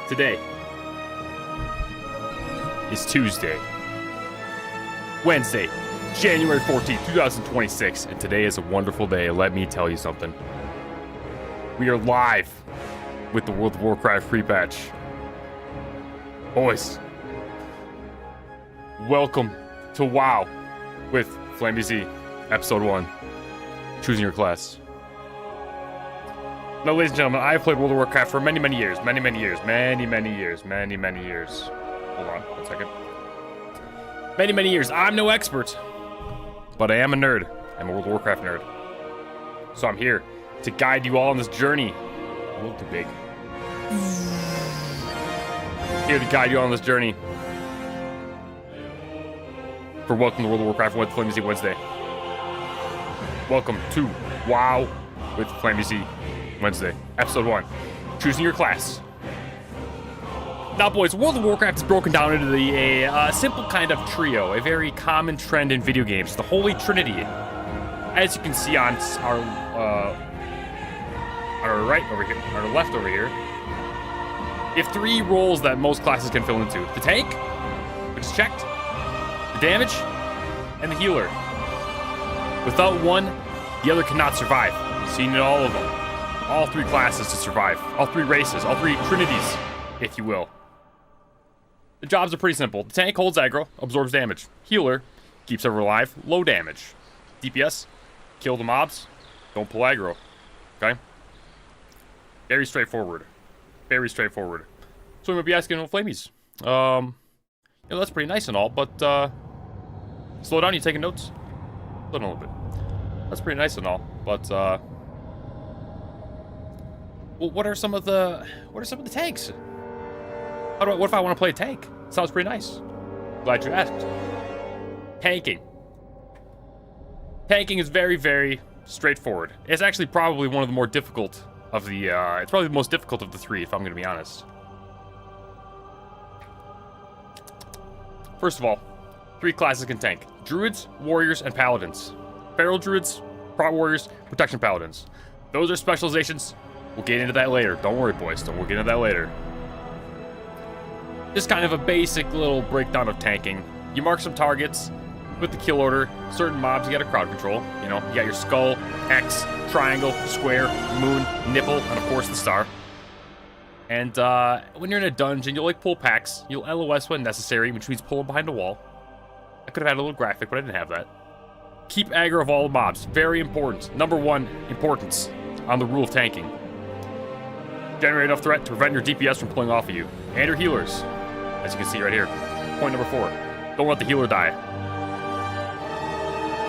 Today is Tuesday, Wednesday, January 14th, 2026, and today is a wonderful day. Let me tell you something. We are live with the World of Warcraft Pre Patch. Boys, welcome to WOW with FlameBZ, Episode 1, Choosing Your Class. Now, ladies and gentlemen, I have played World of Warcraft for many years. Hold on, one second. Many years. I'm no expert, but I am a nerd. I'm a World of Warcraft nerd. So I'm here to guide you all on this journey. A little too big. Here to guide you on this journey. For welcome to World of Warcraft with FlameBZ Wednesday. Welcome to WoW with FlameBZ Wednesday, Episode 1, Choosing Your Class. Now, boys, World of Warcraft is broken down into a simple kind of trio, a very common trend in video games, the Holy Trinity. As you can see on our right over here, our left over here, you have three roles that most classes can fill into: the tank, which is checked, the damage, and the healer. Without one, the other cannot survive. You've seen it all of them. All three classes to survive. All three races. All three trinities, if you will. The jobs are pretty simple. The tank holds aggro, absorbs damage. Healer keeps everyone alive, low damage. DPS, kill the mobs, don't pull aggro. Okay? Very straightforward. Very straightforward. So we might be asking, well, Flamies, that's pretty nice and all, but slow down, you taking notes? Slow down a little bit. That's pretty nice and all, but well, what are some of the tanks? What if I want to play a tank? Sounds pretty nice. Glad you asked. Tanking. Tanking is very straightforward. It's actually probably one of the more difficult of the, it's probably the most difficult of the three, if I'm going to be honest. First of all, three classes can tank: Druids, Warriors, and Paladins. Feral Druids, Prot Warriors, Protection Paladins. Those are specializations. We'll get into that later. Don't worry, boys. We'll get into that later. Just kind of a basic little breakdown of tanking. You mark some targets with the kill order. Certain mobs you got a crowd control. You know, you got your skull, X, triangle, square, moon, nipple, and of course the star. And when you're in a dungeon, you'll like pull packs. You'll LOS when necessary, which means pull them behind a wall. I could have had a little graphic, but I didn't have that. Keep aggro of all the mobs. Very important. Number one importance on the rule of tanking. Generate enough threat to prevent your DPS from pulling off of you. And your healers. As you can see right here. Point number 4. Don't let the healer die.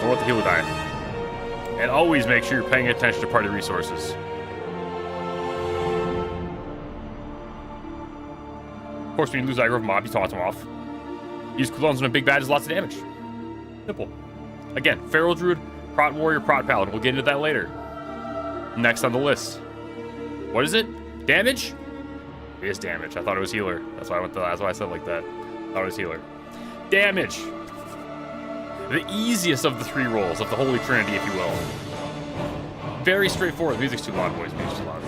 Don't let the healer die. And always make sure you're paying attention to party resources. Of course, when you lose aggro of a mob, you taunt them off. Use cooldowns when a big bad does lots of damage. Simple. Again, Feral Druid, Prot Warrior, Prot Paladin. We'll get into that later. Next on the list. What is it? Damage? It is damage. I thought it was healer. That's why that's why I said it like that. I thought it was healer. Damage. The easiest of the three roles of the Holy Trinity, if you will. Very straightforward. The music's too loud, boys. The music's too loud.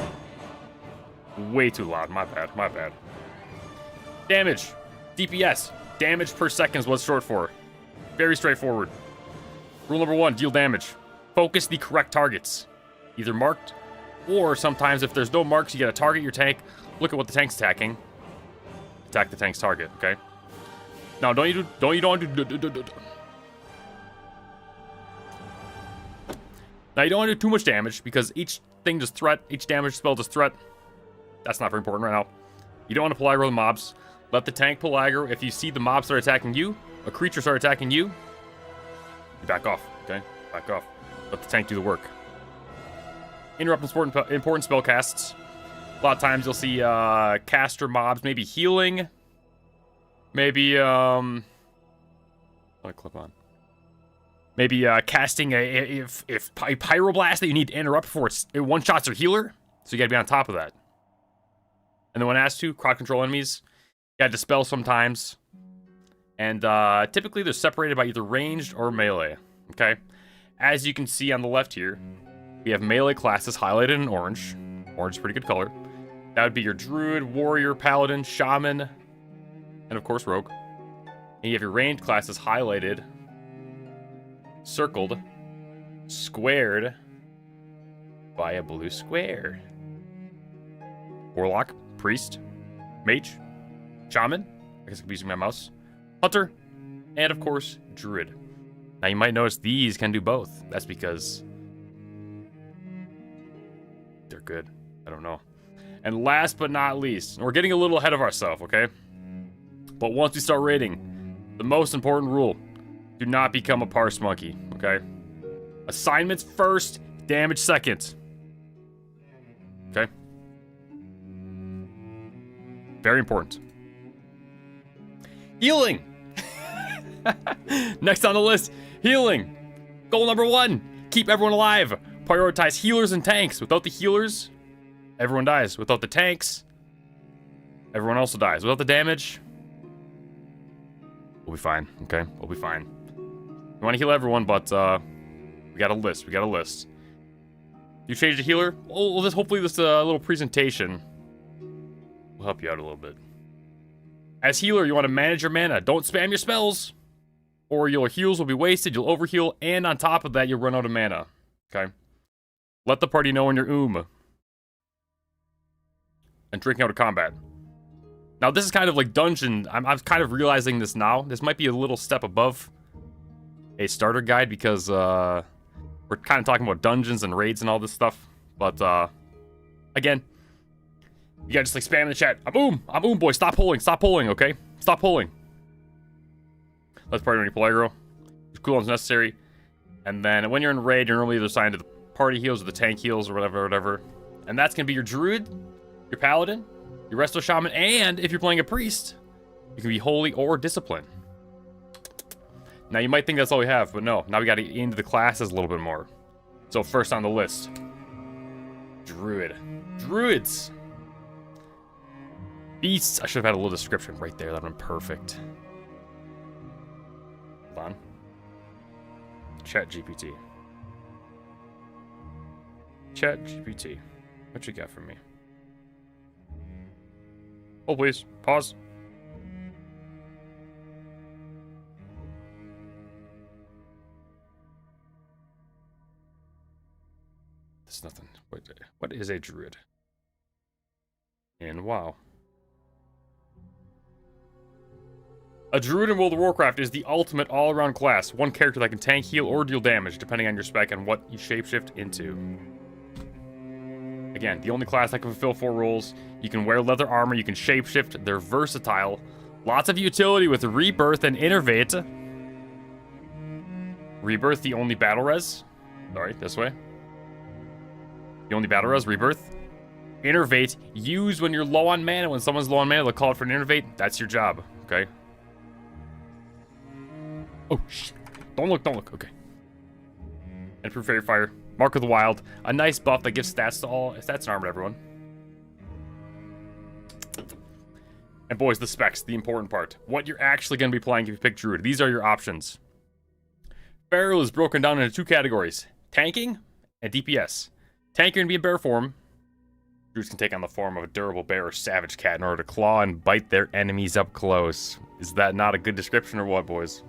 Way too loud. My bad. Damage. DPS. Damage per second is what it's short for. Very straightforward. Rule number 1, deal damage. Focus the correct targets. Either marked, or sometimes if there's no marks, you gotta target your tank. Look at what the tank's attacking. Attack the tank's target, okay? Now, don't you don't want to do... Now, you don't want to do too much damage, because each thing does threat, each damage spell does threat. That's not very important right now. You don't want to pull aggro the mobs. Let the tank pull aggro. If you see the mobs start attacking you, a creature start attacking you, you back off, okay? Back off. Let the tank do the work. Interrupt important spell casts. A lot of times you'll see caster mobs maybe healing. Maybe, let me clip on. Maybe casting a pyroblast that you need to interrupt before it one-shots your healer. So you gotta be on top of that. And then when asked to, crowd control enemies. You gotta dispel sometimes. And typically they're separated by either ranged or melee. Okay? As you can see on the left here, we have melee classes highlighted in orange. Orange is a pretty good color. That would be your druid, warrior, paladin, shaman, and of course rogue. And you have your ranged classes highlighted, circled, squared by a blue square. Warlock, priest, mage, shaman, I guess I could be using my mouse, hunter, and of course, druid. Now you might notice these can do both. That's because they're good. I don't know. And last but not least, we're getting a little ahead of ourselves, okay? But once we start raiding, the most important rule, do not become a parse monkey, okay? Assignments first, damage second. Okay? Very important. Healing! Next on the list, healing. Goal number 1, keep everyone alive. Prioritize healers and tanks. Without the healers, everyone dies. Without the tanks, everyone also dies. Without the damage, we'll be fine, okay? We'll be fine. We want to heal everyone, but we got a list. We got a list. You change the healer? Well, hopefully this little presentation will help you out a little bit. As healer, you want to manage your mana. Don't spam your spells, or your heals will be wasted, you'll overheal, and on top of that, you'll run out of mana. Okay? Let the party know when you're and drinking out of combat. Now, this is kind of like dungeon. I'm kind of realizing this now. This might be a little step above a starter guide because we're kind of talking about dungeons and raids and all this stuff. But again, you gotta just like spam in the chat. I'm boy. Stop pulling, okay? Stop pulling. Let's party when you pull aggro. Cooldowns necessary. And then when you're in raid, you're normally either assigned to the party heals or the tank heals or whatever. And that's gonna be your druid, your paladin, your resto shaman, and if you're playing a priest, you can be holy or discipline. Now you might think that's all we have, but no. Now we gotta get into the classes a little bit more. So first on the list, druid. Druids. Beasts. I should have had a little description right there. That would have been perfect. Hold on. Chat GPT. Chat GPT. What you got for me? Oh, please. Pause. There's nothing. What is a druid? And WoW. A druid in World of Warcraft is the ultimate all-around class. One character that can tank, heal, or deal damage, depending on your spec and what you shapeshift into. Again, the only class that can fulfill 4 roles. You can wear leather armor, you can shapeshift, they're versatile. Lots of utility with Rebirth and Innervate. Rebirth, the only battle res. Sorry, this way. The only battle res, Rebirth. Innervate, used when you're low on mana. When someone's low on mana, they'll call it for an Innervate. That's your job, okay? Oh, shit. Don't look, okay. And Proof Fairy Fire. Mark of the Wild. A nice buff that gives stats to all. Stats and armor to everyone. And boys, the specs, the important part. What you're actually going to be playing if you pick Druid. These are your options. Feral is broken down into 2 categories. Tanking and DPS. Tank, you're going to be in bear form. Druids can take on the form of a durable bear or savage cat in order to claw and bite their enemies up close. Is that not a good description or what, boys?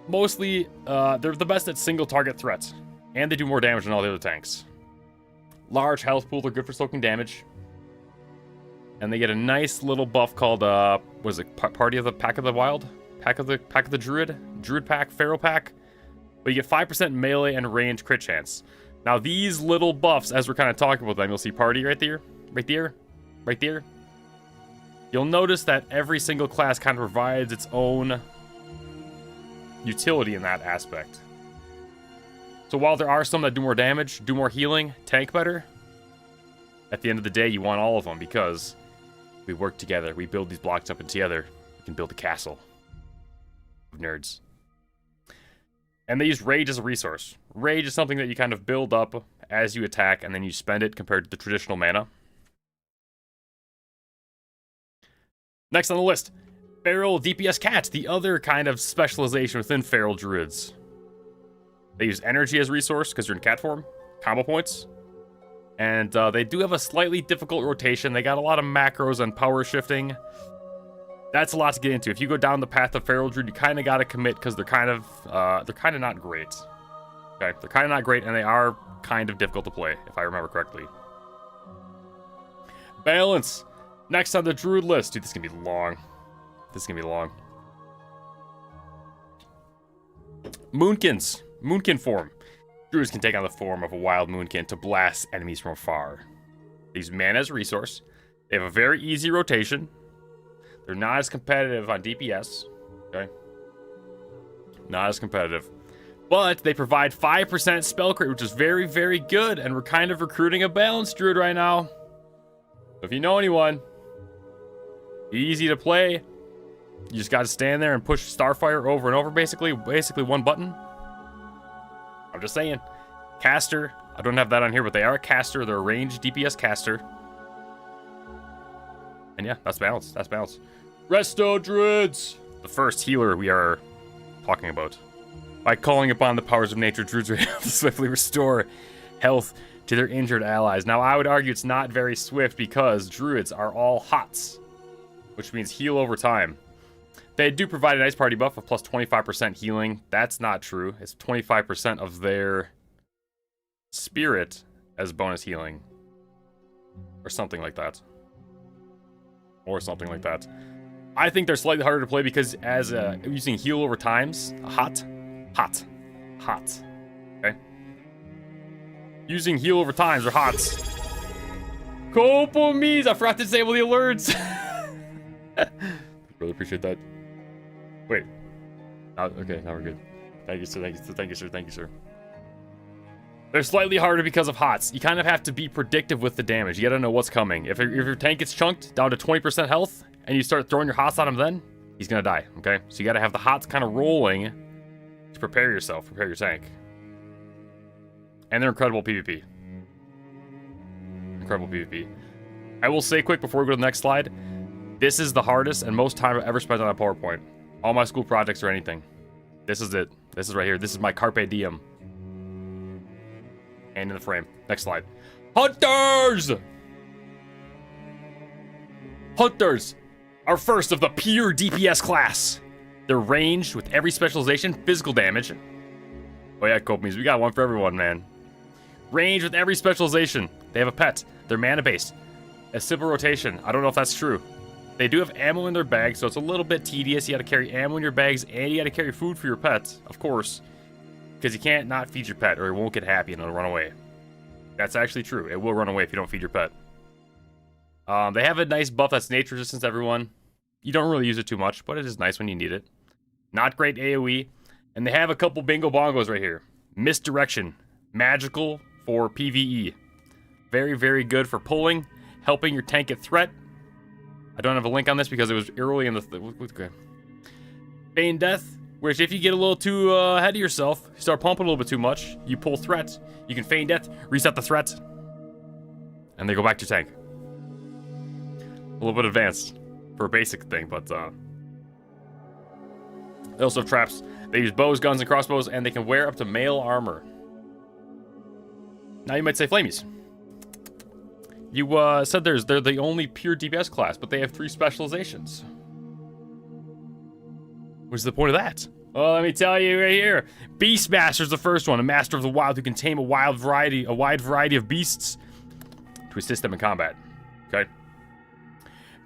Mostly, they're the best at single target threats. And they do more damage than all the other tanks. Large health pool, they're good for soaking damage. And they get a nice little buff called, what is it, Party of the Pack of the Wild? Pack of the Druid? Druid Pack, Feral Pack? But you get 5% melee and range crit chance. Now these little buffs, as we're kind of talking about them, you'll see Party right there, right there, right there. You'll notice that every single class kind of provides its own utility in that aspect. So while there are some that do more damage, do more healing, tank better, at the end of the day, you want all of them because we work together. We build these blocks up and together. We can build a castle of nerds. And they use Rage as a resource. Rage is something that you kind of build up as you attack, and then you spend it compared to the traditional mana. Next on the list, Feral DPS Cats, the other kind of specialization within Feral Druids. They use energy as a resource because you're in cat form, combo points, And they do have a slightly difficult rotation. They got a lot of macros and power shifting. That's a lot to get into. If you go down the path of Feral Druid, you kind of got to commit because they're kind of not great. Okay, they're kind of not great, and they are kind of difficult to play, if I remember correctly. Balance. Next on the Druid list. Dude, this is going to be long. This is going to be long. Moonkins. Moonkin form. Druids can take on the form of a wild moonkin to blast enemies from afar. They use mana as a resource. They have a very easy rotation. They're not as competitive on DPS. Okay? Not as competitive. But they provide 5% spell crit, which is very, very good. And we're kind of recruiting a balanced druid right now. If you know anyone, easy to play. You just got to stand there and push Starfire over and over, basically one button. I'm just saying. Caster. I don't have that on here, but they are a caster. They're a ranged DPS caster. And yeah, that's balance. That's balance. Resto Druids. The first healer we are talking about. By calling upon the powers of nature, Druids are able to swiftly restore health to their injured allies. Now, I would argue it's not very swift because Druids are all HOTS, which means heal over time. They do provide a nice party buff of plus 25% healing. That's not true. It's 25% of their spirit as bonus healing. Or something like that. Or something like that. I think they're slightly harder to play because as using heal over times, hot. Okay? Using heal over times or hots. Copomies! I forgot to disable the alerts. Really appreciate that. Wait. Okay, now we're good. Thank you, sir. Thank you, sir. Thank you, sir. Thank you, sir. They're slightly harder because of HOTS. You kind of have to be predictive with the damage. You gotta know what's coming. If your tank gets chunked down to 20% health, and you start throwing your HOTS on him then, he's gonna die, okay? So you gotta have the HOTS kind of rolling to prepare yourself, prepare your tank. And they're incredible PvP. Incredible PvP. I will say quick before we go to the next slide, this is the hardest and most time I've ever spent on a PowerPoint. All my school projects or anything. This is it. This is right here. This is my Carpe Diem. And in the frame. Next slide. Hunters! Hunters are first of the pure DPS class. They're ranged with every specialization, physical damage. Oh yeah, Copies, we got one for everyone, man. Ranged with every specialization. They have a pet. They're mana-based. A simple rotation. I don't know if that's true. They do have ammo in their bags, so it's a little bit tedious. You gotta carry ammo in your bags, and you gotta carry food for your pet, of course. Because you can't not feed your pet, or it won't get happy and it'll run away. That's actually true. It will run away if you don't feed your pet. They have a nice buff that's nature resistance, everyone. You don't really use it too much, but it is nice when you need it. Not great AoE. And they have a couple bingo bongos right here. Misdirection. Magical for PvE. Very, very good for pulling, helping your tank get threat. I don't have a link on this because it was early in the... Okay. Feign Death, which if you get a little too ahead of yourself, you start pumping a little bit too much, you pull threat. You can Feign Death, reset the threat, and they go back to your tank. A little bit advanced for a basic thing, but they also have traps. They use bows, guns, and crossbows, and they can wear up to mail armor. Now you might say, Flamies, you said they're the only pure DPS class, but they have 3 specializations. What's the point of that? Well, let me tell you right here. Beastmaster is the first one, a master of the wild who can tame a wide variety of beasts to assist them in combat. Okay.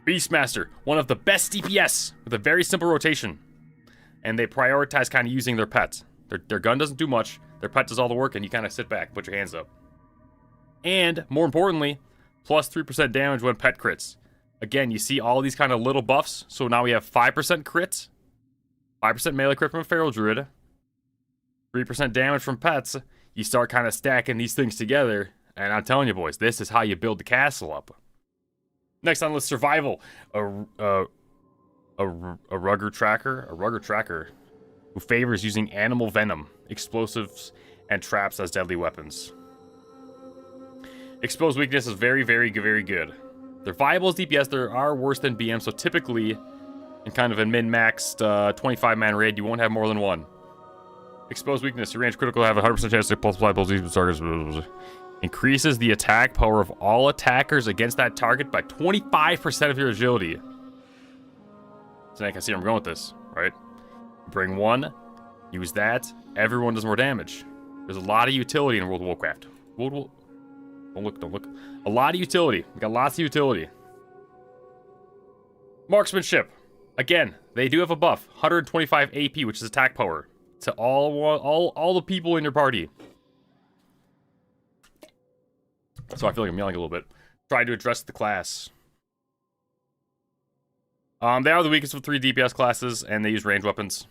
Beastmaster, one of the best DPS with a very simple rotation. And they prioritize kind of using their pet. Their gun doesn't do much. Their pet does all the work, and you kind of sit back, put your hands up. And, more importantly, plus 3% damage when pet crits. Again, you see all these kind of little buffs. So now we have 5% crit, 5% melee crit from a Feral Druid, 3% damage from pets. You start kind of stacking these things together. And I'm telling you, boys, this is how you build the castle up. Next on the list, survival. A rugger tracker who favors using animal venom, explosives, and traps as deadly weapons. Exposed weakness is very, very, very good. They're viable as DPS. They are worse than BM, so typically, in kind of a min-maxed 25-man raid, you won't have more than one. Exposed weakness. Your range critical have a 100% chance to multiply both these targets. Increases the attack power of all attackers against that target by 25% of your agility. So I can see where I'm going with this, right? Bring one, use that, everyone does more damage. There's a lot of utility in World of Warcraft. Don't look. A lot of utility. We got lots of utility. Marksmanship. Again, they do have a buff. 125 AP, which is attack power. To all the people in your party. So I feel like I'm yelling a little bit. Try to address the class. They are the weakest of 3 DPS classes, and they use ranged weapons.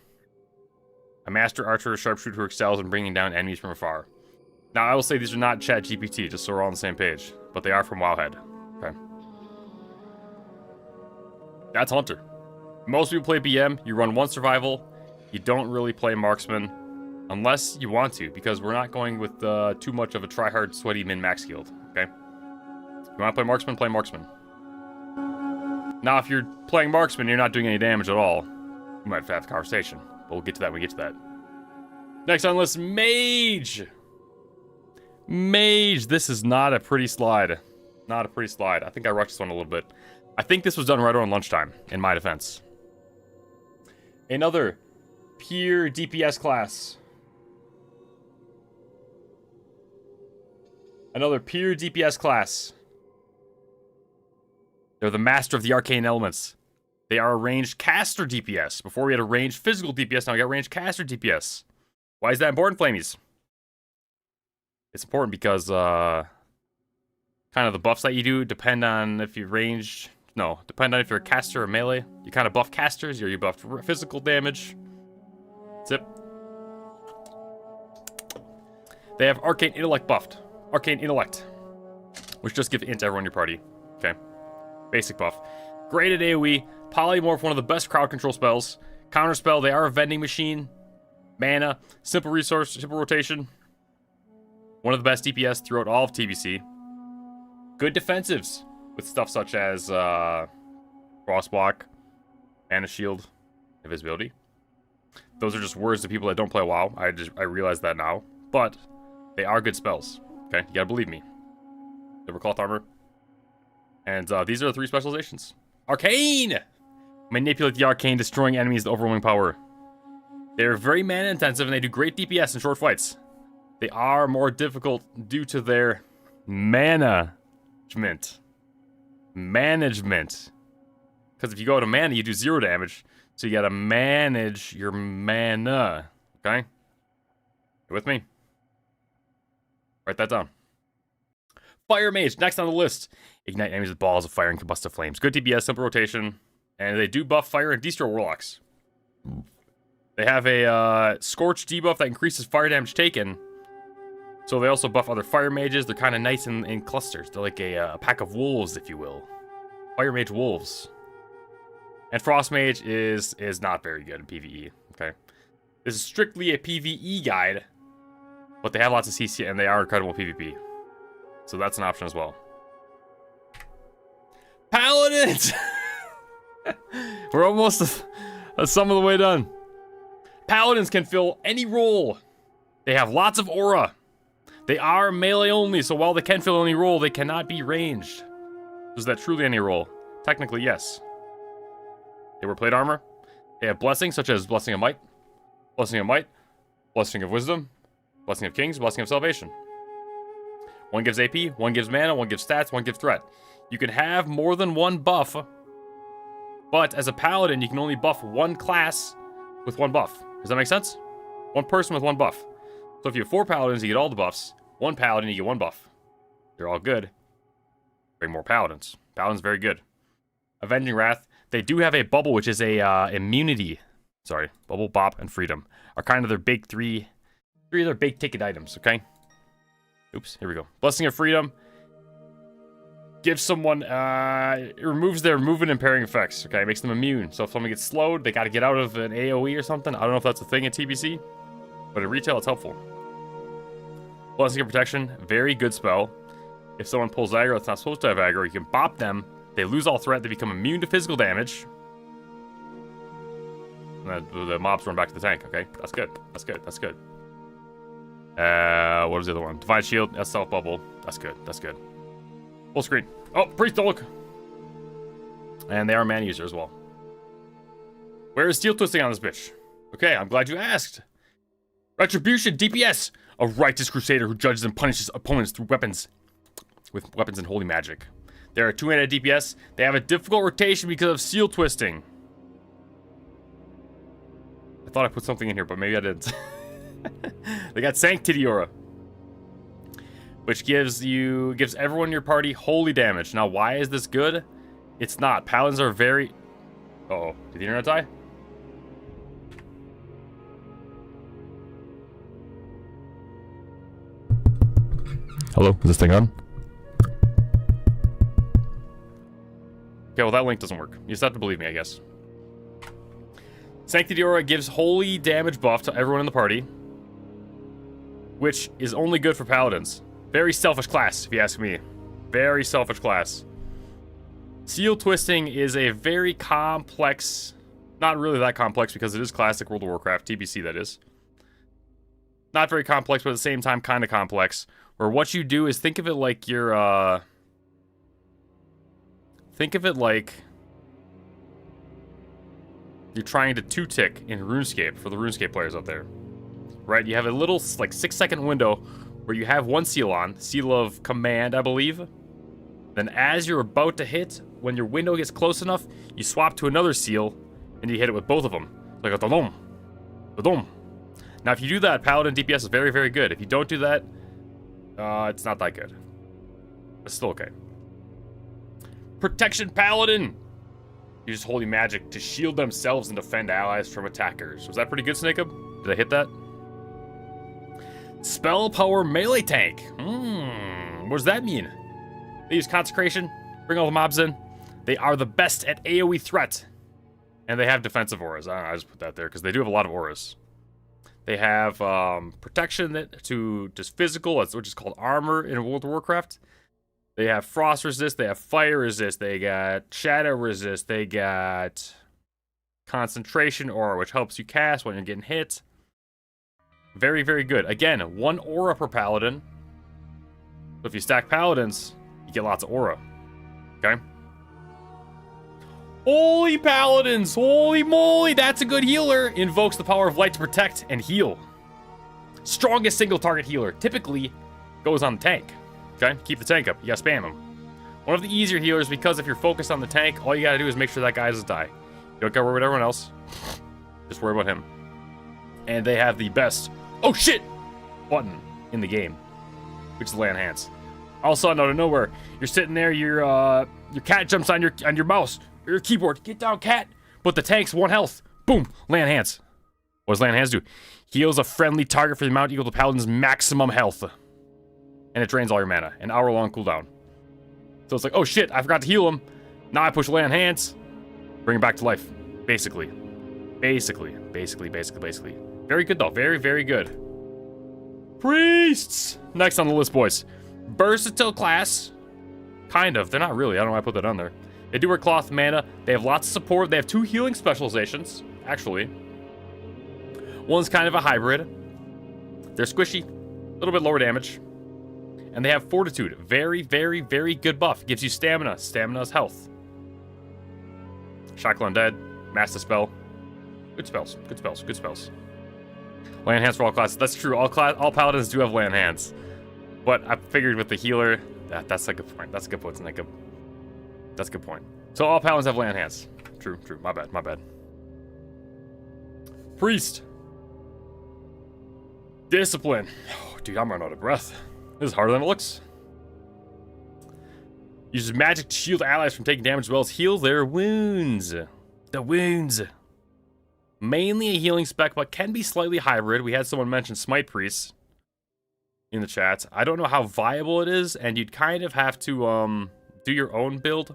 A master archer or sharpshooter who excels in bringing down enemies from afar. Now, I will say these are not ChatGPT, just so we're all on the same page. But they are from Wowhead. Okay. That's Hunter. Most people play BM. You run 1 survival. You don't really play marksman. Unless you want to, because we're not going with too much of a try-hard, sweaty min-max guild. Okay? If you want to play marksman, play marksman. Now, if you're playing marksman and you're not doing any damage at all, we might have a conversation. But we'll get to that when we get to that. Next on the list, Mage! Mage! This is not a pretty slide. Not a pretty slide. I think I rushed this one a little bit. I think this was done right around lunchtime, in my defense. Another pure DPS class. Another pure DPS class. They're the master of the arcane elements. They are a ranged caster DPS. Before we had a ranged physical DPS, now we got ranged caster DPS. Why is that important, Flamies? It's important because, kind of the buffs that you do depend on if you're ranged. No, depend on if you're a caster or melee. You kind of buff casters, or you buff physical damage. That's it. They have Arcane Intellect buffed. Arcane Intellect. Which just gives int to everyone in your party. Okay. Basic buff. Great at AoE. Polymorph, one of the best crowd control spells. Counterspell, they are a vending machine. Mana. Simple resource, simple rotation. One of the best DPS throughout all of TBC. Good defensives. With stuff such as Frostblock, Mana Shield, Invisibility. Those are just words to people that don't play WoW. I realize that now. But they are good spells. Okay, you gotta believe me. Silver Cloth Armor. And these are the 3 specializations. Arcane! Manipulate the Arcane, destroying enemies with overwhelming power. They're very mana intensive and they do great DPS in short fights. They are more difficult due to their management. Because if you go to mana, you do 0 damage. So you gotta manage your mana. Okay? You with me? Write that down. Fire Mage, next on the list. Ignite enemies with balls of fire and combustive flames. Good DPS, simple rotation. And they do buff fire and destroy warlocks. They have a Scorch debuff that increases fire damage taken. So they also buff other fire mages. They're kind of nice in clusters. They're like a pack of wolves, if you will. Fire mage wolves. And Frost Mage is not very good in PvE. Okay, this is strictly a PvE guide, but they have lots of CC and they are incredible PvP. So that's an option as well. Paladins! We're almost some of the way done. Paladins can fill any role. They have lots of aura. They are melee only, so while they can fill any role, they cannot be ranged. Is that truly any role? Technically, yes. They wear plate armor. They have blessings such as Blessing of Might, Blessing of Might, Blessing of Wisdom, Blessing of Kings, Blessing of Salvation. One gives AP, one gives mana, one gives stats, one gives threat. You can have more than one buff, but as a paladin, you can only buff one class with one buff. Does that make sense? One person with one buff. So if you have 4 paladins, you get all the buffs. 1 paladin, you get 1 buff. They're all good. Bring more paladins. Paladin's very good. Avenging Wrath. They do have a bubble, which is a immunity. Sorry, bubble, bop, and freedom are kind of their big three of their big ticket items. Okay. Oops. Here we go. Blessing of Freedom. Gives someone it removes their movement impairing effects. Okay, it makes them immune. So if someone gets slowed, they got to get out of an AOE or something. I don't know if that's a thing at TBC, but in retail, it's helpful. Blessing of Protection, very good spell. If someone pulls aggro that's not supposed to have aggro, you can bop them. They lose all threat. They become immune to physical damage. And the mobs run back to the tank. Okay, that's good. That's good. That's good. What was the other one? Divine Shield, that's self bubble. That's good. That's good. Full screen. Oh, priest, don't look. And they are man user as well. Where is steel twisting on this bitch? Okay, I'm glad you asked. Retribution, DPS. A righteous crusader who judges and punishes opponents through weapons. With weapons and holy magic. They are 200 DPS. They have a difficult rotation because of seal twisting. I thought I put something in here, but maybe I didn't. They got Sanctity Aura, which gives everyone in your party holy damage. Now, why is this good? It's not. Paladins are very... Uh-oh. Did the internet die? Hello? Is this thing on? Okay, well, that link doesn't work. You just have to believe me, I guess. Sanctity Aura gives holy damage buff to everyone in the party, which is only good for paladins. Very selfish class, if you ask me. Very selfish class. Seal twisting is a very complex... Not really that complex, because it is classic World of Warcraft. TBC, that is. Not very complex, but at the same time, kind of complex. Where what you do is think of it like you're, think of it like you're trying to two-tick in RuneScape for the RuneScape players out there. Right? You have a little, like, 6-second window where you have one seal on. Seal of Command, I believe. Then as you're about to hit, when your window gets close enough, you swap to another seal, and you hit it with both of them. Like a da-dum. Da-dum. Now, if you do that, Paladin DPS is very, very good. If you don't do that, it's not that good. It's still okay. Protection Paladin! Use holy magic to shield themselves and defend allies from attackers. Was that pretty good, Snakeup? Did I hit that? Spell Power Melee Tank. What does that mean? They use Consecration, bring all the mobs in. They are the best at AoE threat. And they have defensive auras. I just put that there because they do have a lot of auras. They have protection to just physical, which is called armor in World of Warcraft. They have frost resist, they have fire resist, they got shadow resist, they got concentration aura, which helps you cast when you're getting hit. Very, very good. Again, 1 aura per paladin. So if you stack paladins, you get lots of aura. Okay? Holy paladins! Holy moly! That's a good healer! Invokes the power of light to protect and heal. Strongest single target healer. Typically goes on the tank. Okay? Keep the tank up. You gotta spam him. One of the easier healers because if you're focused on the tank, all you gotta do is make sure that guy doesn't die. You don't gotta worry about everyone else. Just worry about him. And they have the best oh shit button in the game, which is land hands. All of a sudden, out of nowhere, you're sitting there, your cat jumps on your mouse, or your keyboard. Get down, cat! But the tank's 1 health. Boom! Land hands. What does land hands do? Heals a friendly target for the amount equal to Paladin's maximum health. And it drains all your mana. An hour-long cooldown. So it's like, oh shit, I forgot to heal him. Now I push land hands. Bring him back to life. Basically. Basically. Very good, though. Very, very good. Priests! Next on the list, boys. Versatile class. Kind of. They're not really. I don't know why I put that on there. They do work cloth mana. They have lots of support. They have 2 healing specializations, actually. One's kind of a hybrid. They're squishy. A little bit lower damage. And they have fortitude. Very, very, very good buff. Gives you stamina. Stamina's health. Shackle Undead. Master Spell. Good spells. Good spells. Good spells. Land hands for all classes. That's true. All paladins do have land hands. But I figured with the healer, that's a good point. That's a good point. That's a good point. So all paladins have land hands. True. My bad. Priest. Discipline. Oh, dude, I'm running out of breath. This is harder than it looks. Uses magic to shield allies from taking damage as well as heal their wounds. The wounds. Mainly a healing spec, but can be slightly hybrid. We had someone mention Smite Priests in the chat. I don't know how viable it is, and you'd kind of have to do your own build.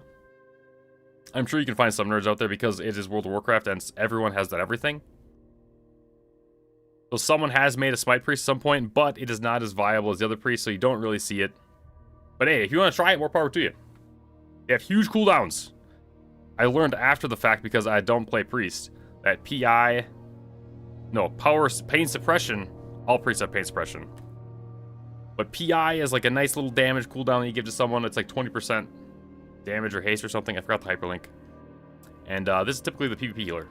I'm sure you can find some nerds out there because it is World of Warcraft and everyone has that everything. So someone has made a Smite Priest at some point, but it is not as viable as the other priests, so you don't really see it. But hey, if you want to try it, more power to you. They have huge cooldowns. I learned after the fact because I don't play priest that pain suppression, all priests have pain suppression. But PI is like a nice little damage cooldown that you give to someone. It's like 20% damage or haste or something. I forgot the hyperlink. And this is typically the PvP healer.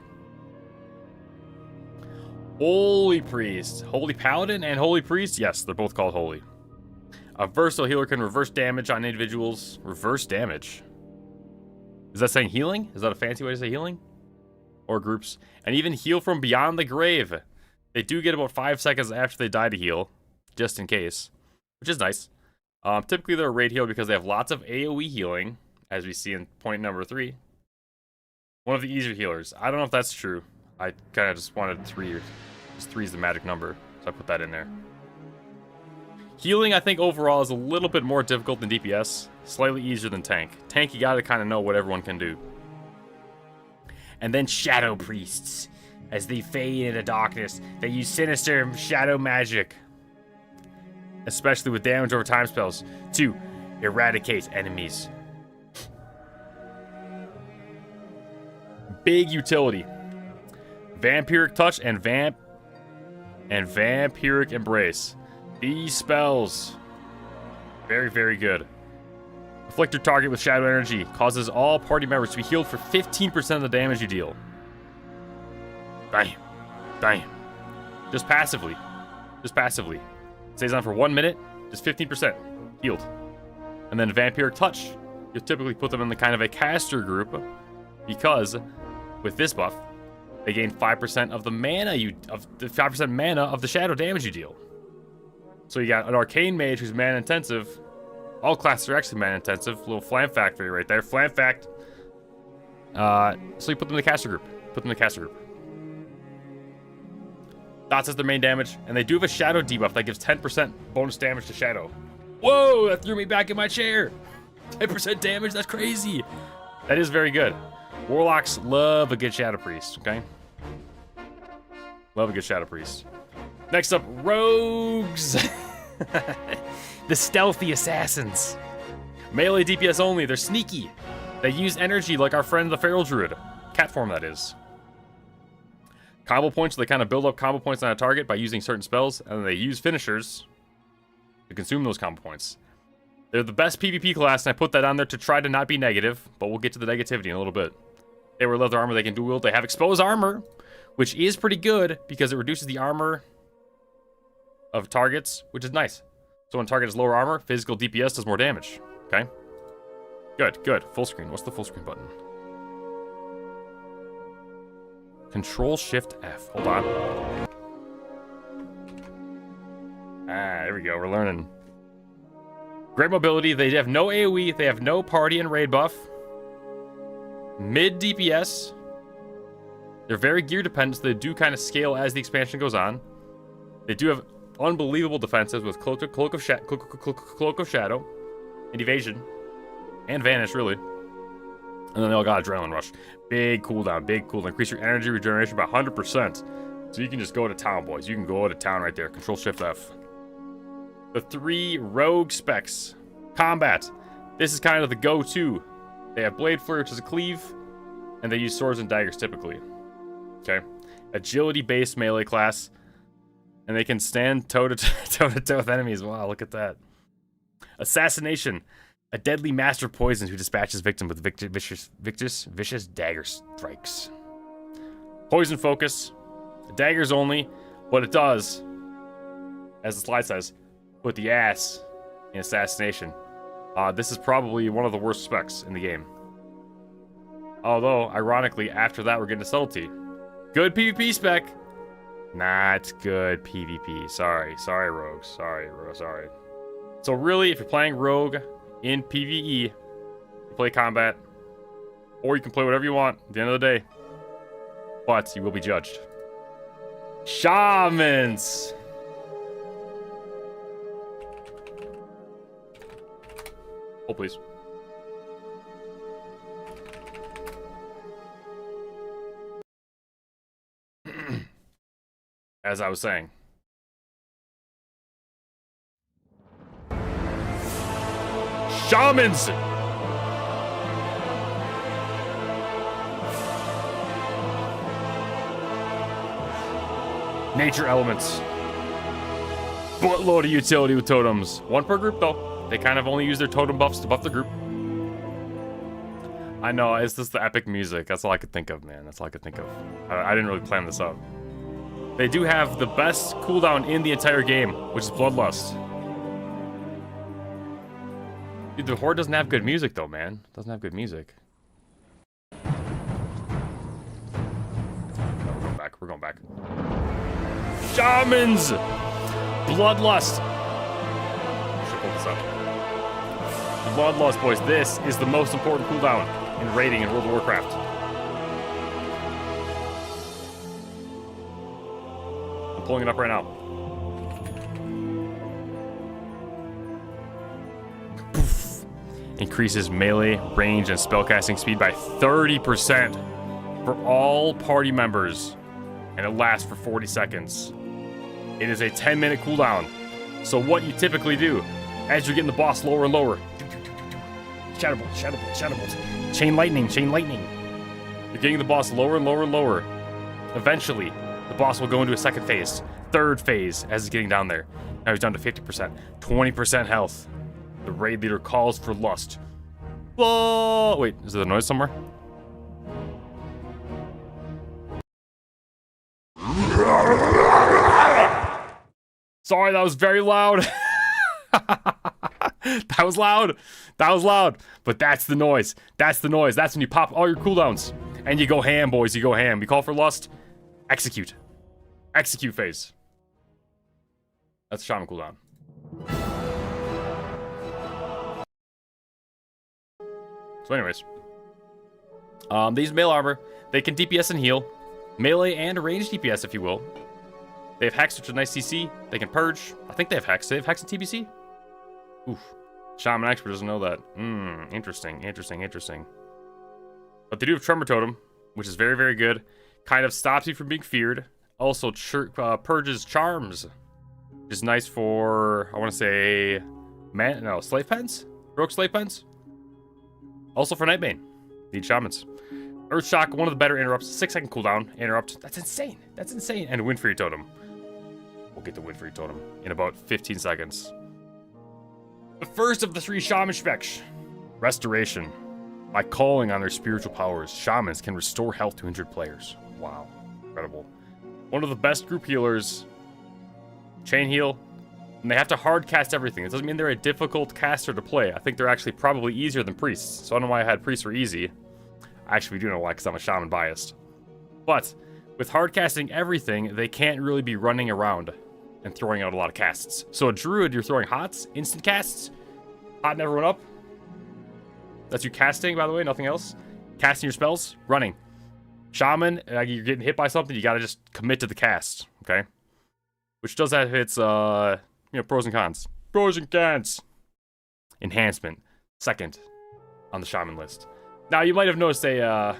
Holy Priest. Holy Paladin and Holy Priest? Yes, they're both called Holy. A versatile healer can reverse damage on individuals. Reverse damage? Is that saying healing? Is that a fancy way to say healing? Or groups. And even heal from beyond the grave. They do get about 5 seconds after they die to heal. Just in case. Which is nice. Typically they're a raid healer because they have lots of AoE healing. As we see in point number 3. One of the easier healers. I don't know if that's true. I kind of just wanted 3. Just 3 is the magic number. So I put that in there. Healing, I think, overall is a little bit more difficult than DPS. Slightly easier than tank. Tank, you gotta kind of know what everyone can do. And then Shadow Priests. As they fade into darkness, they use sinister shadow magic. Especially with damage over time spells. To eradicate enemies. Big utility. Vampiric Touch and Vampiric Embrace. These spells, very, very good. Afflict your target with shadow energy. Causes all party members to be healed for 15% of the damage you deal. Bam. Bam. Just passively. Just passively. Stays on for 1 minute. Just 15% healed. And then Vampiric Touch. You'll typically put them in the kind of a caster group. Because with this buff, they gain 5% of the mana the 5% mana of the shadow damage you deal. So you got an Arcane Mage who's mana intensive. All classes are actually mana intensive. Little flam factory right there. Flam fact. So you put them in the caster group. That's their main damage. And they do have a shadow debuff that gives 10% bonus damage to shadow. Whoa, that threw me back in my chair. 10% damage, that's crazy. That is very good. Warlocks love a good Shadow Priest, okay? Love a good Shadow Priest. Next up, Rogues. The stealthy assassins. Melee DPS only, they're sneaky. They use energy like our friend the Feral Druid. Cat form, that is. Combo points, they kind of build up combo points on a target by using certain spells, and then they use finishers to consume those combo points. They're the best PvP class, and I put that on there to try to not be negative, but we'll get to the negativity in a little bit. They wear leather armor, they can dual wield, they have exposed armor, which is pretty good because it reduces the armor of targets, which is nice. So when a target has lower armor, physical DPS does more damage. Okay? Good, good. Full screen. What's the full screen button? Control-Shift-F. Hold on. Ah, there we go. We're learning. Great mobility. They have no AoE. They have no party and raid buff. Mid DPS. They're very gear dependent, so they do kind of scale as the expansion goes on. They do have unbelievable defenses with Cloak of Shadow and Evasion and Vanish, really. And then they all got Adrenaline Rush. Big cooldown, big cooldown. Increase your energy regeneration by 100%. So you can just go to town, boys. You can go to town right there. Control-Shift-F. The 3 rogue specs. Combat. This is kind of the go-to. They have Blade Flurry, which is a cleave, and they use swords and daggers typically. Okay. Agility-based melee class, and they can stand toe-to-toe with enemies. Wow, look at that. Assassination. A deadly master of poison who dispatches victims with vicious dagger strikes. Poison focus. Daggers only, but it does, as the slide says, put the ass in assassination. This is probably one of the worst specs in the game. Although, ironically, after that we're getting to subtlety. Good PvP spec. Not good PvP. Sorry, rogues. Sorry. So really, if you're playing rogue in PvE, you play combat, or you can play whatever you want at the end of the day. But you will be judged. Shamans. Oh, please. As I was saying. Shamans! Nature elements. buttload of utility with totems. One per group, though. They kind of only use their totem buffs to buff the group. I know, it's just the epic music. That's all I could think of, man. That's all I could think of. I didn't really plan this out. They do have the best cooldown in the entire game, which is Bloodlust. Dude, the Horde doesn't have good music, though, man. It doesn't have good music. No, we're going back. We're going back. Shamans! Bloodlust. Should pull this up. Bloodlust, boys. This is the most important cooldown in raiding in World of Warcraft. I'm pulling it up right now. Poof. Increases melee, range, and spellcasting speed by 30% for all party members, and it lasts for 40 seconds. It is a 10-minute cooldown. So what you typically do, as you're getting the boss lower and lower, Shadowbolt, Shadowbolt, Shadowbolt, Chain Lightning, Chain Lightning. You're getting the boss lower and lower and lower. Eventually, the boss will go into a second phase, third phase, as he's getting down there. Now he's down to 50%, 20% health. The raid leader calls for lust. Whoa! Wait, is there a noise somewhere? Sorry, that was very loud. That was loud. That was loud. But that's the noise. That's the noise. That's when you pop all your cooldowns. And you go ham, boys. You go ham. We call for lust. Execute. Execute phase. That's Shaman cooldown. So anyways. They use mail armor. They can DPS and heal. Melee and range DPS, if you will. They have Hex, which is a nice CC. They can Purge. I think they have Hex. They have Hex and TBC? Oof. Shaman Expert doesn't know that. Interesting, interesting, interesting. But they do have Tremor Totem, which is very, very good. Kind of stops you from being feared. Also, purges Charms, which is nice for, I want to say, Slave Pens? Rogue Slave Pens? Also for Nightbane. Need Shamans. Earth Shock, one of the better interrupts. 6-second cooldown. Interrupt. That's insane. That's insane. And Wind Fury Totem. We'll get the Wind Fury Totem in about 15 seconds. The first of the 3 Shaman specs. Restoration. By calling on their spiritual powers, Shamans can restore health to injured players. Wow. Incredible. One of the best group healers. Chain heal. And they have to hard cast everything. It doesn't mean they're a difficult caster to play. I think they're actually probably easier than priests. So I don't know why I had priests were easy. Actually, we do know why, because I'm a shaman biased. But with hard casting everything, they can't really be running around and throwing out a lot of casts. So a druid, you're throwing hots, instant casts, hotting everyone up. That's you casting, by the way, nothing else. Casting your spells, running. Shaman, you're getting hit by something, you gotta just commit to the cast, okay? Which does have its, pros and cons. Pros and cons. Enhancement, second on the shaman list. Now, you might have noticed a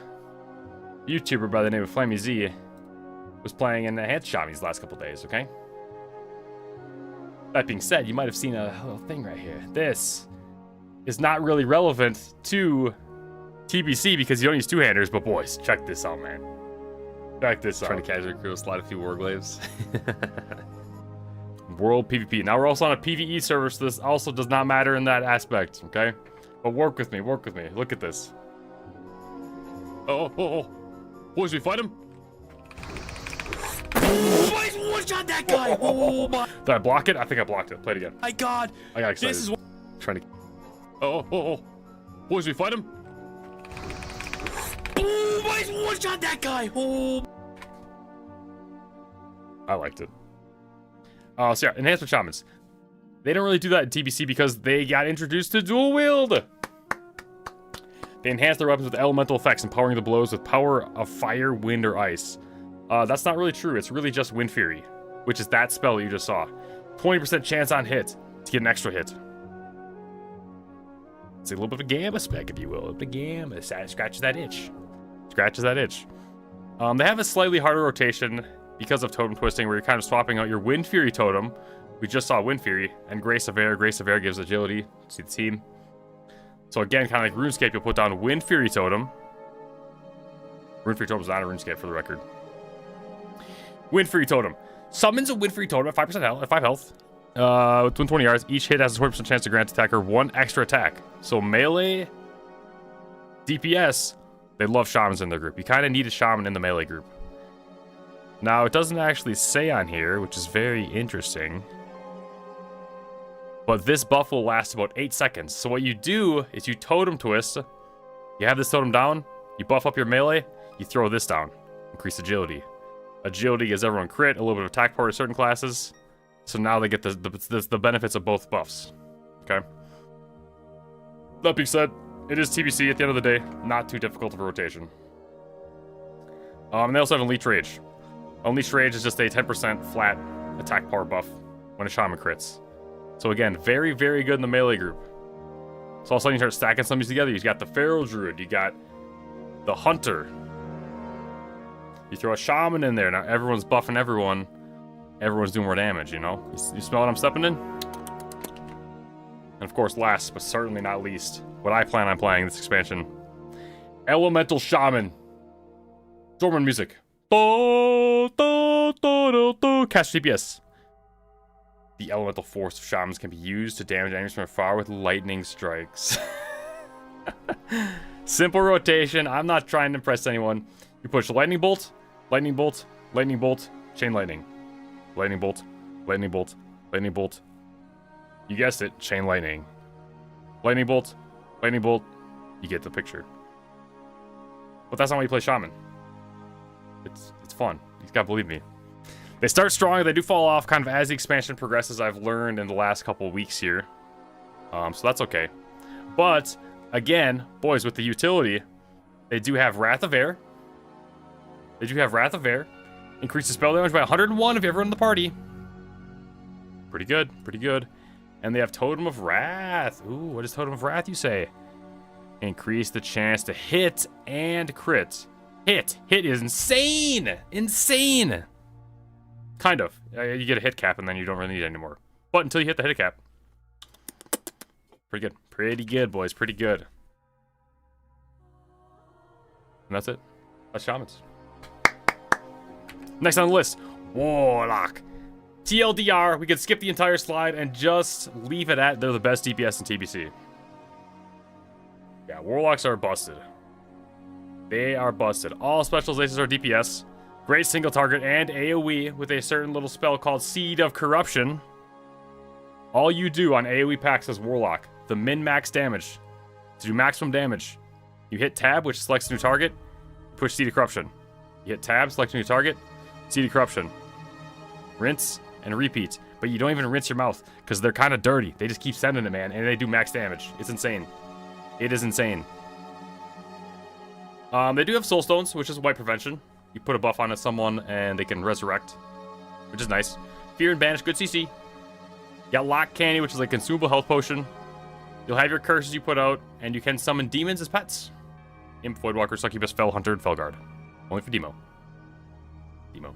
YouTuber by the name of Flammy Z was playing an enhanced shaman these last couple days, okay? That being said, you might have seen a little thing right here. This is not really relevant to TBC because you don't use two-handers, but boys, check this out, man. Check this out. Trying to casually crew slide a few warglaves. World PvP. Now we're also on a PvE server, so this also does not matter in that aspect, okay? But work with me, work with me. Look at this. Oh. Boys, we fight him? Boys, one-shot that guy! Oh my... Did I block it? I think I blocked it. Play it again. My god! I got excited. This is... Trying to... Oh. Boys, we fight him? Boys, one-shot that guy! Oh... I liked it. So yeah, Enhancement Shamans. They don't really do that in TBC because they got introduced to dual wield. They enhance their weapons with elemental effects, empowering the blows with power of fire, wind, or ice. That's not really true. It's really just Wind Fury, which is that spell that you just saw. 20% chance on hit to get an extra hit. It's a little bit of a gamma spec, if you will. The gamma scratches that itch. Scratches that itch. They have a slightly harder rotation because of totem twisting, where you're kind of swapping out your Wind Fury totem. We just saw Wind Fury, and Grace of Air. Grace of Air gives agility to the team. So again, kind of like RuneScape, you'll put down Wind Fury totem. Wind Fury totem is not a RuneScape, for the record. Wind Fury totem. Summons a Wind Fury totem at 5% health, at 5 health. With 120 yards, each hit has a 20% chance to grant attacker 1 extra attack. So melee, DPS, they love shamans in their group. You kind of need a shaman in the melee group. Now, it doesn't actually say on here, which is very interesting. But this buff will last about 8 seconds. So what you do is you totem twist. You have this totem down. You buff up your melee. You throw this down. Increase agility. Agility gives everyone crit, a little bit of attack power to certain classes. So now they get the benefits of both buffs. Okay. That being said, it is TBC at the end of the day. Not too difficult of a rotation. And they also have Unleash Rage. Unleash Rage is just a 10% flat attack power buff when a shaman crits. So again, very, very good in the melee group. So all of a sudden you start stacking some of these together. You got the Pharaoh Druid, you got the Hunter. You throw a Shaman in there, now everyone's buffing everyone. Everyone's doing more damage, you know? You smell what I'm stepping in? And of course, last but certainly not least, what I plan on playing this expansion. Elemental Shaman. Dorman music. Do, do, do, do, do. Cast DPS. The elemental force of shamans can be used to damage enemies from afar with lightning strikes. Simple rotation. I'm not trying to impress anyone. You push lightning bolt, lightning bolt, lightning bolt, chain lightning. Lightning bolt, lightning bolt, lightning bolt. You guessed it, chain lightning. Lightning bolt, lightning bolt. You get the picture. But that's not why you play shaman. It's fun. You gotta believe me. They start strong, they do fall off kind of as the expansion progresses, I've learned in the last couple of weeks here. So that's okay. But, again, boys, with the utility, they do have Wrath of Air. They do have Wrath of Air. Increases spell damage by 101 if you ever in the party. Pretty good, pretty good. And they have Totem of Wrath. Ooh, what is Totem of Wrath, you say? Increase the chance to hit and crit. Hit is insane! Insane! Kind of. You get a hit cap and then you don't really need it anymore. But until you hit the hit cap. Pretty good. Pretty good, boys. Pretty good. And that's it. That's shamans. Next on the list, Warlock. TLDR, we could skip the entire slide and just leave it at they're the best DPS in TBC. Yeah, Warlocks are busted. They are busted. All specializations are DPS. Great single target and AoE with a certain little spell called Seed of Corruption. All you do on AoE packs as Warlock, the min-max damage. To do maximum damage, you hit tab, which selects a new target, push Seed of Corruption. You hit tab, select a new target, Seed of Corruption. Rinse and repeat. But you don't even rinse your mouth, because they're kind of dirty. They just keep sending it, man, and they do max damage. It's insane. It is insane. They do have Soul Stones, which is wipe prevention. You put a buff on someone, and they can resurrect, which is nice. Fear and Banish, good CC. You got Lock Candy, which is a consumable health potion. You'll have your curses you put out, and you can summon demons as pets. Imp, Voidwalker, Succubus, Fell Hunter, and Felguard. Only for Demo. Demo.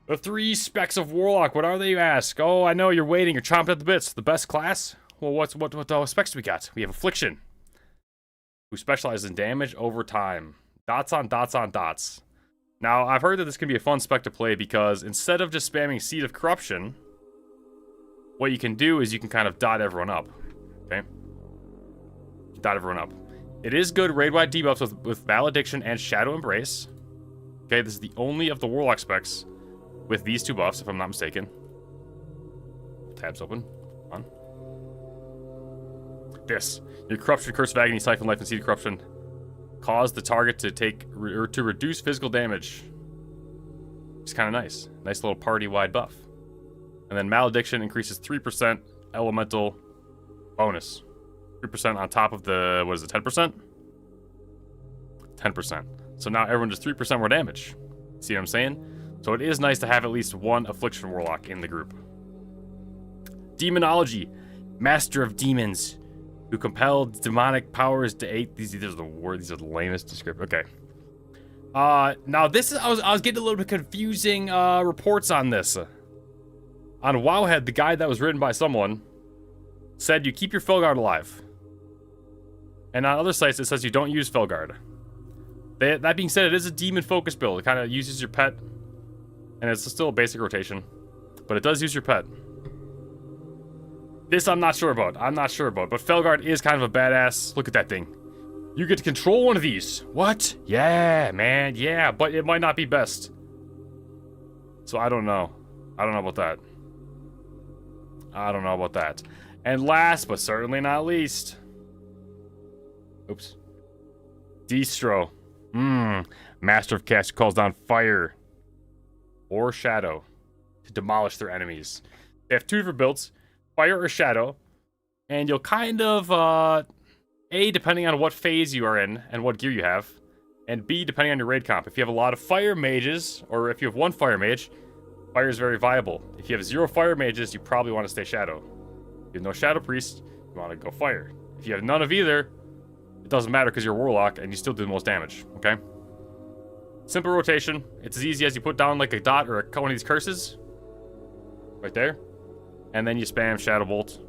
The 3 specs of Warlock, what are they, you ask? Oh, I know, you're waiting, you're chomping at the bits. The best class? Well, what specs do we got? We have Affliction, who specializes in damage over time. Dots on dots on dots. Now, I've heard that this can be a fun spec to play because instead of just spamming Seed of Corruption, what you can do is you can kind of dot everyone up. Okay? Dot everyone up. It is good raid-wide debuffs with Valediction and Shadow Embrace. Okay, this is the only of the Warlock specs with these 2 buffs, if I'm not mistaken. Tabs open. On. This. Your Corruption, Curse of Agony, Siphon Life, and Seed of Corruption cause the target to take or to reduce physical damage. It's kind of nice. Nice little party-wide buff. And then Malediction increases 3% elemental bonus. 3% on top of the, what is it, 10%? 10%. So now everyone does 3% more damage. See what I'm saying? So it is nice to have at least one Affliction Warlock in the group. Demonology. Master of Demons, who compelled demonic powers to aid. These are the words. These are the lamest description. Okay. Now this is. I was getting a little bit confusing reports on this. On Wowhead, the guide that was written by someone said you keep your Felguard alive, and on other sites it says you don't use Felguard. That being said, it is a demon focus build. It kind of uses your pet, and it's still a basic rotation. But but it does use your pet. This I'm not sure about. But Felguard is kind of a badass. Look at that thing. You get to control one of these. What? Yeah, man. Yeah, but it might not be best. So I don't know. I don't know about that. And last, but certainly not least. Oops. Destro. Master of Cast who calls down fire or shadow to demolish their enemies. They have two different builds, fire or shadow, and you'll kind of, A, depending on what phase you are in and what gear you have, and B, depending on your raid comp. If you have a lot of fire mages, or if you have one fire mage, fire is very viable. If you have 0 fire mages, you probably want to stay shadow. If you have no shadow priest, you want to go fire. If you have none of either, it doesn't matter because you're warlock and you still do the most damage, okay? Simple rotation. It's as easy as you put down like a dot or one of these curses. Right there. And then you spam Shadow Bolt.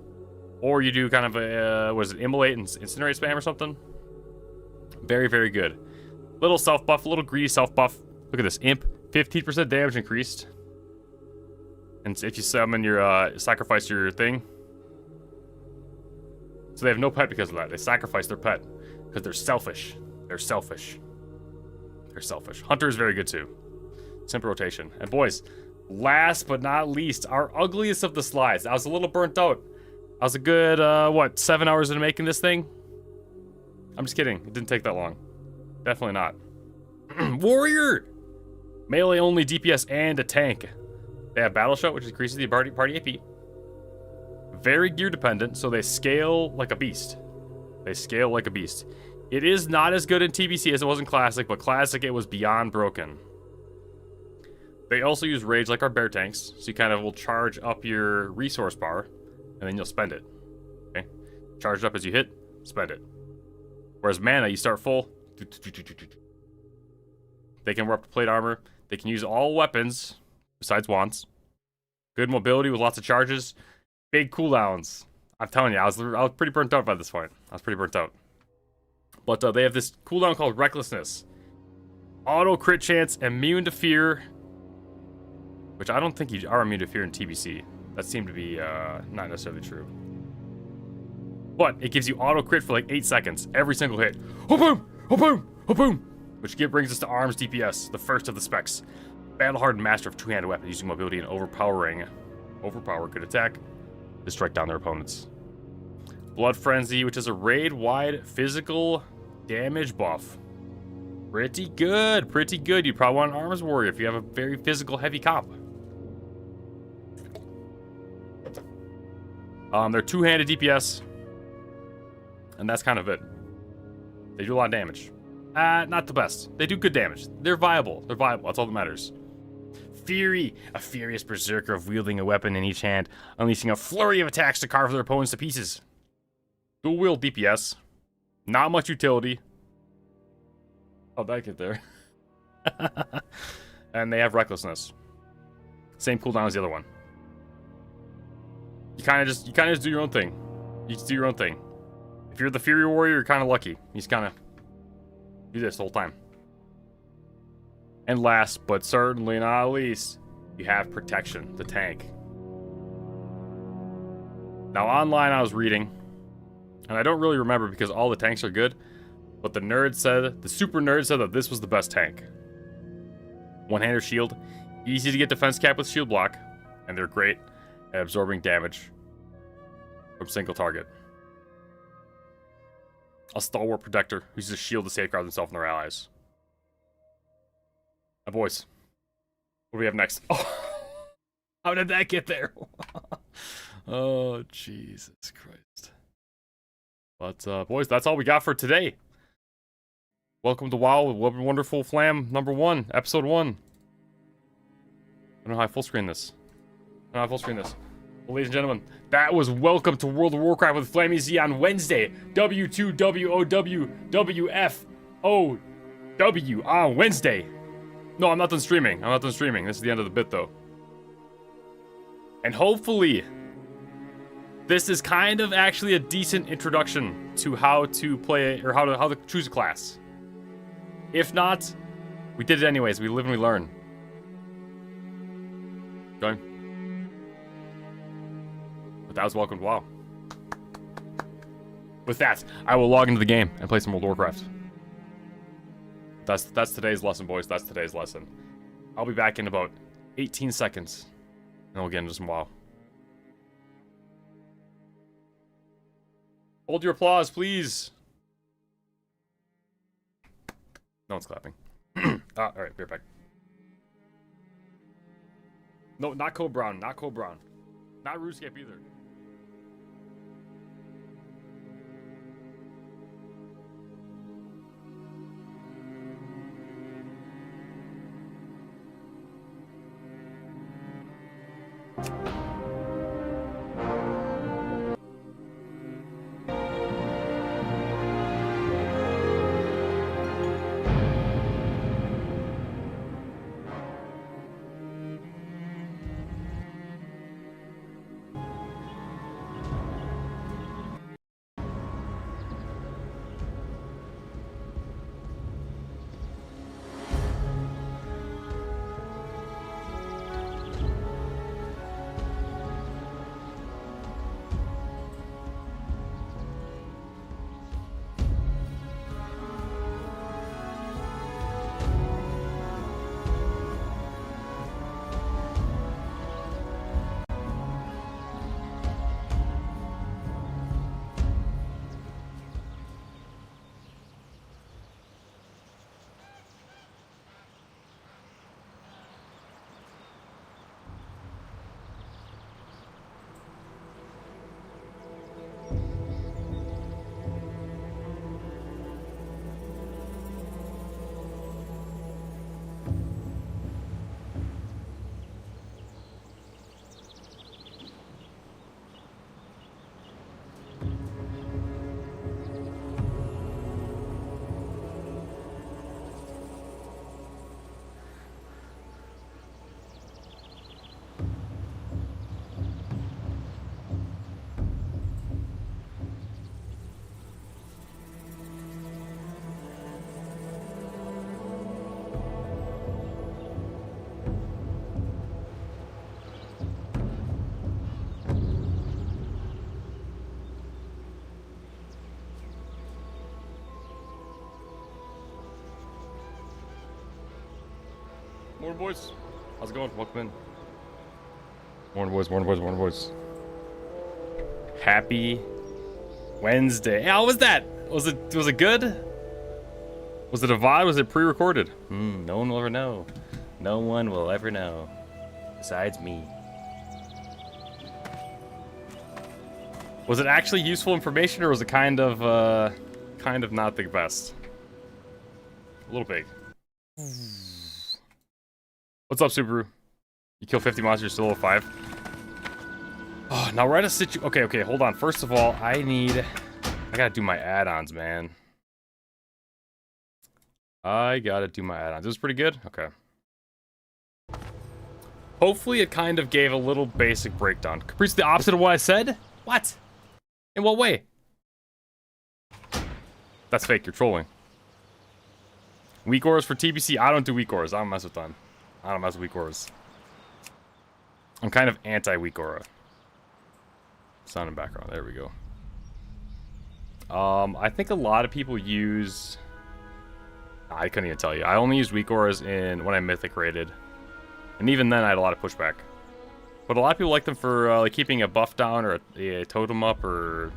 Or you do kind of a, what is it, Immolate and Incinerate spam or something. Very, very good. Little self-buff, little greedy self-buff. Look at this, Imp. 15% damage increased. And if you summon your, sacrifice your thing. So they have no pet because of that. They sacrifice their pet. Because they're selfish. They're selfish. Hunter is very good too. Simple rotation. And boys, last but not least, our ugliest of the slides. I was a little burnt out. I was a good, 7 hours into making this thing? I'm just kidding. It didn't take that long. Definitely not. Warrior! Melee only DPS and a tank. They have Battle Shot, which increases the party AP. Very gear dependent, so they scale like a beast. It is not as good in TBC as it was in Classic, but Classic, it was beyond broken. They also use Rage like our bear tanks, so you kind of will charge up your resource bar, and then you'll spend it. Okay? Charge it up as you hit, spend it. Whereas Mana, you start full. They can wear up to plate armor. They can use all weapons, besides wands. Good mobility with lots of charges. Big cooldowns. I'm telling you, I was pretty burnt out by this point. But they have this cooldown called Recklessness. Auto crit chance, immune to fear. Which I don't think you are immune to fear in TBC. That seemed to be not necessarily true. But it gives you auto crit for like 8 seconds. Every single hit. Oh boom! Oh boom! Oh boom! Which brings us to Arms DPS, the first of the specs. Battle-hardened master of two-handed weapons using mobility and overpower good attack to strike down their opponents. Blood Frenzy, which is a raid-wide physical damage buff. Pretty good. You'd probably want an Arms Warrior if you have a very physical heavy comp. They're two-handed DPS. And that's kind of it. They do a lot of damage. Not the best. They do good damage. They're viable. That's all that matters. Fury, a furious berserker of wielding a weapon in each hand, unleashing a flurry of attacks to carve their opponents to pieces. Dual wield DPS. Not much utility. How'd that get there? And they have Recklessness. Same cooldown as the other one. You kind of just do your own thing. If you're the Fury Warrior, you're kind of lucky. You just kind of do this the whole time. And last, but certainly not least, you have Protection, the tank. Now online I was reading, and I don't really remember because all the tanks are good, but the super nerd said that this was the best tank. One-hander shield, easy to get defense cap with shield block, and they're great at absorbing damage from single target. A stalwart protector who uses a shield to safeguard themselves and their allies. Now, boys, what do we have next? Oh, how did that get there? Oh, Jesus Christ. But, boys, that's all we got for today. Welcome to WoW with Wonderful Flam number 1, episode 1. I don't know how I full screen this. Well, ladies and gentlemen, that was Welcome to World of Warcraft with Flammy Z on Wednesday. W2WOWWFOW on Wednesday. No, I'm not done streaming. This is the end of the bit, though. And hopefully, this is kind of actually a decent introduction to how to play, or how to choose a class. If not, we did it anyways. We live and we learn. Okay? But that was welcome to WoW. With that, I will log into the game and play some World of Warcraft. That's today's lesson, boys. That's today's lesson. I'll be back in about 18 seconds. And we'll get into some WoW. Hold your applause, please. No one's clapping. Alright, be right back. No, not Code Brown. Not Code Brown. Not RuneScape either. Morning, boys. How's it going? Welcome in. Morning, boys. Morning, boys. Morning, boys. Happy Wednesday. How was that? Was it good? Was it a VOD? Was it pre-recorded? No one will ever know. No one will ever know. Besides me. Was it actually useful information, or was it kind of not the best? A little big. What's up, Subaru? You kill 50 monsters, you're still level 5. Oh, now we're at a okay, hold on. First of all, I gotta do my add-ons, man. I gotta do my add-ons. This is pretty good? Okay. Hopefully it kind of gave a little basic breakdown. Caprice, the opposite of what I said? What? In what way? That's fake, you're trolling. Weak auras for TBC? I don't do weak auras. I don't mess with them. I don't mess with weak auras. I'm kind of anti-weak aura. Sound in background. There we go. I think a lot of people use... I couldn't even tell you. I only used weak auras when I mythic rated. And even then I had a lot of pushback. But a lot of people like them for like keeping a buff down or a totem up or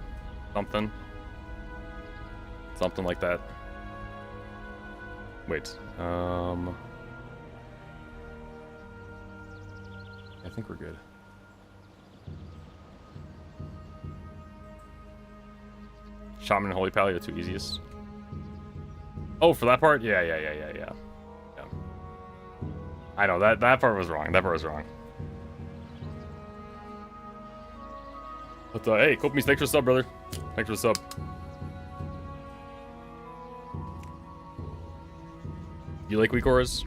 something. Something like that. Wait. I think we're good. Shaman and Holy Pally are the two easiest. Oh, for that part? Yeah. I know, that part was wrong. That part was wrong. But, hey, Copies, thanks for the sub, brother. Thanks for the sub. You like weak auras?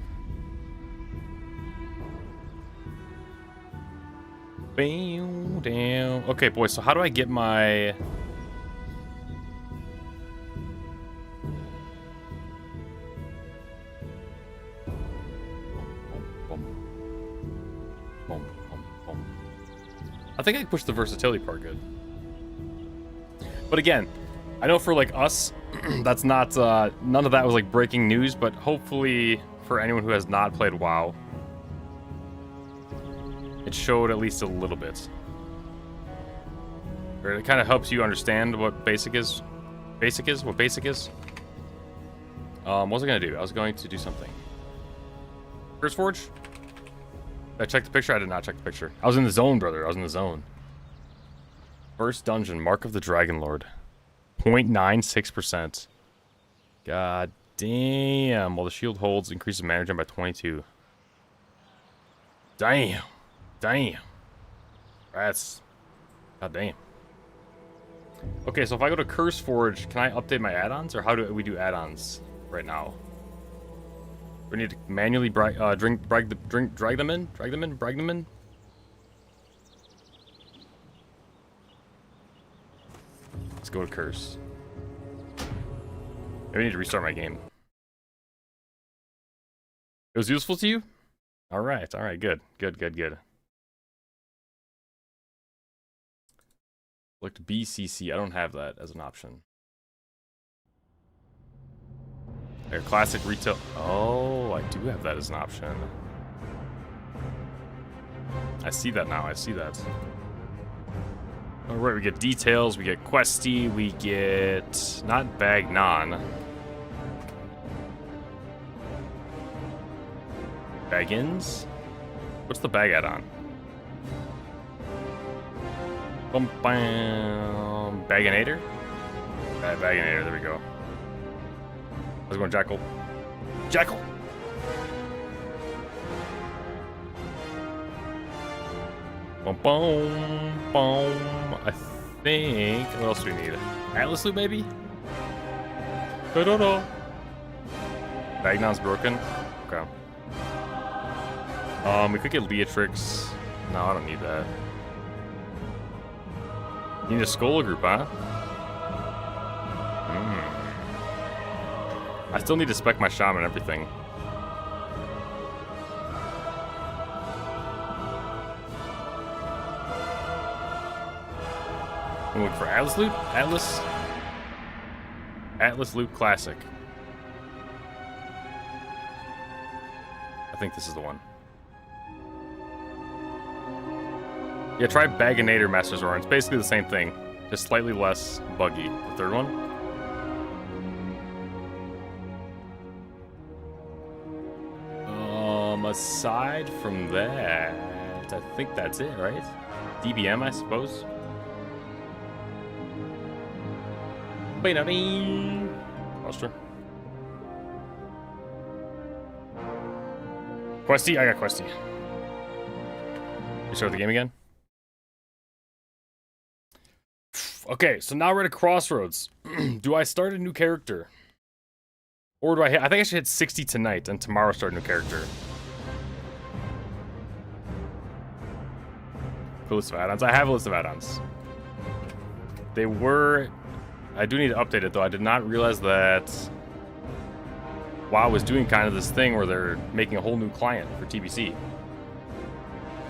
Bam, down. Okay, boys, so how do I get my... I think I pushed the versatility part good. But again, I know for like us, that's not, none of that was like breaking news, but hopefully for anyone who has not played WoW, it showed at least a little bit. Or it kind of helps you understand what basic is. What basic is. What was I gonna do? I was going to do something. Curse Forge? Did I check the picture? I did not check the picture. I was in the zone, brother. I was in the zone. First dungeon, Mark of the Dragon Lord. 0.96%. God damn. While the shield holds, increases mana regen by 22. Damn. Damn. That's... God damn. Okay, so if I go to Curse Forge, can I update my add-ons? Or how do we do add-ons right now? We need to manually drag them in? Let's go to Curse. Maybe I need to restart my game. It was useful to you? Alright, good. Select BCC. I don't have that as an option. There, classic retail. Oh, I do have that as an option. I see that now. I see that. Alright, we get details, we get questy, we get... not Bagnon. Baggins? What's the bag add-on? Bum bam. Bagginator? Bagginator, there we go. How's it going, Jackal? Jackal! Boom, boom, boom. I think... what else do we need? Atlas loot, maybe? Da-da-da. Bagnon's broken? Okay. We could get Leatrix. No, I don't need that. You need a Skola group, huh? I still need to spec my shaman and everything. I'm looking for Atlas loot? Atlas loot classic. I think this is the one. Yeah, try Bagginator Master's Roar. It's basically the same thing, just slightly less buggy. The third one? Aside from that, I think that's it, right? DBM, I suppose. Buster. Questy? I got Questy. You start the game again? Okay, so now we're at a crossroads. Do I start a new character? Or do I think I should hit 60 tonight and tomorrow start a new character. List of add-ons. I have a list of add-ons. They were... I do need to update it, though. I did not realize that WoW was doing kind of this thing where they're making a whole new client for TBC.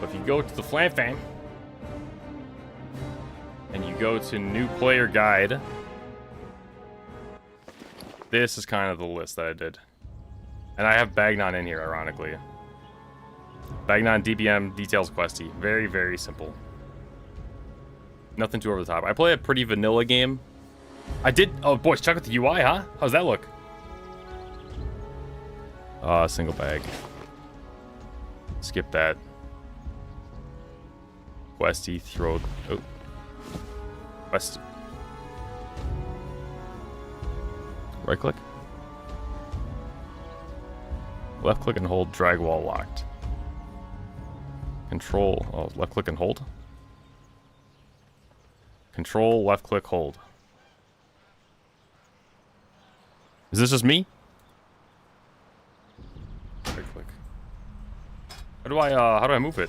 But if you go to the Flam and you go to New Player Guide, this is kind of the list that I did. And I have Bagnon in here, ironically. Bagnon, DBM, details, questy. Very, very simple. Nothing too over the top. I play a pretty vanilla game. I did... oh, boys, check out the UI, huh? How's that look? Single bag. Skip that. Questy, throw... oh. Quest. Right click. Left click and hold, drag wall locked. Control, oh, left click and hold. Control, left click, hold. Is this just me? Right click. How do I move it?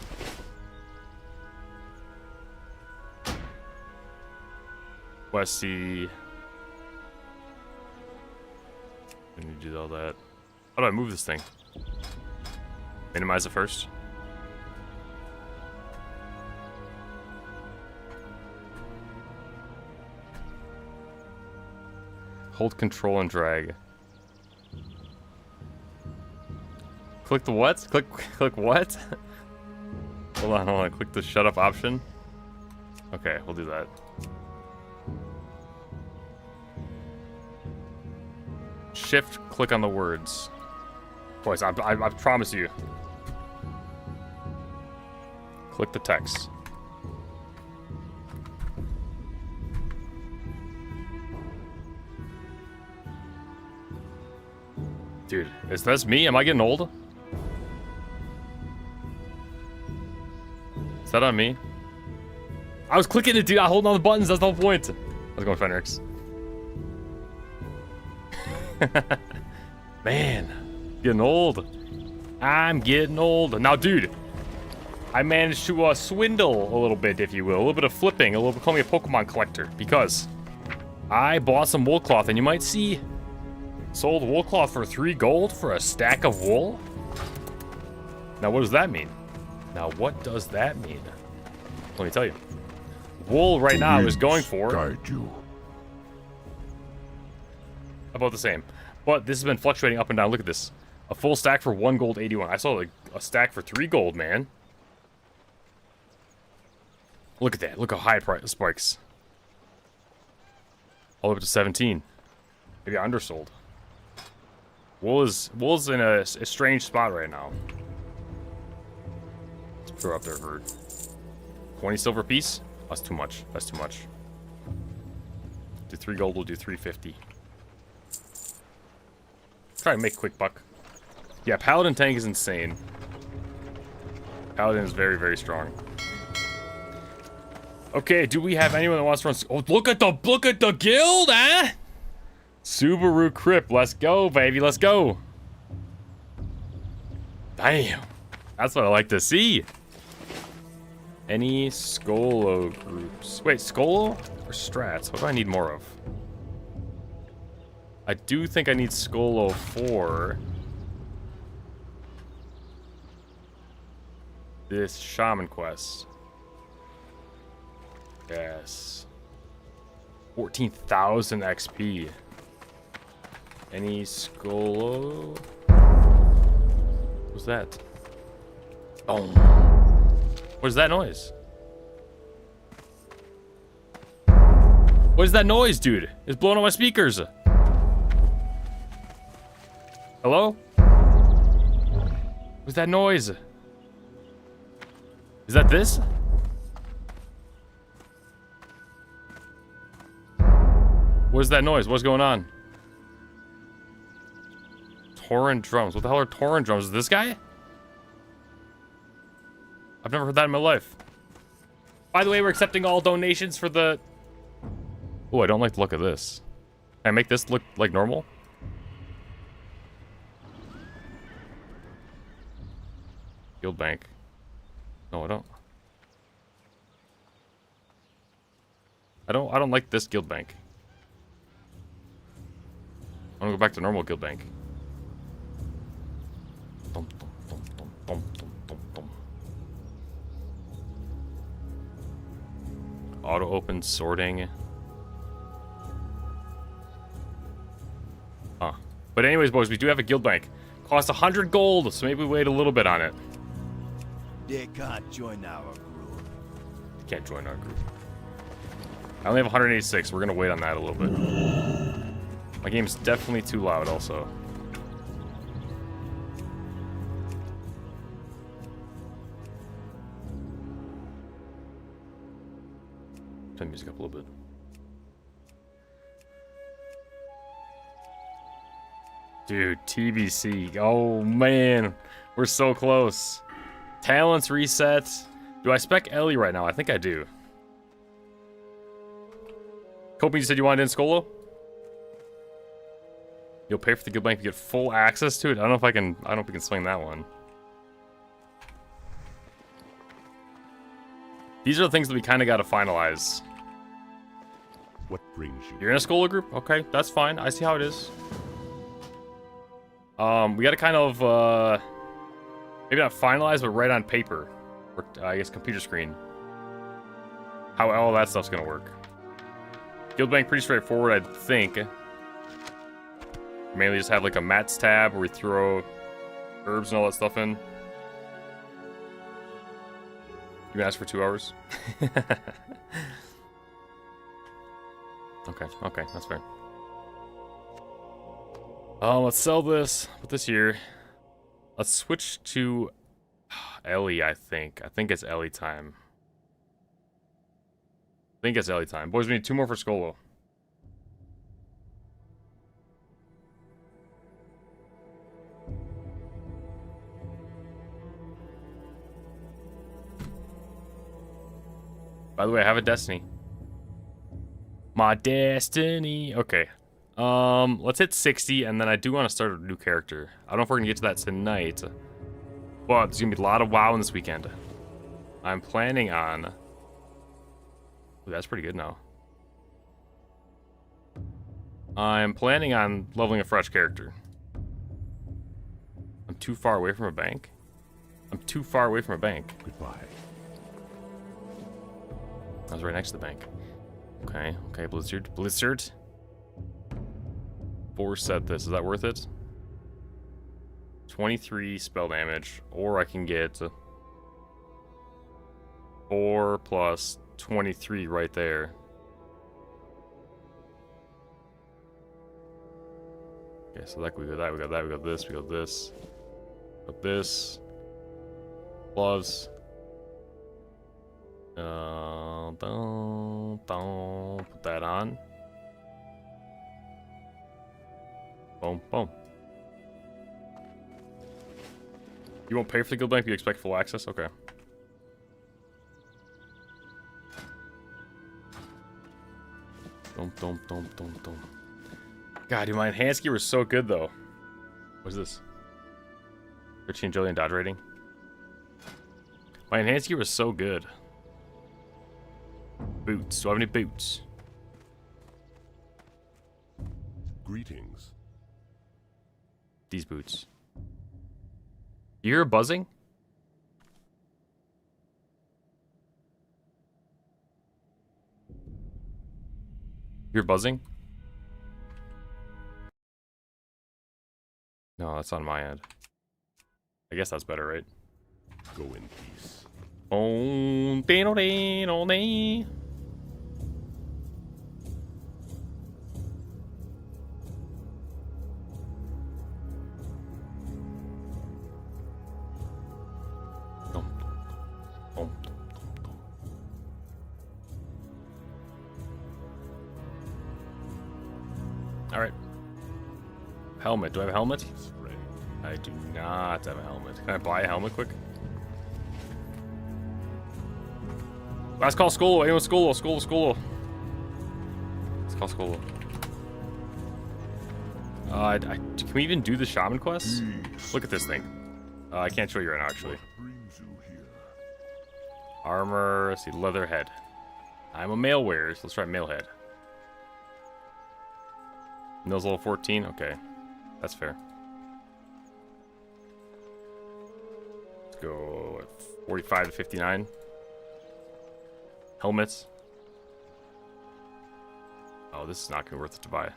Questy. I need to do all that. How do I move this thing? Minimize it first. Hold control and drag. Click the what? Click what? Hold on. Click the shut up option. Okay, we'll do that. Shift, click on the words. Boys, I promise you. Click the text. Dude, is this me? Am I getting old? Is that on me? I was clicking it, dude. I holding on the buttons. That's the whole point. How's it going, Fenrix? Man, getting old. I'm getting old. Now, dude, I managed to swindle a little bit, if you will. A little bit of flipping. A little bit, call me a Pokemon collector. Because I bought some wool cloth, and you might see sold wool cloth for 3 gold for a stack of wool. Now, what does that mean? Let me tell you. Wool right now is going for about the same. But this has been fluctuating up and down. Look at this. A full stack for 1 gold 81. I saw like a stack for 3 gold, man. Look at that. Look how high price spikes. All the way up to 17. Maybe I undersold. Wool's in a strange spot right now. Let's throw up there for 20 silver piece. That's too much. That's too much. Do 3 gold, we'll do 350. Try and make a quick buck. Yeah, Paladin tank is insane. Paladin is very, very strong. Okay, do we have anyone that wants to run? Oh, look at the guild, huh? Subaru Crypt, let's go, baby, let's go. Damn, that's what I like to see. Any Skolo groups? Wait, Skolo or Strats? What do I need more of? I do think I need Skolo for this Shaman quest. Yes. 14,000 XP. Any Skolo? What's that? Oh. What is that noise? What is that noise, dude? It's blowing on my speakers. Hello? What's that noise? Is that this? What is that noise? What's going on? Torrent drums. What the hell are torrent drums? Is this guy? I've never heard that in my life. By the way, we're accepting all donations for the... Oh, I don't like the look of this. Can I make this look like normal? Guild bank. No, I don't. I don't like this guild bank. I'm gonna go back to normal guild bank. Dum, dum, dum, dum, dum, dum, dum. Auto open sorting. Huh. But anyways, boys, we do have a guild bank. Costs 100 gold, so maybe we wait a little bit on it. They can't join our group. Can't join our group. I only have 186. We're gonna wait on that a little bit. My game's definitely too loud also. Turn the music up a little bit. Dude, TBC. Oh man, we're so close. Talents reset. Do I spec Ellie right now? I think I do. Kobe, you said you wanted in Skolo? You'll pay for the guild bank to get full access to it? I don't know if I can swing that one. These are the things that we kind of got to finalize. What brings you? You're in a Skolo group? Okay, that's fine. I see how it is. We got to kind of, maybe not finalize, but write on paper. Or, I guess, computer screen. How all that stuff's going to work. Guild bank, pretty straightforward, I think. Mainly just have like a mats tab where we throw herbs and all that stuff in. You asked for 2 hours? Okay, that's fair. Let's sell this. Put this here. Let's switch to Ellie, I think. I think it's Ellie time. Boys, we need 2 more for Skolo. By the way, I have a destiny. My destiny. Okay. Let's hit 60, and then I do want to start a new character. I don't know if we're gonna get to that tonight, but there's gonna be a lot of WoW in this weekend. I'm planning on. Ooh, that's pretty good now. I'm planning on leveling a fresh character. I'm too far away from a bank. Goodbye. I was right next to the bank. Okay, Blizzard. 4 set this. Is that worth it? 23 spell damage, or I can get 4 plus 23 right there. Okay, so that we got that, we got this, we got this. Got this. Gloves. Put that on. Boom, boom. You won't pay for the guild bank, but you expect full access? Okay. Dum, dum, dum, dum, dum. God, dude, my enhanced gear was so good, though. What's this? 13 Jillian dodge rating. My enhanced gear was so good. Boots. Do I have any boots? Greetings. These boots. You hear a buzzing? You're buzzing? No, that's on my end. I guess that's better, right? Go in peace. Oh, dee-do-dee-do-dee. Alright. Helmet. Do I have a helmet? I do not have a helmet. Can I buy a helmet quick? Last call Skolo. Anyone Skolo. Let's call Skolo. Can we even do the shaman quest? Look at this thing. I can't show you right now, actually. Armor. Let's see. Leather head. I'm a male wearer, so let's try male head. Nose level 14? Okay. That's fair. Let's go at 45 to 59. Helmets. Oh, this is not going to be worth it to buy.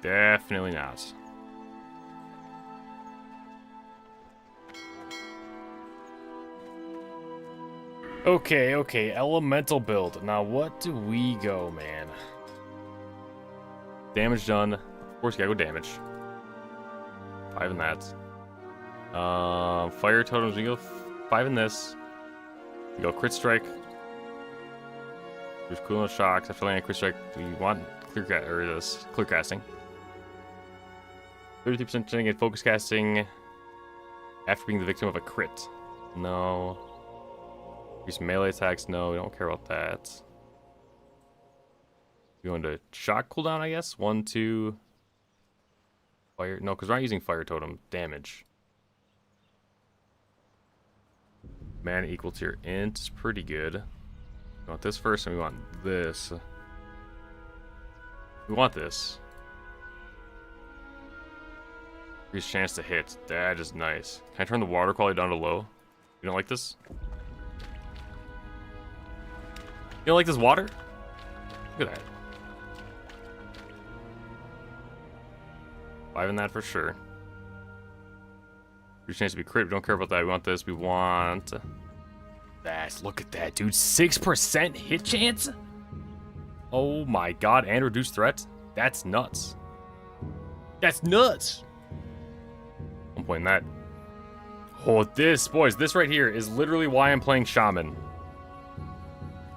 Definitely not. Okay. Elemental build. Now, what do we go, man? Damage done. Of course, you gotta go damage. 5 in that. Fire totems, we go 5 in this. We go crit strike. There's cooldown shocks. After landing crit strike, we want clear casting. 33% chance against focus casting after being the victim of a crit. No. Increase melee attacks. No, we don't care about that. We go into shock cooldown, I guess. 1, 2. Fire. No, because we're not using fire totem damage. Mana equal to your int is pretty good. We want this first, and we want this. We want this. Increased chance to hit. That is nice. Can I turn the water quality down to low? You don't like this? You don't like this water? Look at that. 5 in that for sure. Your chance to be crit. We don't care about that. We want this. We want that. Look at that, dude. 6% hit chance? Oh my god. And reduced threat? That's nuts. That's nuts. 1 point in that. Oh, this, boys, this right here is literally why I'm playing Shaman.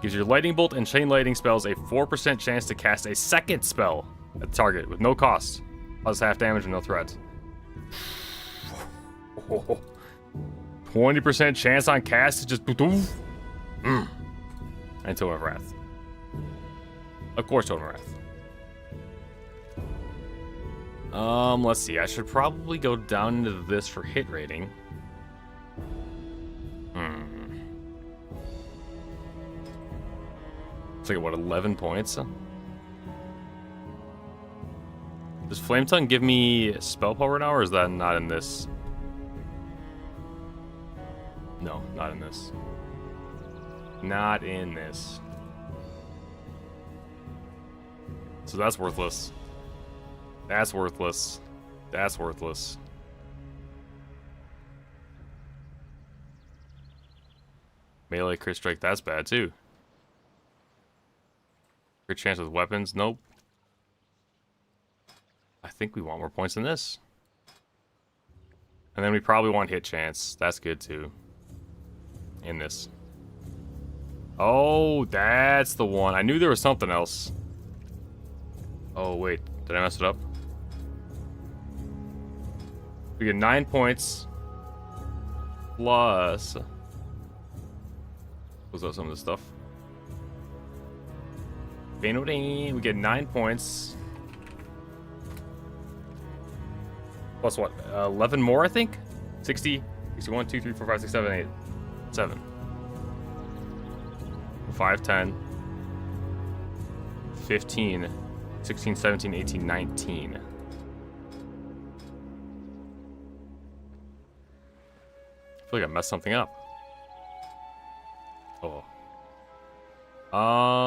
Gives your lightning bolt and chain lightning spells a 4% chance to cast a second spell at the target with no cost. Plus half damage and no threat. 20% chance on cast to just and Totem of Wrath. Of course, Totem of Wrath. Let's see. I should probably go down into this for hit rating. It's like, what, 11 points? Does Flame Tongue give me spell power now, or is that not in this? No, not in this. Not in this. So that's worthless. That's worthless. That's worthless. Melee crit strike, that's bad too. Crit chance with weapons, nope. I think we want more points than this. And then we probably want hit chance. That's good too. In this. Oh, that's the one. I knew there was something else. Oh, wait. Did I mess it up? We get 9 points. Plus... Was that some of this stuff? We get 9 points. Plus what? 11 more, I think? 60, 61, 2, 3, 4, 5, 6, 7, 8. 7. 5, 10. 15. 16, 17, 18, 19. I feel like I messed something up. Oh.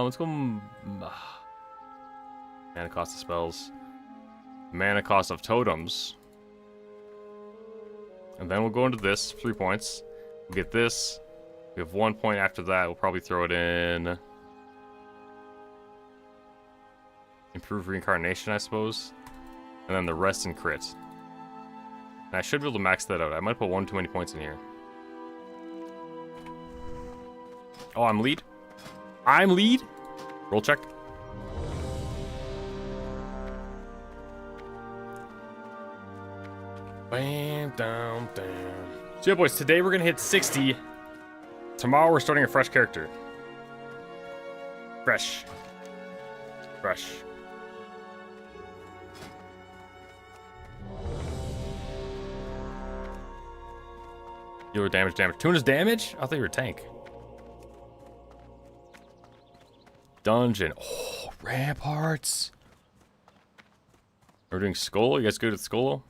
Let's go. Mana cost of spells. Mana cost of totems. And then we'll go into this. 3 points. We'll get this. We have 1 point after that. We'll probably throw it in. Improve reincarnation, I suppose. And then the rest in crit. And I should be able to max that out. I might put one too many points in here. Oh, I'm lead? I'm lead? Roll check. Bam, down, down. So yeah, boys, today we're gonna hit 60. Tomorrow we're starting a fresh character. Fresh. Fresh. You were damage. Tuna's damage? I thought you were a tank. Dungeon. Oh, ramparts. We're doing Skolo. You guys good at Skolo?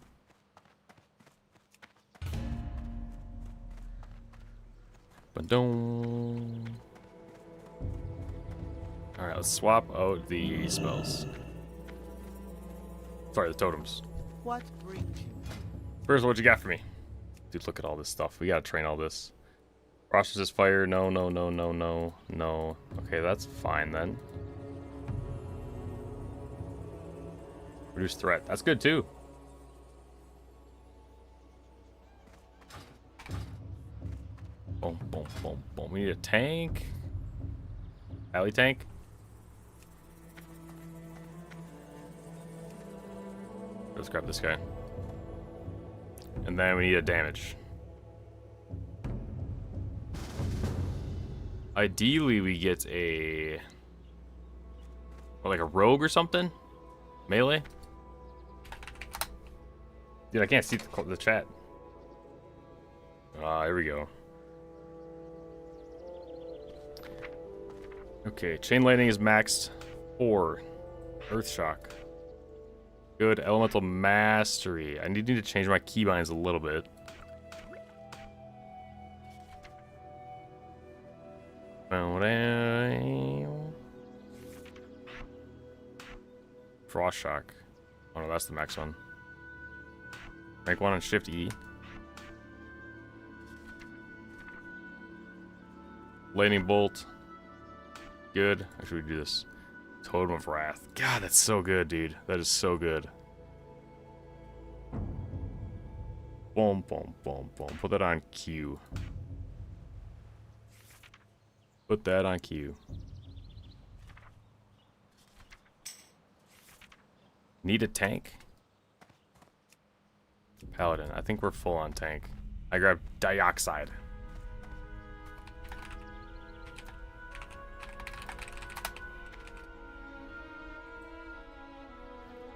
Ba-dum. Alright, let's swap out the spells. Sorry, the totems. What brings you? First, what you got for me? Dude, look at all this stuff. We gotta train all this. Frost resist fire. No, no, no, no, no, no. Okay, that's fine then. Reduce threat. That's good too. Boom, boom, boom, boom. We need a tank. Alley tank. Let's grab this guy. And then we need a damage. Ideally, we get a... Or like a rogue or something? Melee? Dude, I can't see the chat. Ah, here we go. Okay, chain lightning is maxed 4. Earth shock. Good. Elemental mastery. I need to change my keybinds a little bit. Frost shock. Oh no, that's the max one. Rank 1 on Shift E. Lightning Bolt. Good. Actually, we do this. Totem of Wrath. God, that's so good, dude. That is so good. Boom, boom, boom, boom. Put that on Q. Put that on Q. Need a tank? Paladin. I think we're full on tank. I grabbed Dioxide.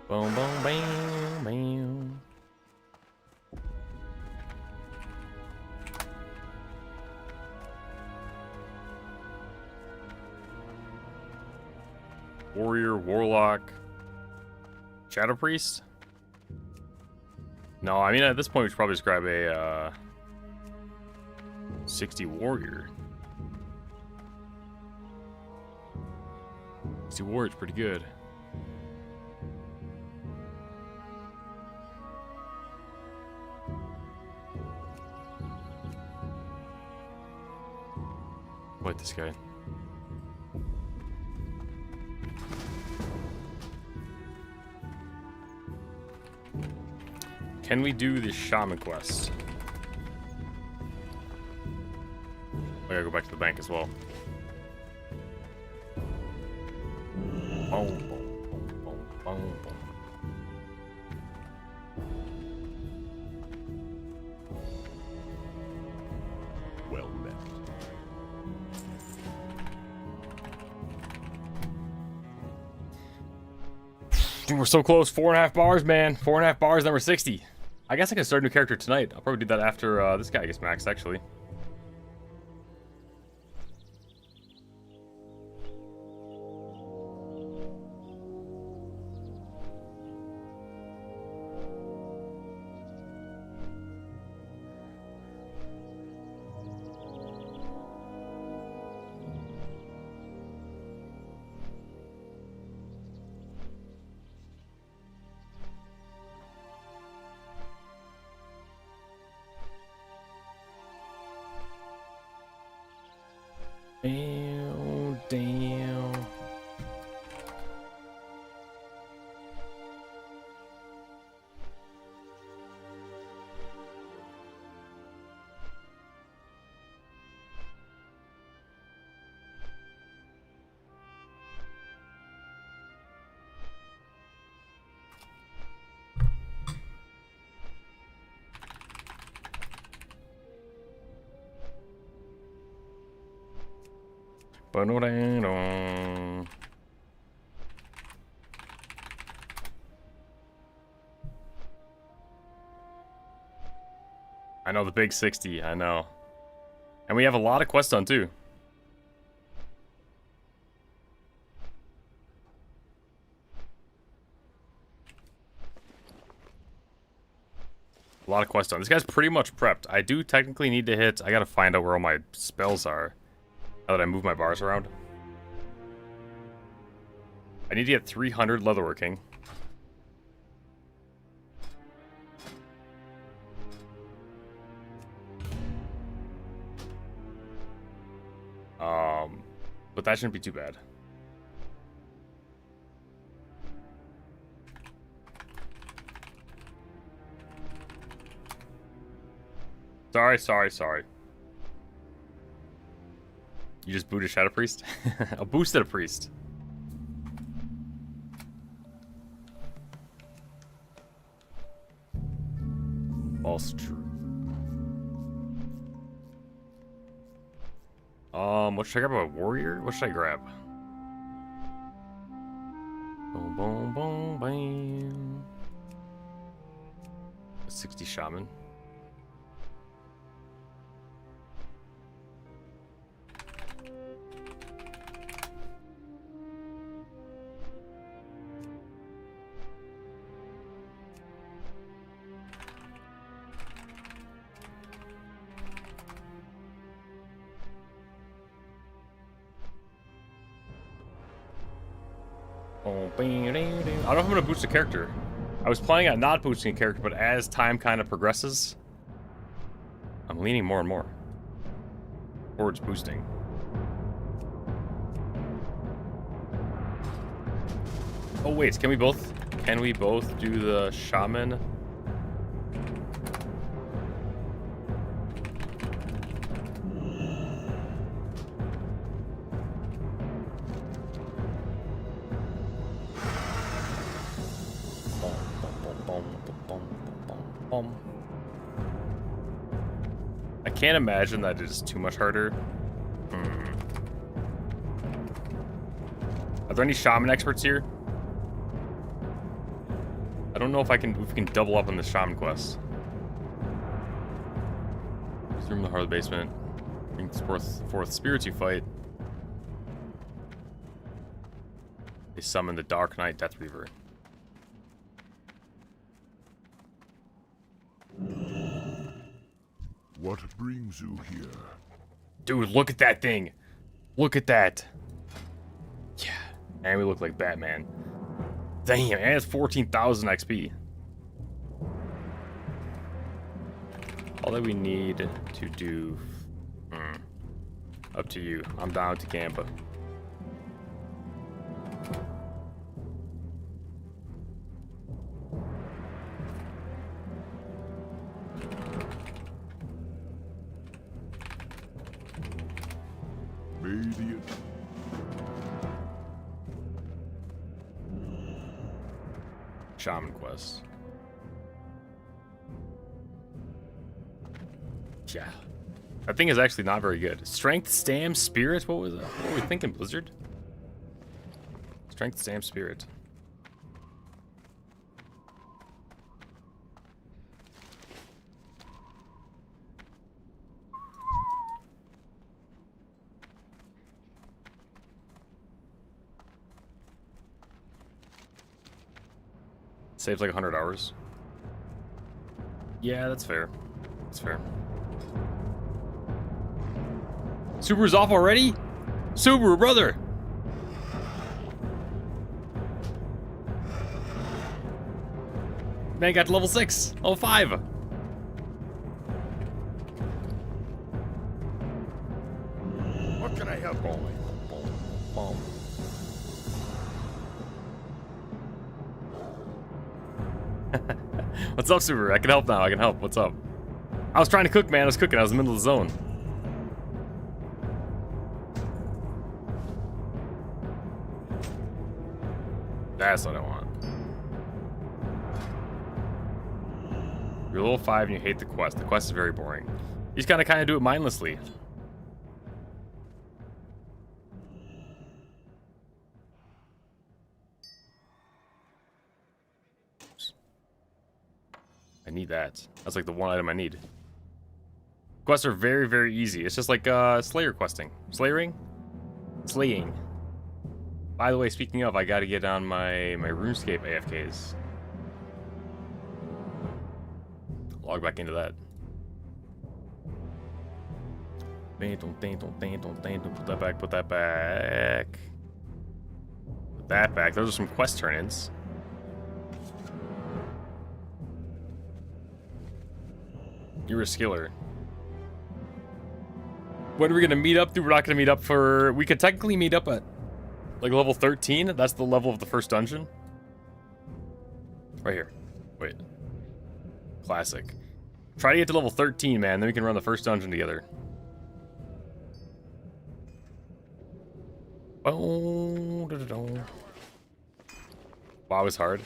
Boom, boom, bam, bam. Warrior, Warlock, Shadow Priest? No, I mean at this point we should probably just grab a 60 Warrior. 60 Warrior's pretty good. What this guy? Can we do the shaman quest? I gotta go back to the bank as well. Boom, boom, boom, boom, boom, boom. Well met. Dude, we're so close. 4.5 bars, man. 4.5 bars, number 60. I guess I can start a new character tonight. I'll probably do that after this guy gets maxed, actually. Damn, damn. Ba-do-da-dum. I know the big 60, I know. And we have a lot of quests done too. A lot of quests done. This guy's pretty much prepped. I do technically need to hit... I gotta find out where all my spells are. Now that I move my bars around. I need to get 300 leatherworking. But that shouldn't be too bad. Sorry. You just booted Shadow Priest? I boosted a priest. False true. What should I grab? A warrior? What should I grab? Boom, boom, boom, bam. A 60 shaman. I don't know if I'm gonna boost a character. I was planning on not boosting a character, but as time kind of progresses, I'm leaning more and more towards boosting. Oh wait, can we both do the shaman? I can't imagine that it is too much harder. Are there any shaman experts here? I don't know if we can double up on the shaman quest. This room in the heart of the basement. Bring forth spirits you fight. They summon the Dark Knight Death Reaver. What brings you here? Dude, look at that thing. Look at that. Yeah. And we look like Batman. Damn, and it's 14,000 XP. All that we need to do... up to you. I'm down to Gampa. Radiant. Shaman quest. Yeah. That thing is actually not very good. Strength, Stam, Spirit? What was that? What were we thinking, Blizzard? Strength, Stam, Spirit. Saves like 100 hours. Yeah, that's fair. That's fair. Subaru's off already? Subaru, brother! Man got to level 6. Oh, 5. What can I help you with? What's up, Subaru? I can help now. I can help. What's up? I was trying to cook, man. I was cooking. I was in the middle of the zone. That's what I want. You're level 5 and you hate the quest. The quest is very boring. You just gotta kind of do it mindlessly. I need that. That's like the one item I need. Quests are very, very easy. It's just like Slayer questing. Slaying. By the way, speaking of, I gotta get on my RuneScape AFKs. Log back into that. Put that back, put that back. Put that back. Those are some quest turn-ins. You're a skiller. When are we gonna meet up? Dude, we're not gonna meet up for... We could technically meet up at like level 13. That's the level of the first dungeon. Right here. Wait. Classic. Try to get to level 13, man. Then we can run the first dungeon together. Oh, WoW is hard.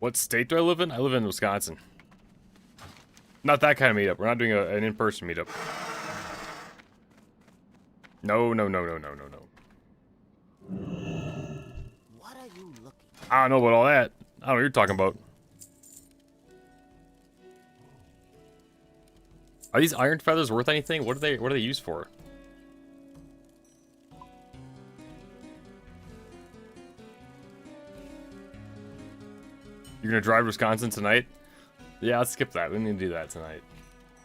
What state do I live in? I live in Wisconsin. Not that kind of meetup. We're not doing an in-person meetup. No. What are you looking at? I don't know about all that. I don't know what you're talking about. Are these iron feathers worth anything? What are they used for? You're gonna drive to Wisconsin tonight? Yeah, let's skip that. We don't need to do that tonight.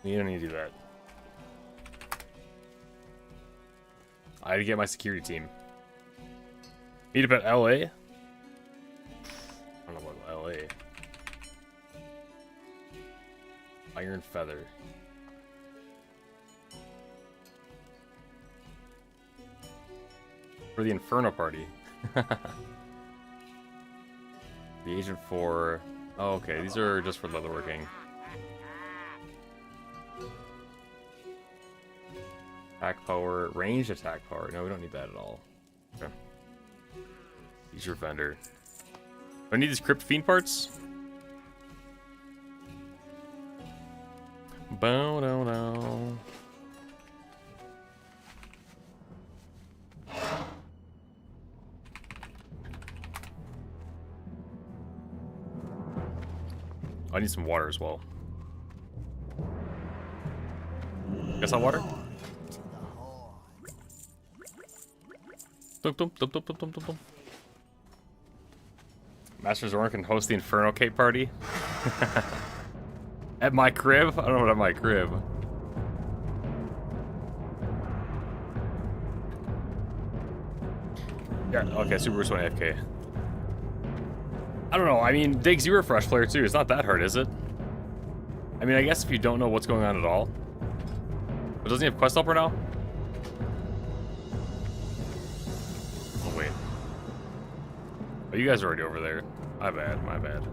You don't need to do that. I had to get my security team. Meet up at LA? I don't know about LA. Iron Feather. For the Inferno party. The Agent 4. Oh, okay, these are just for leatherworking. Attack power, ranged attack power. No, we don't need that at all. Okay. Use your vendor. Do I need these Crypt Fiend parts? Bow, no, no. I need some water as well. Guess I'll water? Dum, dum, dum, dum, dum, dum, dum, dum. Master Zorn can host the Inferno Cape party. At my crib? I don't know what at my crib. Yeah, okay, Super Bruce 1 AFK. I don't know, I mean, Diggs, you're a fresh player too. It's not that hard, is it? I mean, I guess if you don't know what's going on at all. But doesn't he have Quest Helper now? Oh, wait. Oh, you guys are already over there. My bad, my bad.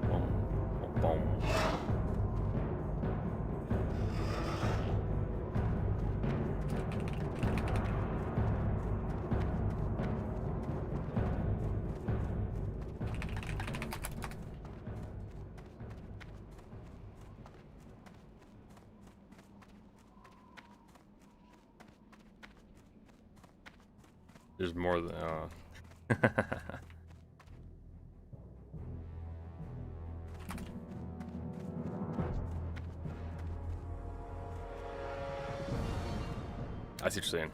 Boom, boom, boom. There's more than I see what you're saying.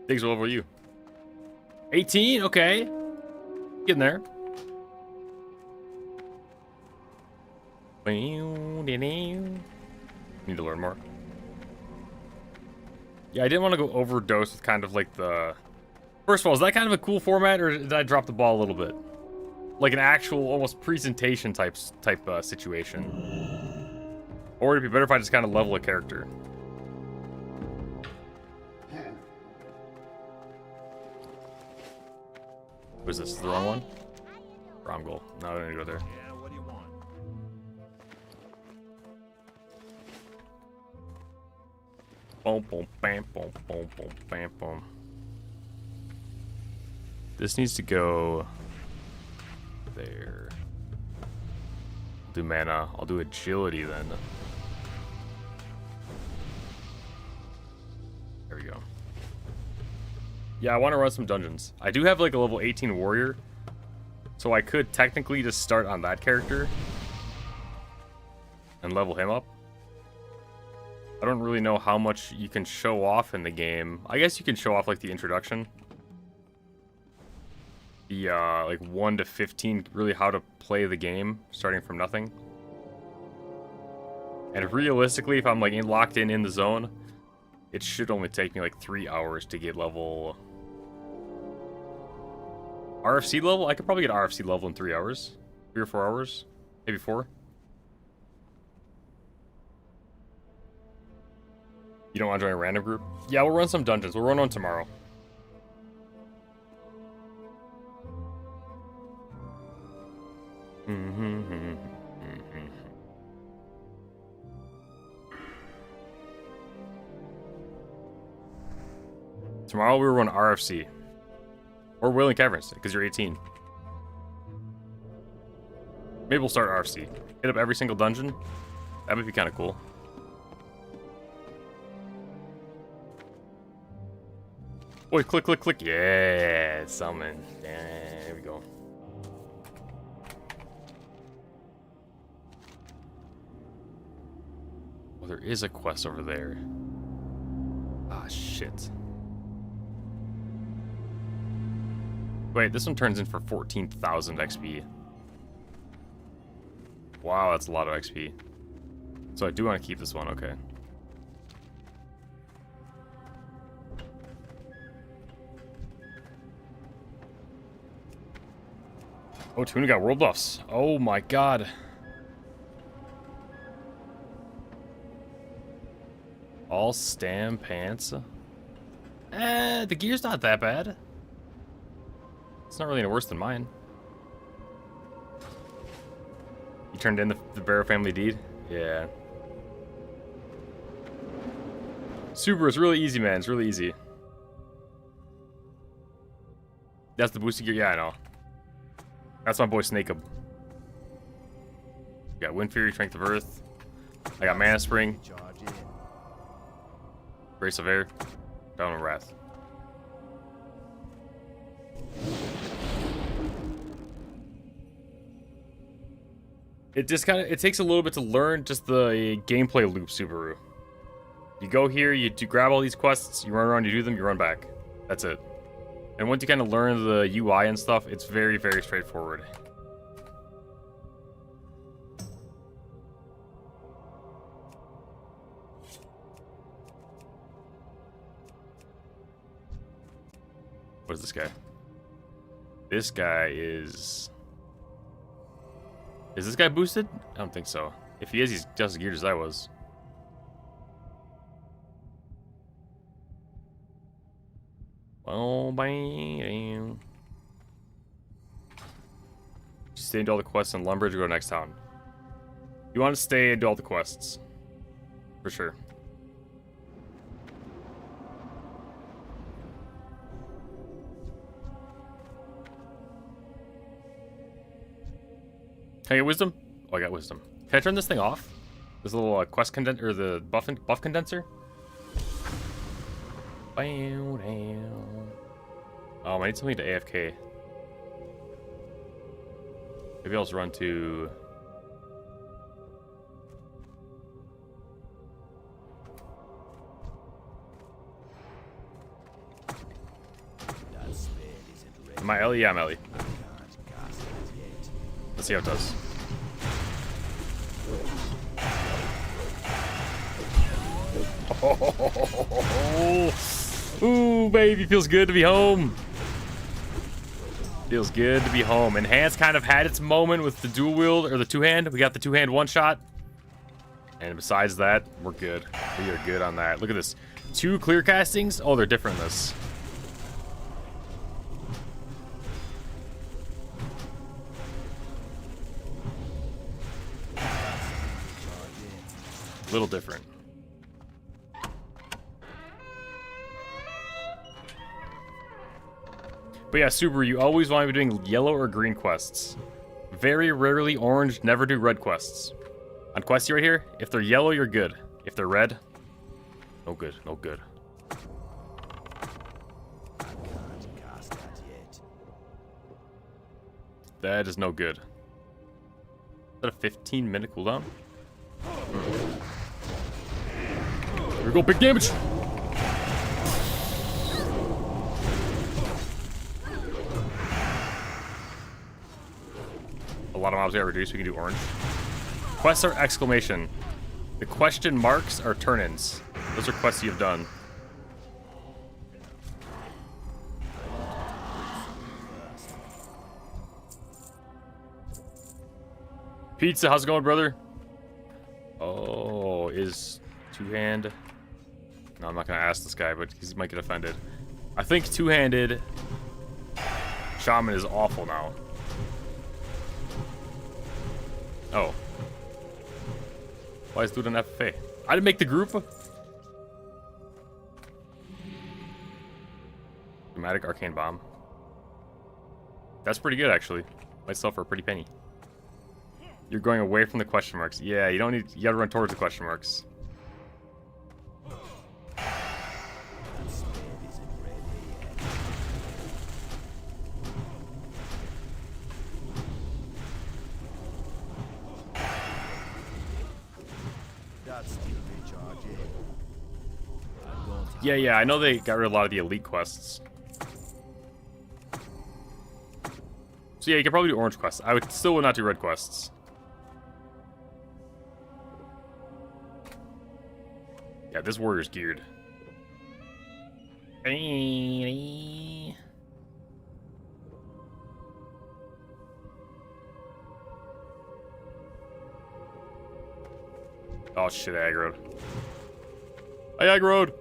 Diggs, what level are you? 18? Okay. Getting there. Need to learn more. Yeah, I didn't want to go overdose with kind of like the... First of all, is that kind of a cool format, or did I drop the ball a little bit? Like an actual, almost presentation type situation. Or would it be better if I just kind of level a character? Was this the wrong one? Wrong goal. No, I don't need to go there. Yeah, what do you want? Boom, boom, bam, boom, boom, boom, bam, boom. This needs to go there. I'll do mana. I'll do agility then. There we go. Yeah, I want to run some dungeons. I do have like a level 18 warrior, so I could technically just start on that character and level him up. I don't really know how much you can show off in the game. I guess you can show off like the introduction. The like 1 to 15, really how to play the game starting from nothing. And realistically, if I'm like locked in the zone, it should only take me like 3 hours to get level RFC level. I could probably get RFC level in 3 hours, 3 or 4 hours, maybe 4. You don't want to join a random group? Yeah, we'll run some dungeons. We'll run one tomorrow. Tomorrow we will run RFC. Or Wailing Caverns, because you're 18. Maybe we'll start RFC. Hit up every single dungeon. That would be kind of cool. Wait, click, click, click. Yeah, summon. Yeah, there we go. Oh, there is a quest over there. Ah, shit. Wait, this one turns in for 14,000 XP. Wow, that's a lot of XP. So I do want to keep this one, okay. Oh, Tuna got world buffs. Oh my god. All stam pants. The gear's not that bad. It's not really any worse than mine. You turned in the Barrow family deed? Yeah. Super, it's really easy, man. It's really easy. That's the boosted gear? Yeah, I know. That's my boy Snake'em. Got Wind Fury, Strength of Earth. I got Mana Spring. Charge in. Grace of Air. Down and Wrath. It just it takes a little bit to learn just the gameplay loop, Subaru. You go here, you grab all these quests, you run around, you do them, you run back. That's it. And once you kind of learn the UI and stuff, it's very, very straightforward. What is this guy? This guy is... Is this guy boosted? I don't think so. If he is, he's just as geared as I was. Oh, bam. Stay and do all the quests in Lumbridge or go next town. You want to stay and do all the quests. For sure. Can I get wisdom? Oh, I got wisdom. Can I turn this thing off? This little quest condenser, or the buff condenser? Bam, bam. Oh, I need something to AFK. Maybe I'll just run to... That spade isn't ready. Am I Ellie? Yeah, I'm Ellie. I can't cast it yet. Let's see how it does. Ooh, baby, feels good to be home. Feels good to be home. Enhanced kind of had its moment with the dual wield, or the two-hand. We got the two-hand one-shot. And besides that, we're good. We are good on that. Look at this. 2 clear castings. Oh, they're different in this. A little different. But yeah, Subaru, you always want to be doing yellow or green quests. Very rarely orange, never do red quests. On quests right here, if they're yellow, you're good. If they're red, no good, no good. I can't cast that yet. That is no good. Is that a 15-minute cooldown? Here we go, big damage! A lot of mobs got reduced, we can do orange. Quests are exclamation. The question marks are turn-ins. Those are quests you've done. Pizza, how's it going, brother? Oh, is two-hand... No, I'm not gonna ask this guy, but he might get offended. I think two-handed shaman is awful now. Oh. Why is dude an FFA? I didn't make the group. Dramatic Arcane Bomb. That's pretty good, actually. Might sell for a pretty penny. You're going away from the question marks. Yeah, you don't need... You gotta run towards the question marks. That spade isn't ready yet. That's still recharging. I'm going to Yeah, I know they got rid of a lot of the elite quests. So yeah, you could probably do orange quests. I would still would not do red quests. Yeah, this warrior's geared. Oh shit, I aggroed. I aggroed!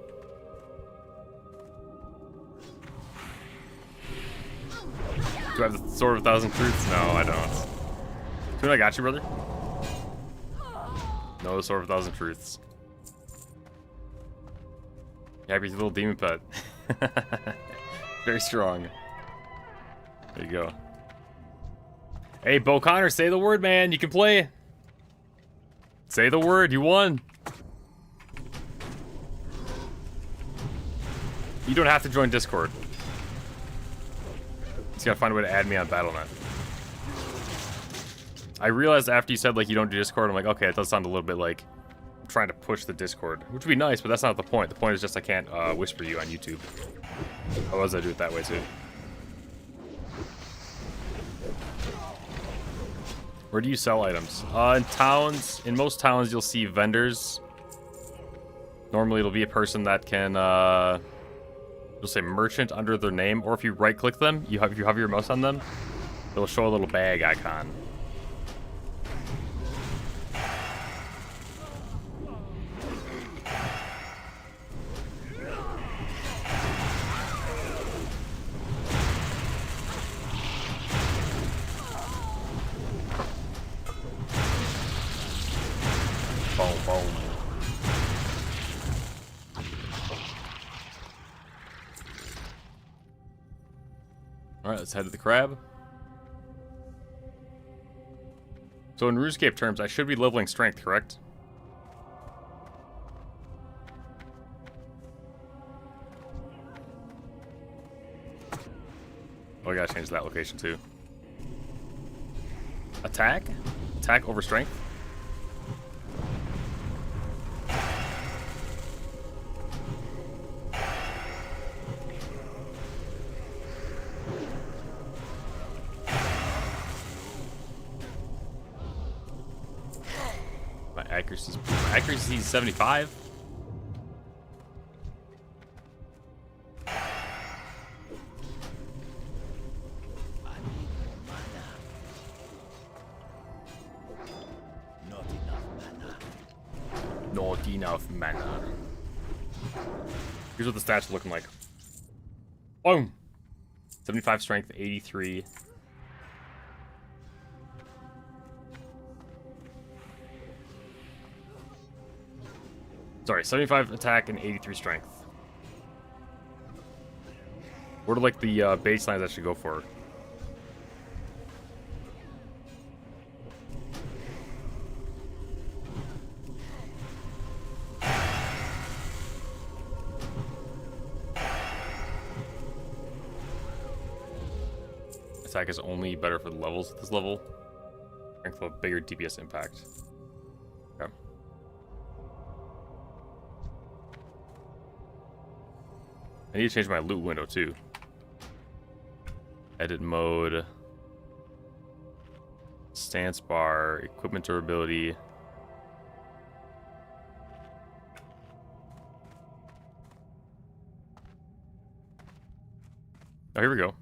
Do I have the Sword of a Thousand Truths? No, I don't. Tune, I got you, brother. No, the Sword of a Thousand Truths. Happy little demon pet. Very strong. There you go. Hey, Bo Connor, say the word, man. You can play. Say the word. You won. You don't have to join Discord. Just gotta find a way to add me on Battle.net. I realized after you said, like, you don't do Discord, I'm like, okay, it does sound a little bit like I'm trying to push the Discord, which would be nice, but that's not the point. The point is just I can't whisper you on YouTube. Otherwise, I do it that way, too. Where do you sell items? In towns. In most towns, you'll see vendors. Normally, it'll be a person that can, you'll say merchant under their name, or if you right-click them, if you hover your mouse on them, it'll show a little bag icon. Boom, boom. Alright, let's head to the crab. So in RuneScape terms, I should be leveling strength, correct? Oh, I gotta change that location too. Attack? Attack over strength? My accuracy is 75. Not enough mana. Here's what the stats are looking like. Boom! 75 strength, 83. Sorry, 75 attack and 83 strength. What are like the baselines I should go for? Attack is only better for the levels at this level. Strength will have bigger DPS impact. Okay. I need to change my loot window too. Edit mode. Stance bar. Equipment durability. Oh, here we go.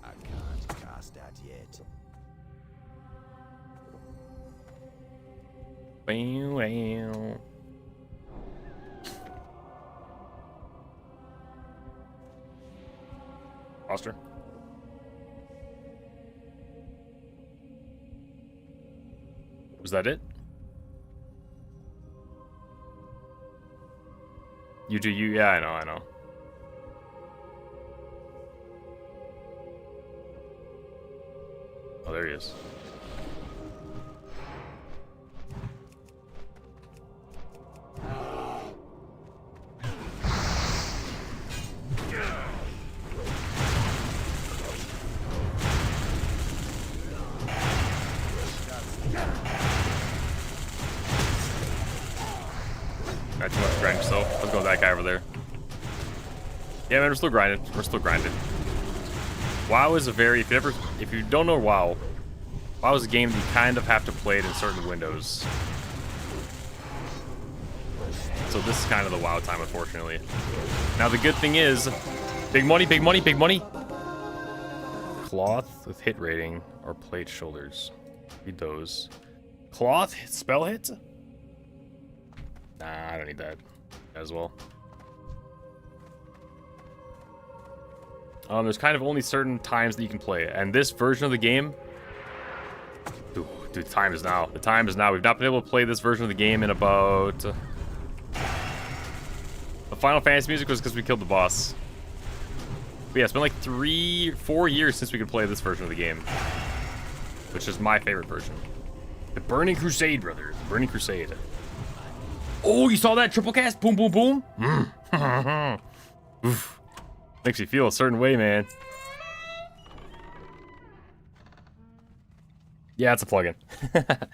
I can't cast that yet. Wow. Foster. Was that it? You do you? Yeah, I know. Oh, there he is. Not too much grind yourself. Let's go with that guy over there. Yeah, man, we're still grinding. WoW is a very, if you don't know WoW is a game that you kind of have to play it in certain windows. So this is kind of the WoW time, unfortunately. Now the good thing is, big money. Cloth with hit rating or plate shoulders. Read those. Cloth spell hit? Nah, I don't need that as well. There's kind of only certain times that you can play it. And this version of the game... Dude, the time is now. The time is now. We've not been able to play this version of the game in about... The Final Fantasy music was because we killed the boss. But yeah, it's been like 4 years since we could play this version of the game. Which is my favorite version. The Burning Crusade, brother. Burning Crusade. Oh, you saw that triple cast? Boom, boom, boom. Oof. Makes you feel a certain way, man. Yeah, it's a plugin. I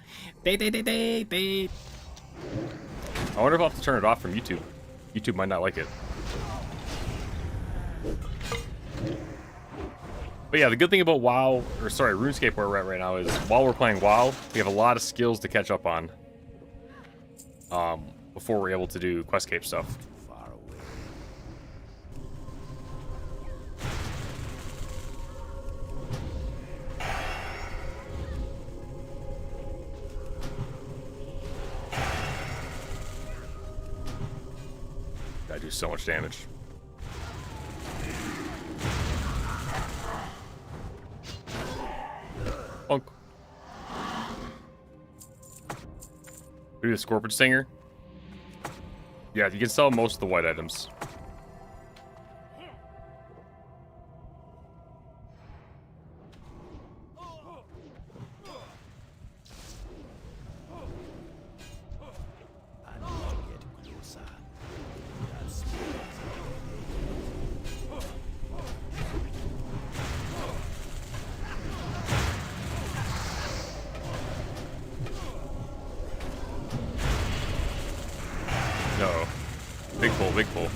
wonder if I'll have to turn it off from YouTube. YouTube might not like it. But yeah, the good thing about WoW, or sorry, RuneScape where we're at right now is while we're playing WoW, we have a lot of skills to catch up on. Before we're able to do Questcape stuff. Far away. I do so much damage. Bonk. Do the Scorpion Stinger. Yeah, you can sell most of the white items. I need to get closer. That's No. Big pull, big pull.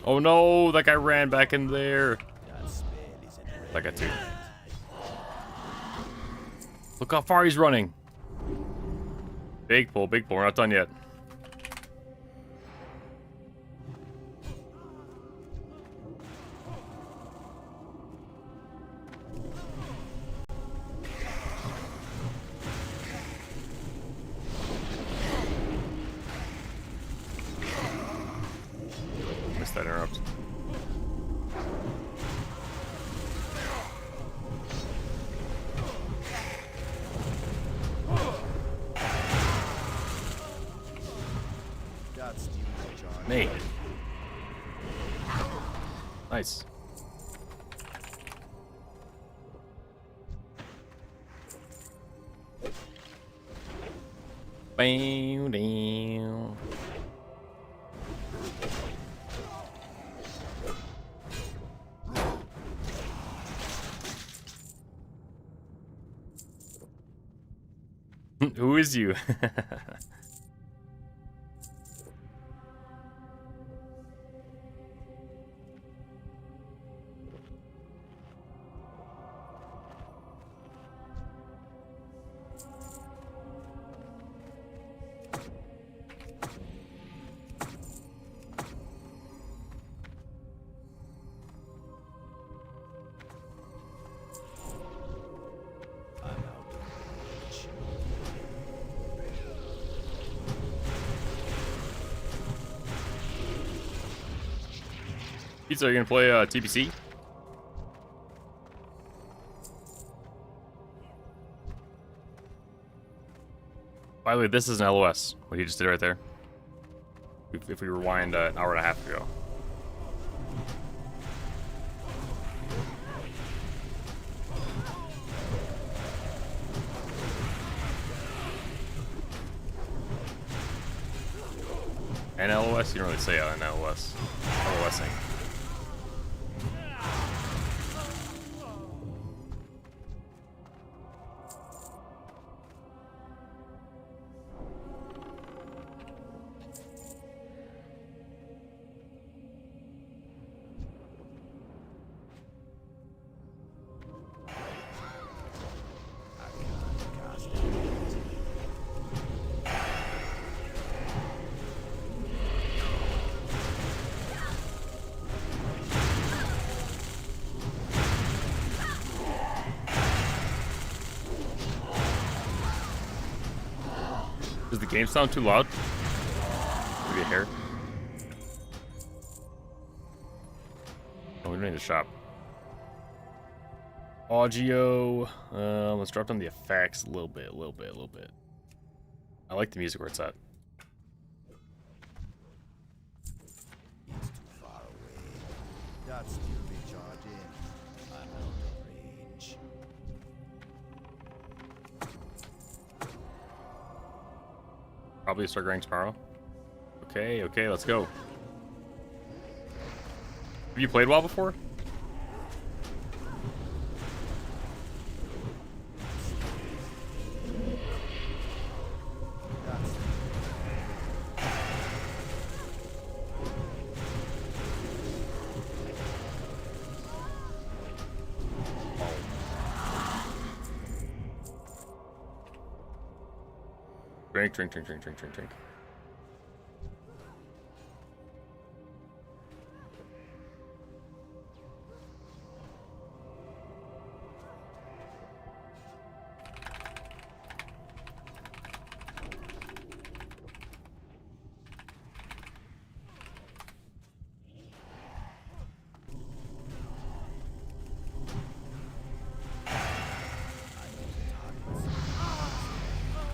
Oh no, that guy ran back in there. that spell isn't ready. I got two. Look how far he's running. Big pull, big pull. We're not done yet. Missed that interrupt. That's too much on. Man. Nice. Bam, down. Who is you? I'm out of reach. Pizza, are you gonna play TBC? By the way, this is an LOS. What he just did right there. If we rewind an hour and a half ago. An LOS? You don't really say an LOS. LOSing. Does the game sound too loud? Maybe a hair. Oh, we don't need to shop. Audio. Let's drop down the effects a little bit. I like the music where it's at. He's too far away. That's still recharging. I'm out of range. Probably start grinding tomorrow. Okay, let's go. Have you played WoW before? Drink.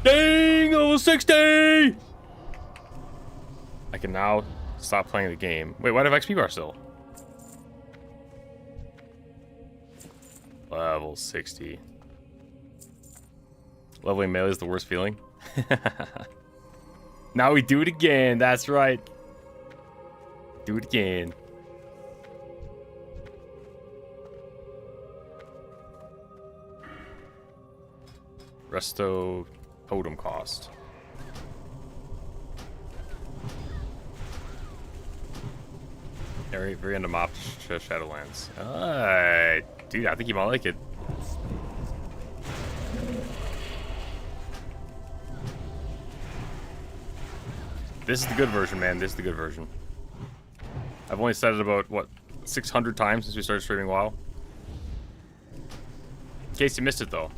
Dang, level 60! I can now stop playing the game. Wait, why do I have XP bar still? Level 60. Leveling melee is the worst feeling. Now we do it again, that's right. Do it again. Resto totem cost. Very into mop Shadowlands. Dude, I think you might like it. This is the good version, man. This is the good version. I've only said it about, what, 600 times since we started streaming WoW. In case you missed it, though.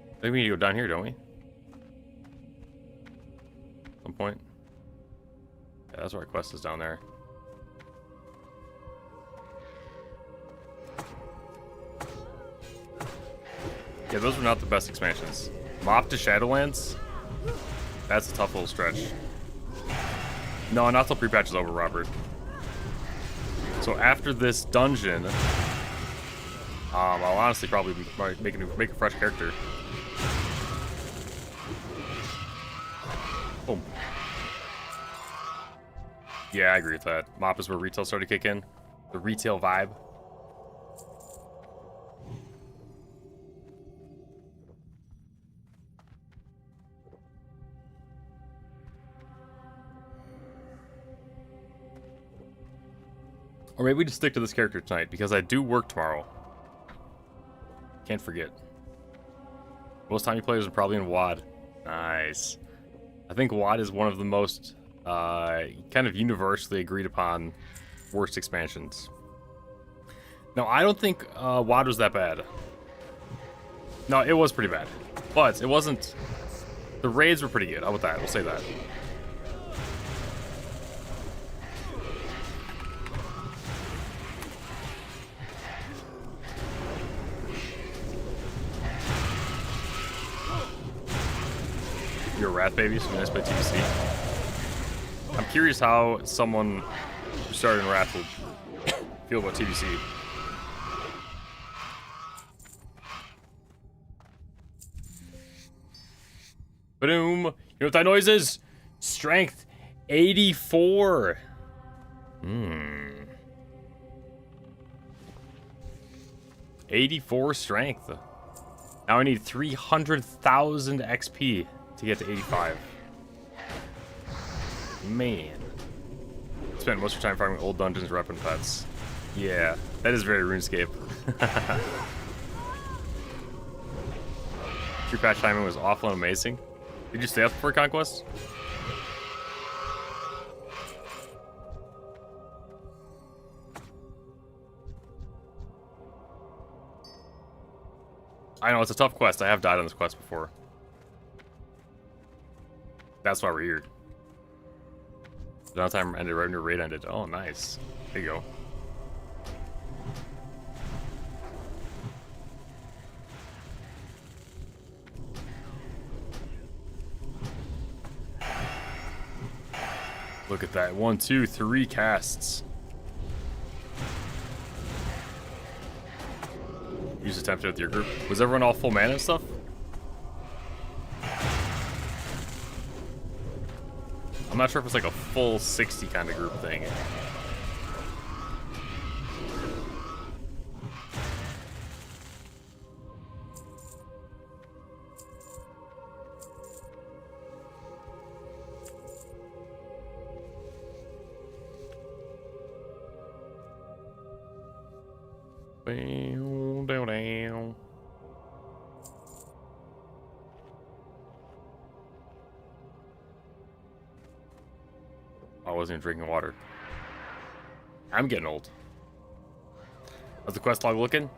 I think we need to go down here, don't we? At some point. Yeah, that's where our quest is, down there. Yeah, those were not the best expansions. Mop to Shadowlands? That's a tough little stretch. No, not till pre-patch is over, Robert. So after this dungeon, I'll honestly probably make a fresh character. Boom. Yeah, I agree with that. Mop is where retail started to kick in. The retail vibe. Or maybe we just stick to this character tonight, because I do work tomorrow. Can't forget. Most time you play is probably in WoD. Nice. I think WoD is one of the most kind of universally agreed upon worst expansions. Now, I don't think WoD was that bad. No, it was pretty bad. But it wasn't... The raids were pretty good. How about that? We'll say that. You're a rat baby, so nice play TBC. I'm curious how someone who started in Wrath will feel about TBC. Boom! You know what that noise is? Strength 84. 84 strength. Now I need 300,000 XP to get to 85. Man. Spent most of your time farming old dungeons, repping pets. Yeah, that is very RuneScape. Pre Patch timing was awful and amazing. Did you stay up for Conquest? I know, it's a tough quest. I have died on this quest before. That's why we're here. Downtime ended right when your raid ended. Oh, nice. There you go. Look at that. 1, 2, 3 casts. Use attempted with your group. Was everyone all full mana and stuff? I'm not sure if it's like a full 60 kind of group thing. Down. I wasn't even drinking water. I'm getting old. How's the quest log looking?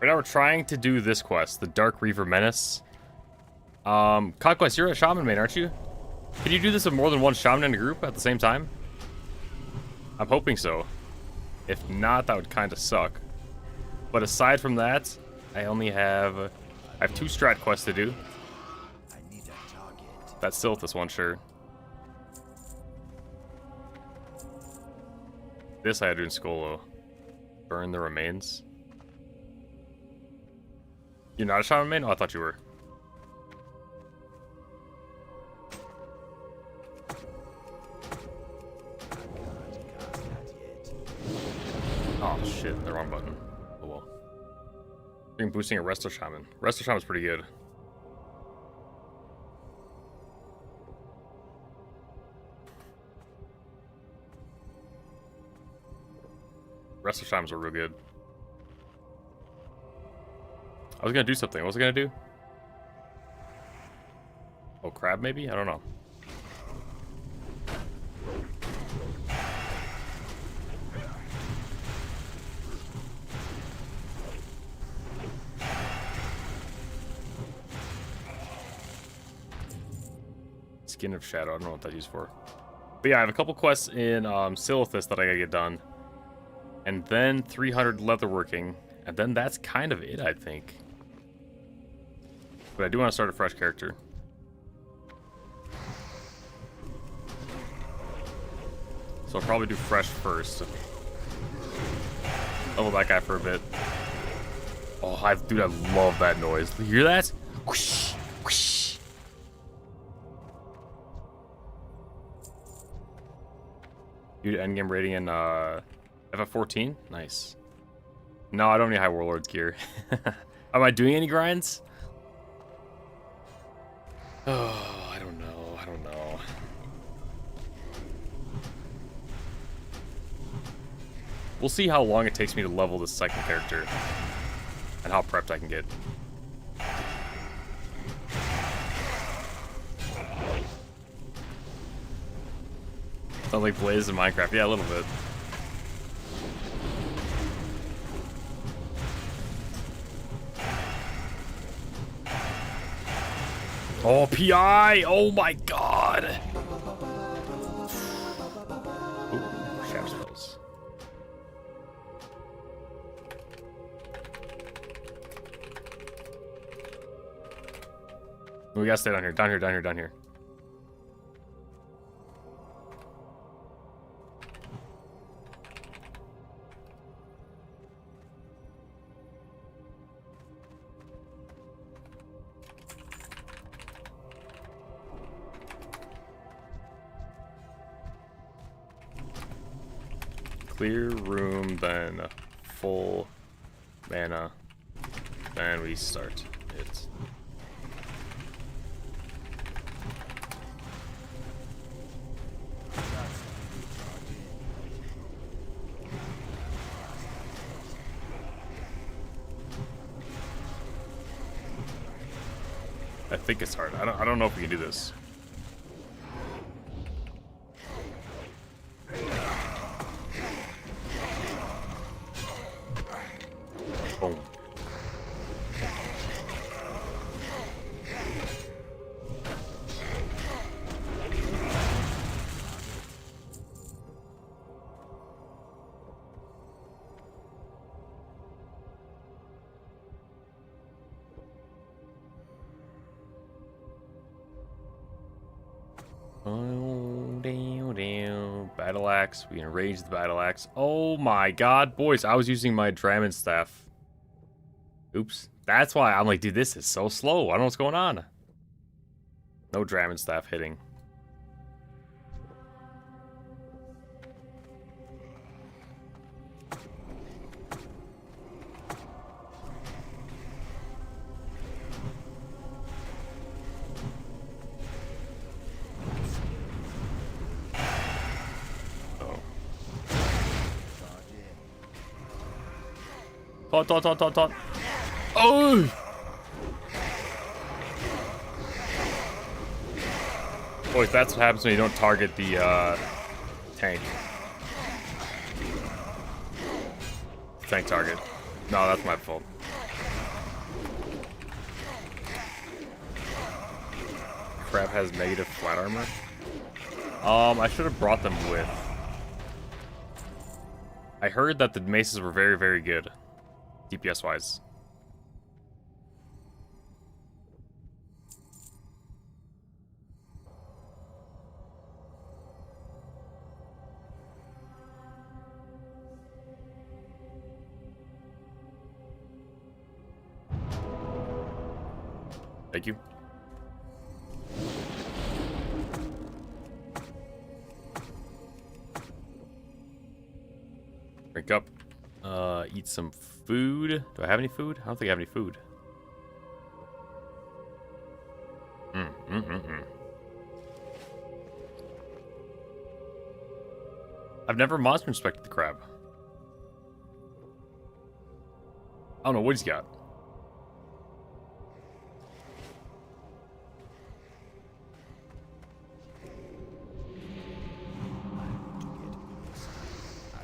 Right now we're trying to do this quest, the Dark Reaver Menace. Conquest, you're a shaman main, aren't you? Can you do this with more than one shaman in a group at the same time? I'm hoping so. If not, that would kind of suck. But aside from that, I have 2 strat quests to do. I need a target. That's still this one, sure. This I had to do in Skolo. Burn the remains. You're not a shaman main? Oh, I thought you were. Oh shit, the wrong button. Oh well. You're boosting a Resto Shaman. Resto Shaman's pretty good. Resto Shamans are real good. I was gonna do something. What was I gonna do? Oh, crab maybe? I don't know. Skin of Shadow. I don't know what that's used for. But yeah, I have a couple quests in Silithus that I gotta get done. And then 300 leatherworking. And then that's kind of it, I think. But I do want to start a fresh character. So I'll probably do fresh first. Level that guy for a bit. Oh, dude, I love that noise. You hear that? Whoosh, whoosh. Dude, endgame rating in FF14? Nice. No, I don't need high warlord's gear. Am I doing any grinds? Oh, I don't know. I don't know. We'll see how long it takes me to level this second character and how prepped I can get. Sounds like Blaze in Minecraft. Yeah, a little bit. Oh, PI! Oh my god! Ooh, shadow spells. We gotta stay down here, down here, down here, down here. Clear room, then full mana, then we start it. I think it's hard. I don't know if we can do this. Boom. Oh, damn. Battle axe. We can range the battle axe. Oh my god, boys. I was using my Dragon staff. Oops. That's why I'm like, dude, this is so slow. I don't know what's going on. No Dragon staff hitting. Tot. Oh! Boys, that's what happens when you don't target the tank. Tank target. No, that's my fault. Crab has negative flat armor. I should have brought them with. I heard that the maces were very, very good. DPS wise. Thank you. Drink up. Eat some food. Do I have any food? I don't think I have any food. I've never monster inspected the crab. I don't know what he's got.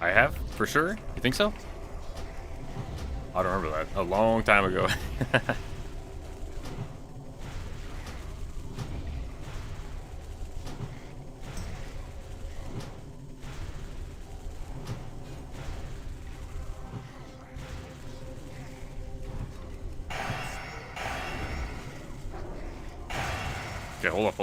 I have, for sure? You think so? I don't remember that. A long time ago. Okay, hold up.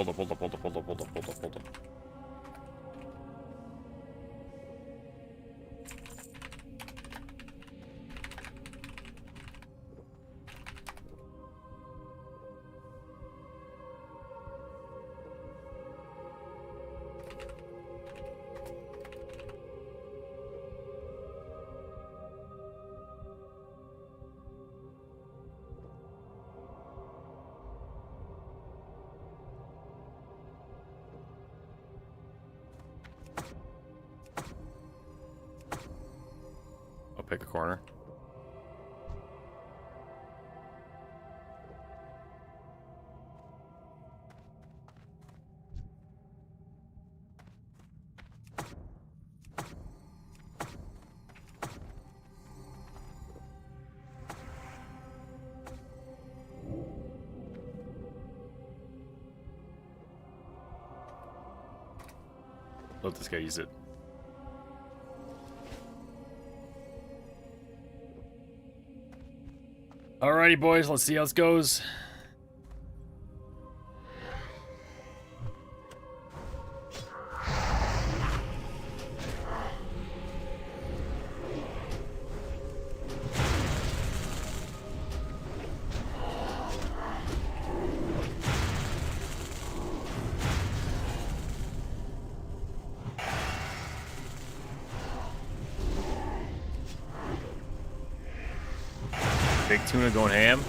I'll pick a corner. Let this guy use it. Alrighty, boys, let's see how this goes. Big tuna going ham.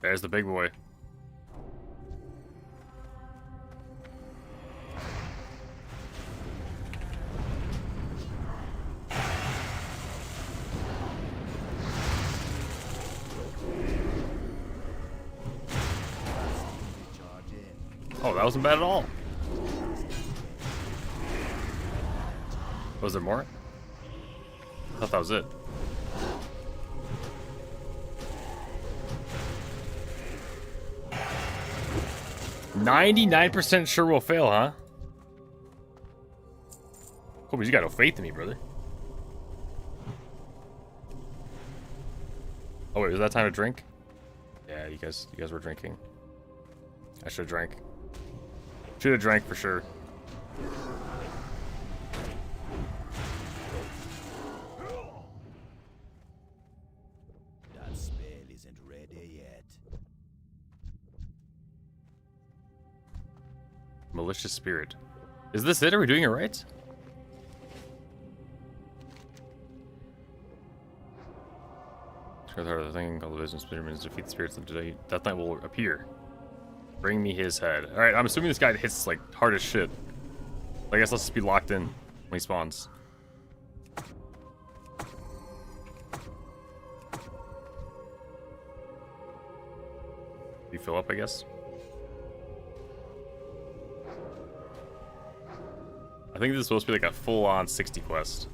There's the big boy. Oh, that wasn't bad at all. Was there more? I thought that was it. "99% sure we'll fail, huh?" Kobe, you got no faith in me, brother. Oh wait, was that time to drink? Yeah, you guys were drinking. I should have drank. Should have drank for sure. That spell isn't ready yet. Malicious spirit. Is this it? Are we doing it right? The thing called the business means defeat the spirits of today. Death Knight will appear. Bring me his head. Alright, I'm assuming this guy hits like hard as shit. I guess let's just be locked in when he spawns. You fill up, I guess. I think this is supposed to be like a full-on 60 quest.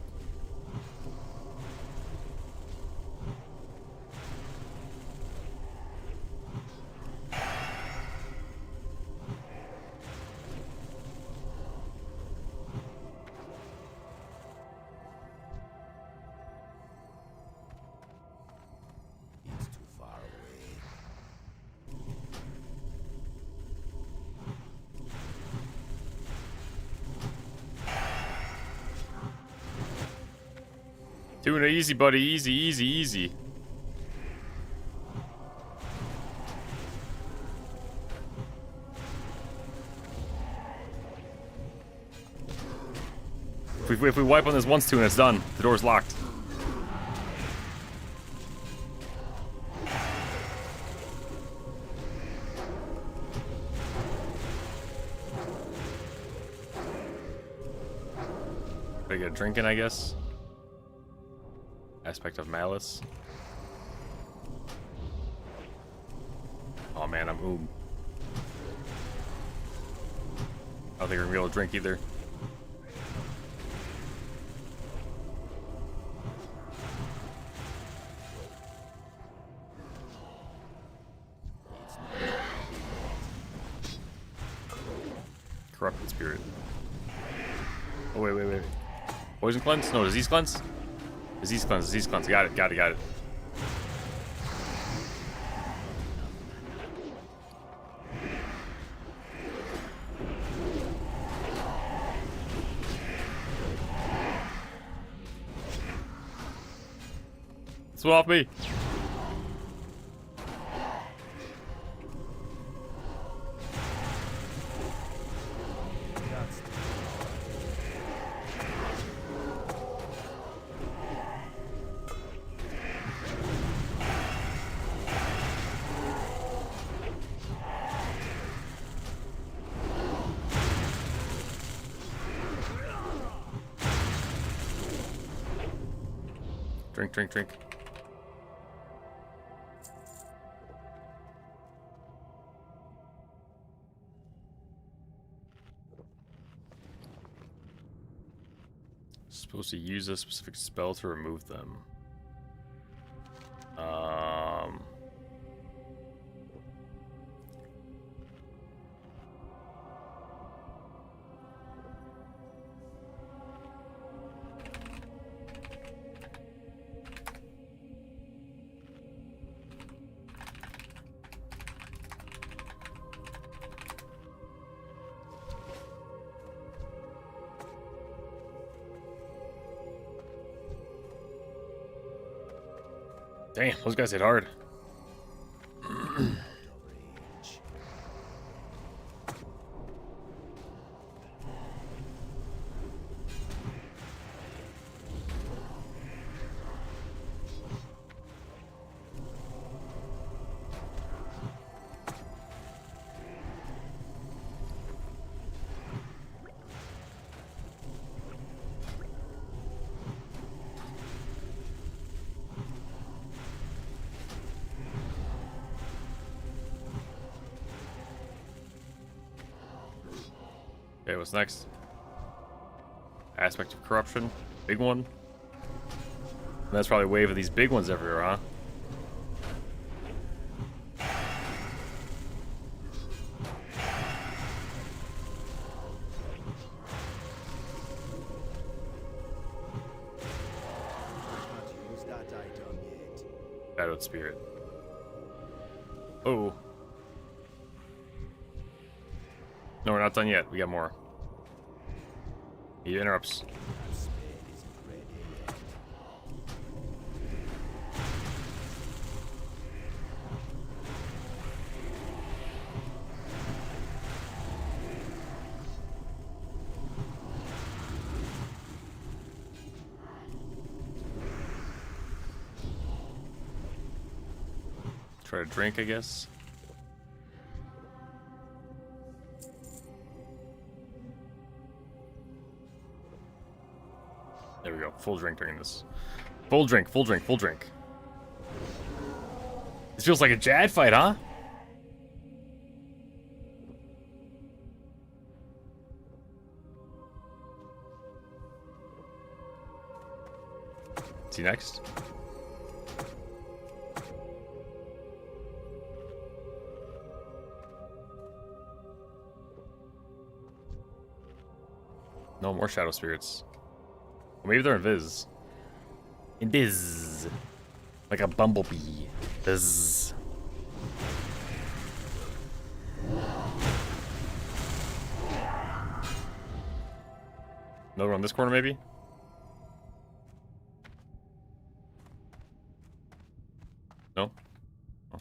It's too far away. Doing it easy, buddy. Easy, easy, easy. If we wipe on this once too and it's done, the door's locked. Gotta get a drink in, I guess. Aspect of malice. Oh man, I'm oom. I don't think we're gonna be able to drink either. Corrupted spirit. Oh wait, wait, wait. Poison cleanse? No, disease cleanse? Disease cleanse, disease cleanse. Got it, got it, got it. Swap me. Drink, drink, drink. Supposed to use a specific spell to remove them. Damn, those guys hit hard. Okay, what's next? Aspect of corruption. Big one. And that's probably a wave of these big ones everywhere, huh? Shadowed Spirit. Oh. No, we're not done yet. We got more. He interrupts. Try to drink, I guess. There we go. Full drink during this. Full drink, full drink, full drink. This feels like a Jad fight, huh? See next? No more shadow spirits. Or maybe they're invis. Invis. Like a bumblebee. Buzz. Another one in this corner, maybe? No? Oh.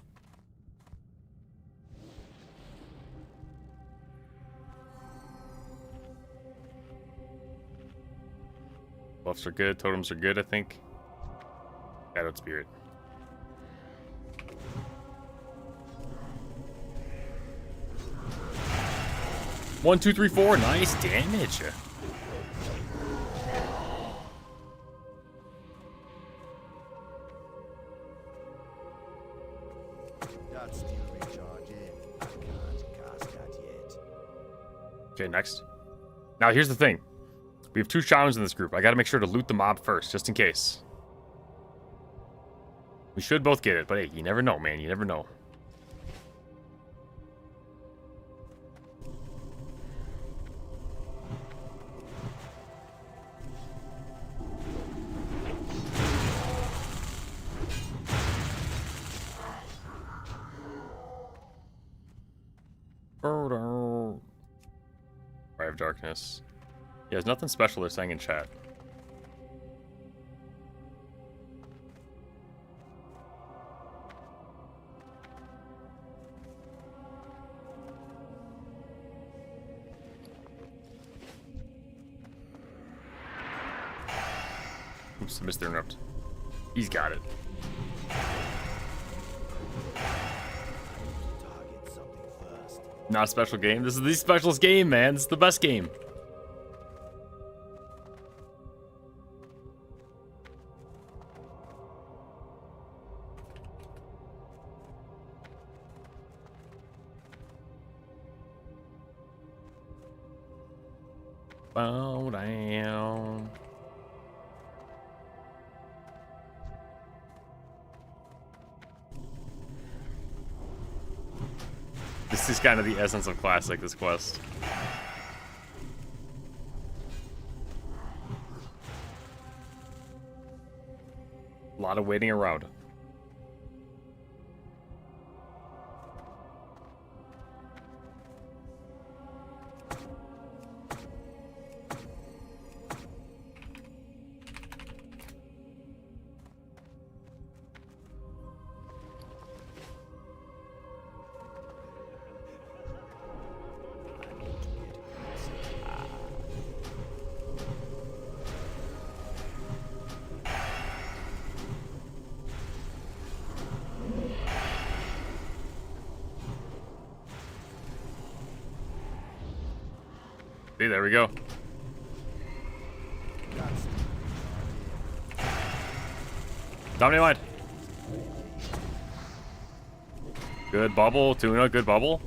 Buffs are good, totems are good, I think. Shadowed Spirit. One, two, three, four. Nice damage. That's still recharging. I can't cast that yet. Okay, next. Now here's the thing. We have 2 shamans in this group. I gotta make sure to loot the mob first, just in case. We should both get it, but hey, you never know, man. You never know. Cry of Darkness. Yeah, there's nothing special they're saying in chat. Oops, I missed the interrupt. He's got it. Target something first. Not a special game. This is the specialist game, man. This is the best game. Bow down. This is kind of the essence of classic, this quest. A lot of waiting around. See, there we go. Dominate line. Good bubble, Tuna, good bubble.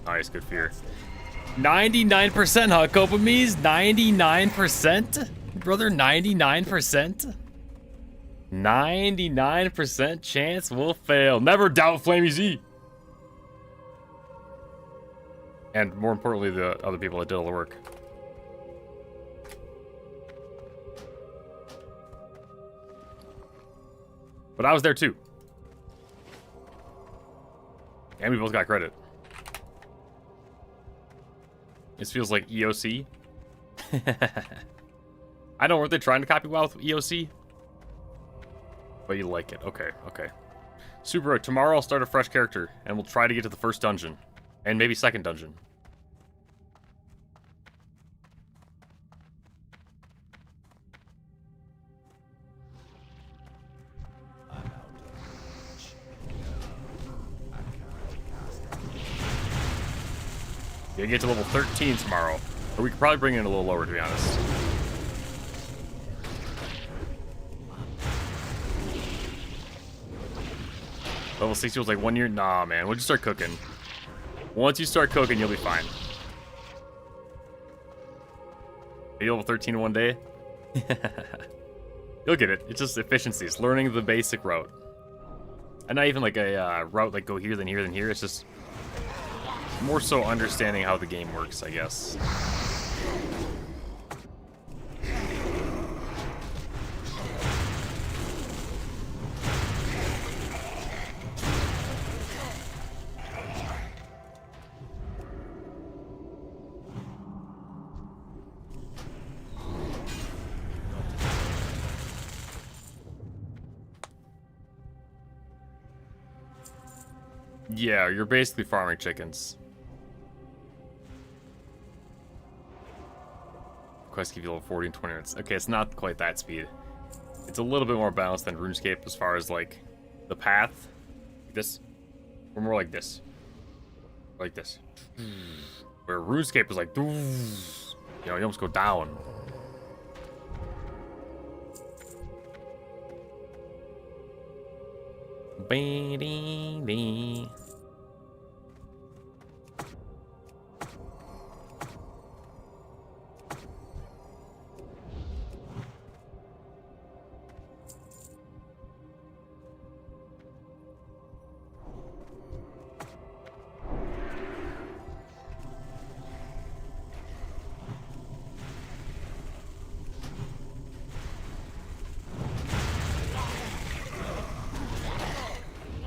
Nice, good fear. 99%, huh, Copamies? 99%? Brother, 99%? 99% chance we'll fail. Never doubt Flamey Z. And more importantly, the other people that did all the work. But I was there too. And we both got credit. This feels like EOC. I know, weren't they trying to copy WoW with EOC? But you like it. Okay, okay. Super, tomorrow I'll start a fresh character, and we'll try to get to the first dungeon. And maybe second dungeon. Yeah, get to level 13 tomorrow. Or we could probably bring it in a little lower, to be honest. Level 60 was like 1 year? Nah, man. We'll just start cooking. Once you start cooking, you'll be fine. Are you level 13 in 1 day? You'll get it. It's just efficiency. It's learning the basic route. And not even like a route like go here, then here, then here. It's just more so understanding how the game works, I guess. Yeah, you're basically farming chickens. Quest give you level 40 in 20 minutes. Okay, it's not quite that speed. It's a little bit more balanced than RuneScape as far as like the path. Like this. Or more like this. Like this. Where RuneScape is like, you know, you almost go down. Ba-dee-dee.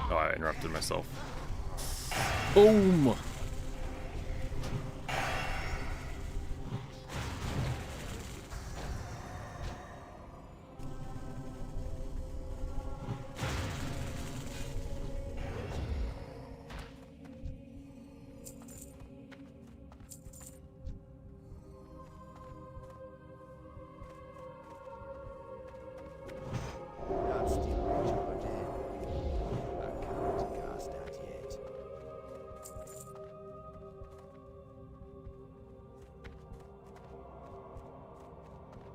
Oh, I interrupted myself. Boom! Not still recharging. I can't cast that yet.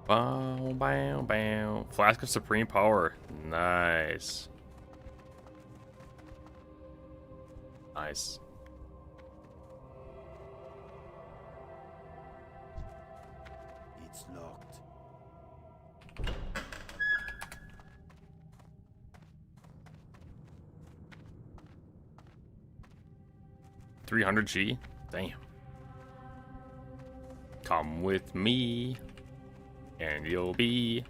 Bow, bow, bow. Flask of Supreme Power. Nice. Nice. It's locked. $300 G? Damn. Come with me, and you'll be...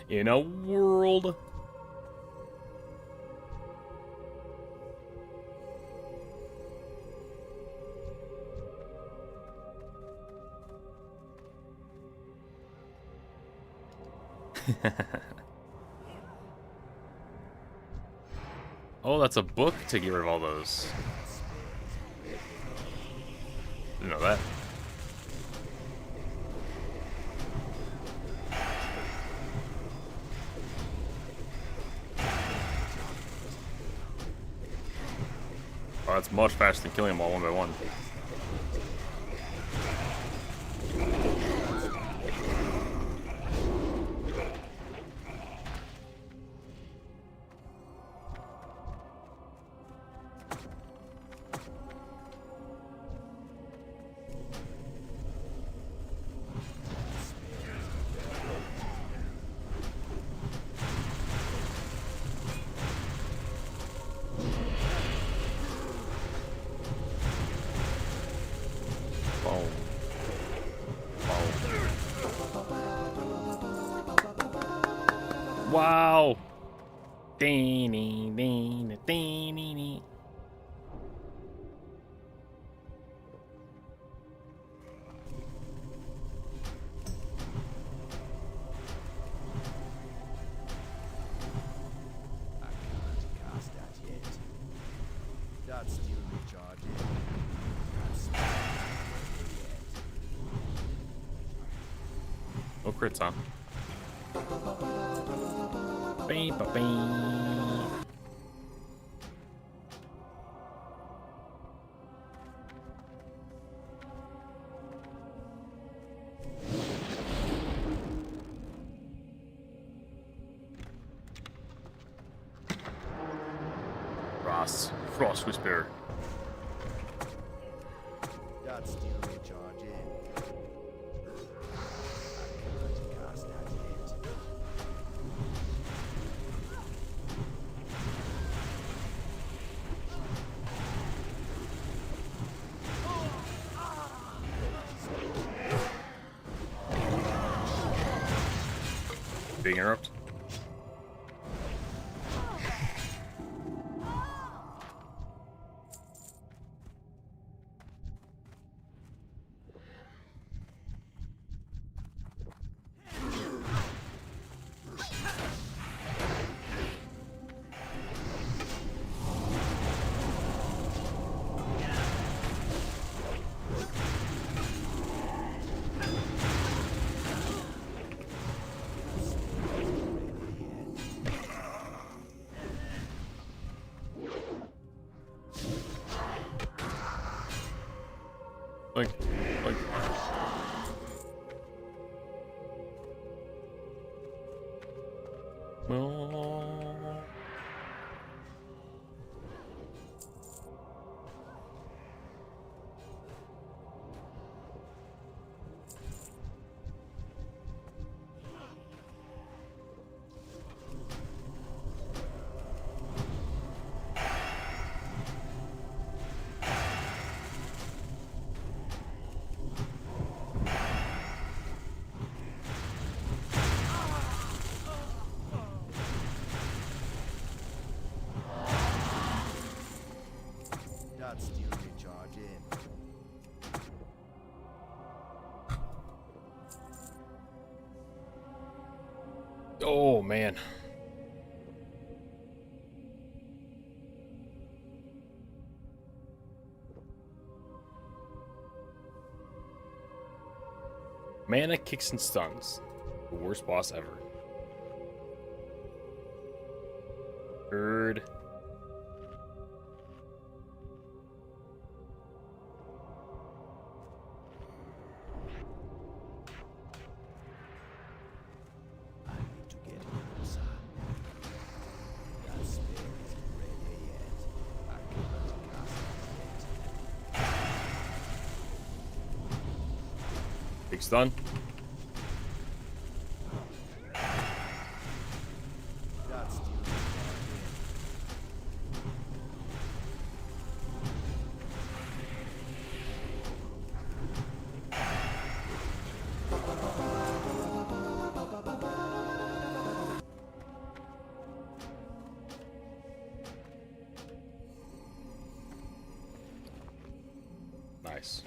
in a world... Oh, that's a book to get rid of all those. Didn't know that. Oh, that's much faster than killing them all one by one. Wow. Ding, ding, ding, ding, ding. I can't cast that yet. That's still recharging. That's No crits, huh? Bing, ba, bing. Frost Whisperer. That's still recharging. I can't cast that yet. Big interrupt. Like. Oh. That's still recharging. Oh man. Mana kicks and stuns. The worst boss ever. Third. I need to get closer. That spell isn't ready yet. I can't cast it yet. Big stun. That's still recharging. Nice.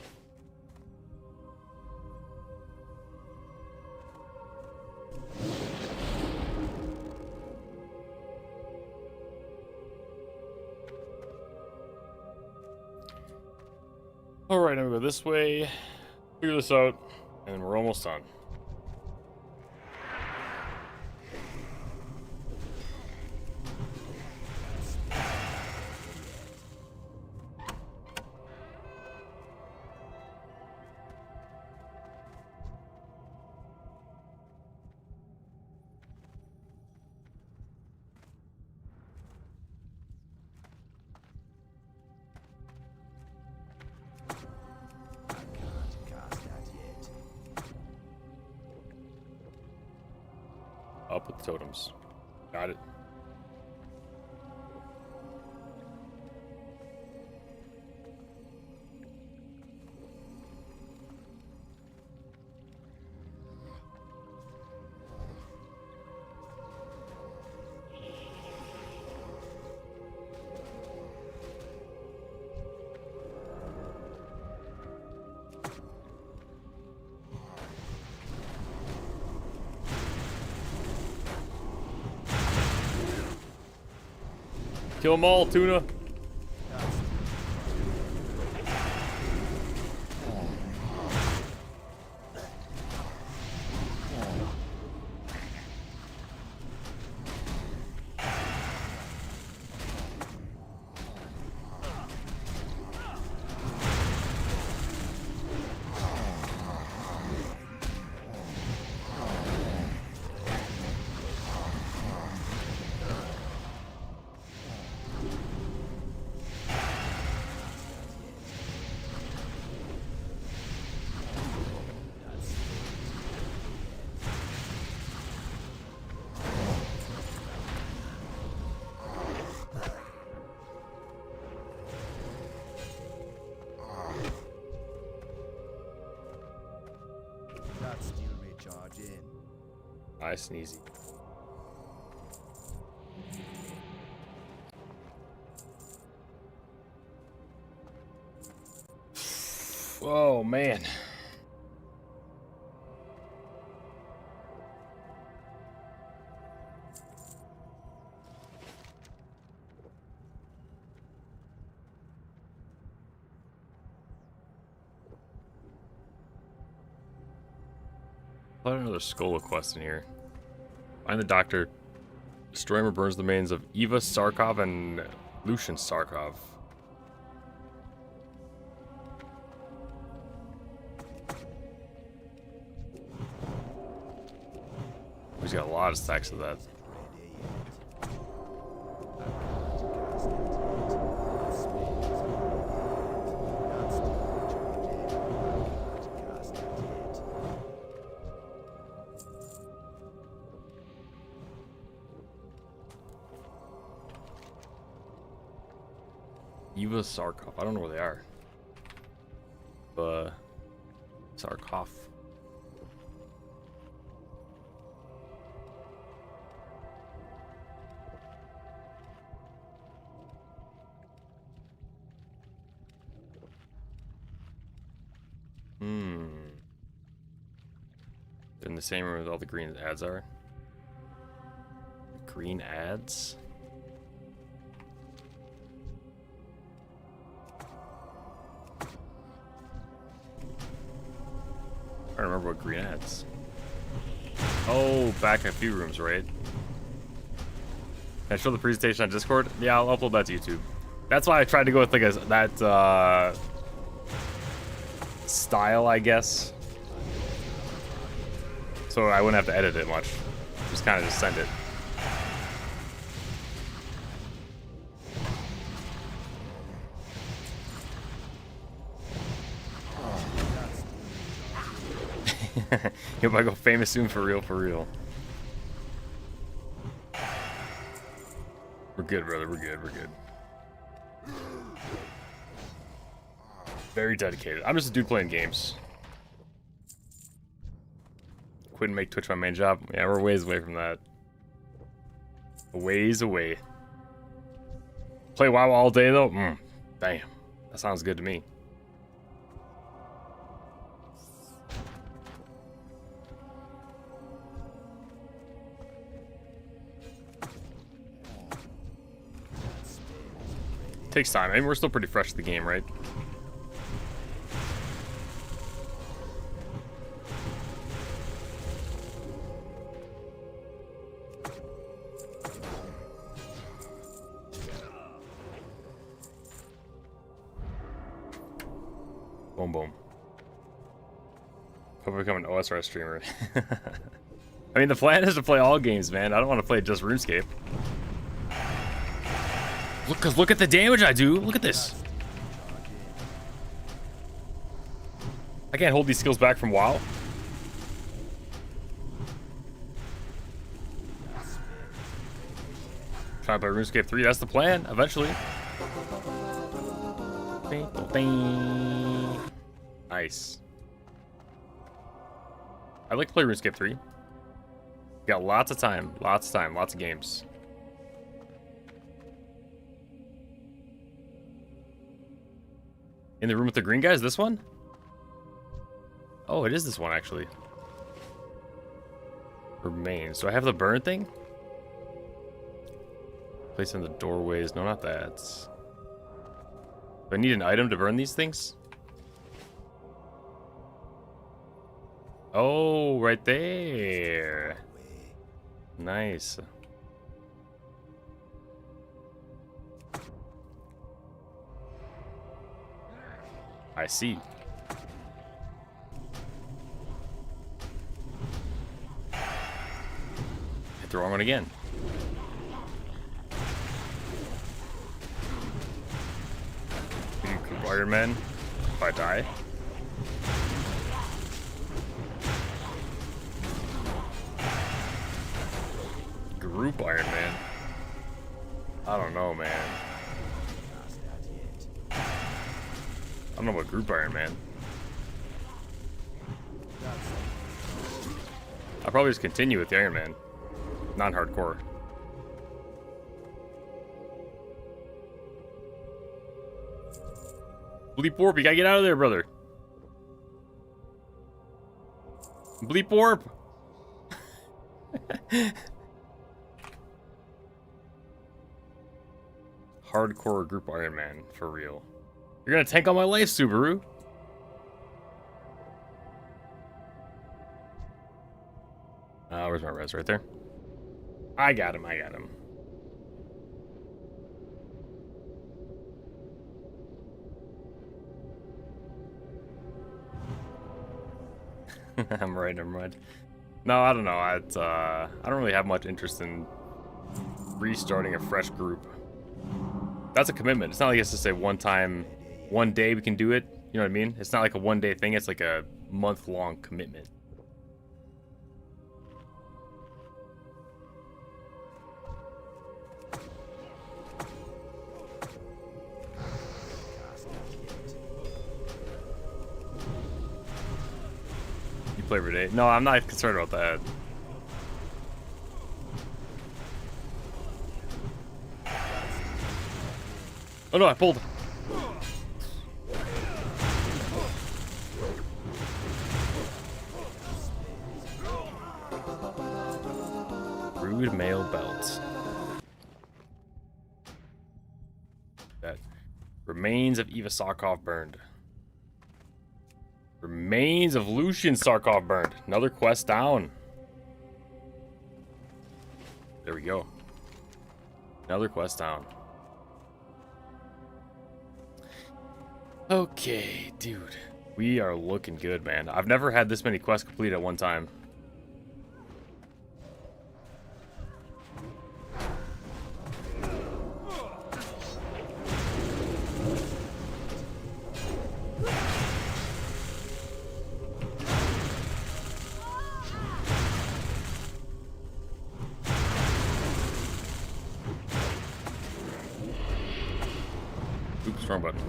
All right, I'm gonna go this way, figure this out, and we're almost done. I can't cast that yet. Up with the totems. Got it. Kill them all, Tuna. That's still recharging. Nice and easy. Oh man. Put another skull quest in here. Find the doctor. Destroy him or burns the remains of Eva Sarkov and Lucian Sarkov. He's got a lot of stacks of that. Eva Sarkov. I don't know where they are. Sarkov. In the same room as all the green ads are. Green ads? I don't remember what green ads. Oh, back a few rooms, right? Can I show the presentation on Discord? Yeah, I'll upload that to YouTube. That's why I tried to go with like that style, I guess. So I wouldn't have to edit it much. Just kind of just send it. You might go famous soon for real, for real. We're good, brother. We're good. We're good. Very dedicated. I'm just a dude playing games. Quit and make Twitch my main job. Yeah, we're ways away from that. A ways away. Play WoW all day though? Damn. That sounds good to me. Takes time. I mean, we're still pretty fresh to the game, right? Boom, boom. Hope I become an OSR streamer. I mean, the plan is to play all games, man. I don't want to play just RuneScape. Look at the damage I do. Look at this. I can't hold these skills back from WoW. Try to play RuneScape 3. That's the plan, eventually. Nice. I'd like to play RuneScape 3. Got lots of time. Lots of games. In the room with the green guys, this one? Oh, it is this one, actually. Remains. Do I have the burn thing? Place in the doorways. No, not that. Do I need an item to burn these things? Oh, right there. Nice. I see. Hit the wrong one again. Iron Man, if I die. Group Iron Man. I don't know, man. I don't know about Group Iron Man. I'll probably just continue with the Iron Man. Non-hardcore. Bleep Warp, you gotta get out of there, brother. Bleep Warp! Hardcore Group Iron Man, for real. You're gonna tank all my life, Subaru. Where's my res? Right there. I got him, I got him. I'm right, never mind. No, I don't know. I don't really have much interest in restarting a fresh group. That's a commitment. It's not like it's just a one day we can do it. You know what I mean? It's not like a one-day thing. It's like a month-long commitment. Play every day. No, I'm not concerned about that. Oh no, I pulled. Rude male belt. That remains of Eva Sarkov burned. Remains of Lucian Sarkov burned. Another quest down. There we go. Another quest down. Okay, dude. We are looking good, man. I've never had this many quests complete at one time. Oops, wrong button.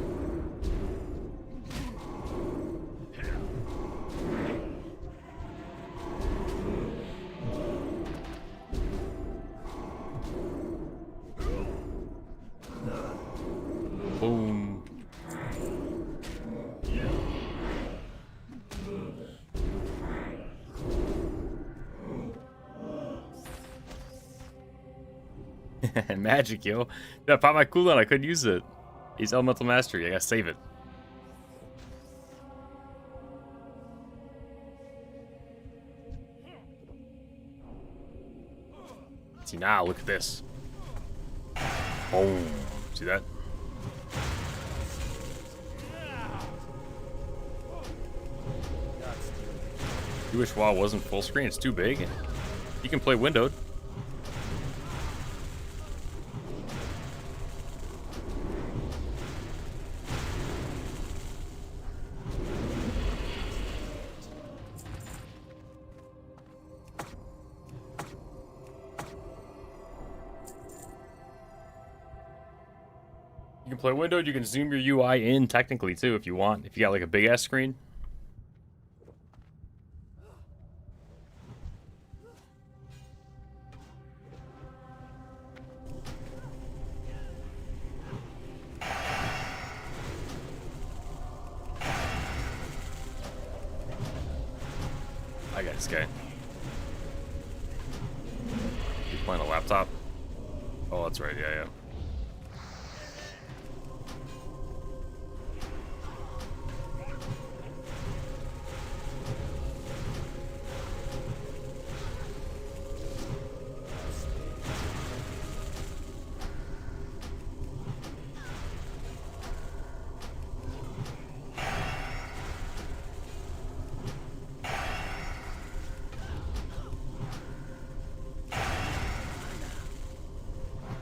Boom. Magic, yo. Dude, I popped my cooldown. I couldn't use it. He's Elemental Mastery. I gotta save it. See now, look at this. Boom. See that? You wish WoW wasn't full screen. It's too big. You can play windowed. You can play windowed, you can zoom your UI in technically too if you want. If you got like a big ass screen. I got this guy. He's playing a laptop. Oh, that's right. Yeah, yeah.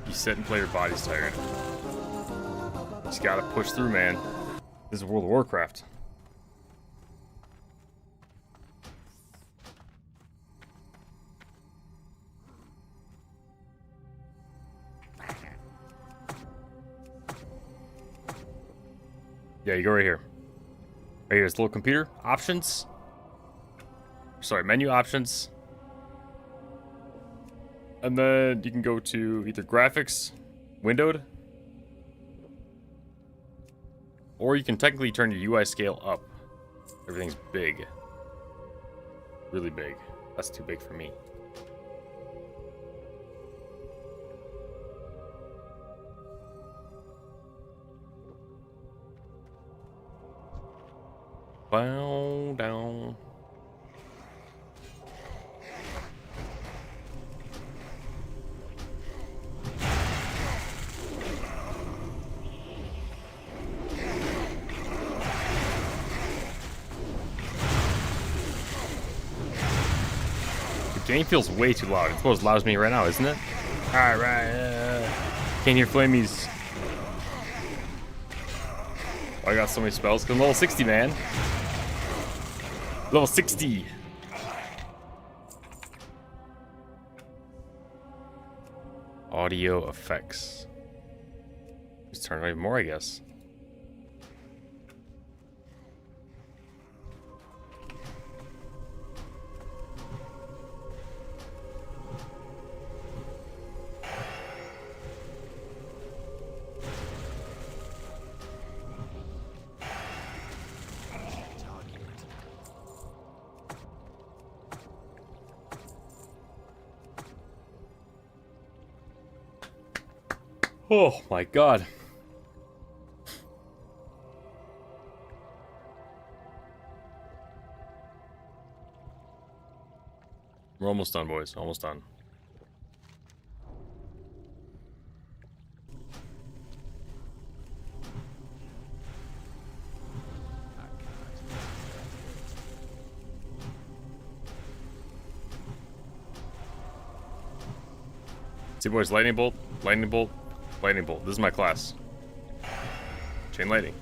You sit and play, your body's tired. Just gotta push through, man. This is World of Warcraft. Yeah, you go right here. Right here, this little computer. Options. Sorry, menu options. And then you can go to either graphics, windowed, or you can technically turn your UI scale up. Everything's big. Really big. That's too big for me. Bow down. The game feels way too loud. It's about as loud as me right now, isn't it? Alright, can't hear flamies. Oh, I got so many spells. Cause I'm level 60, man. Level 60. Audio effects. Just turn it even more, I guess. Oh my god. We're almost done, boys. Almost done. See, boys, lightning bolt, lightning bolt, lightning bolt. This is my class. Chain lightning.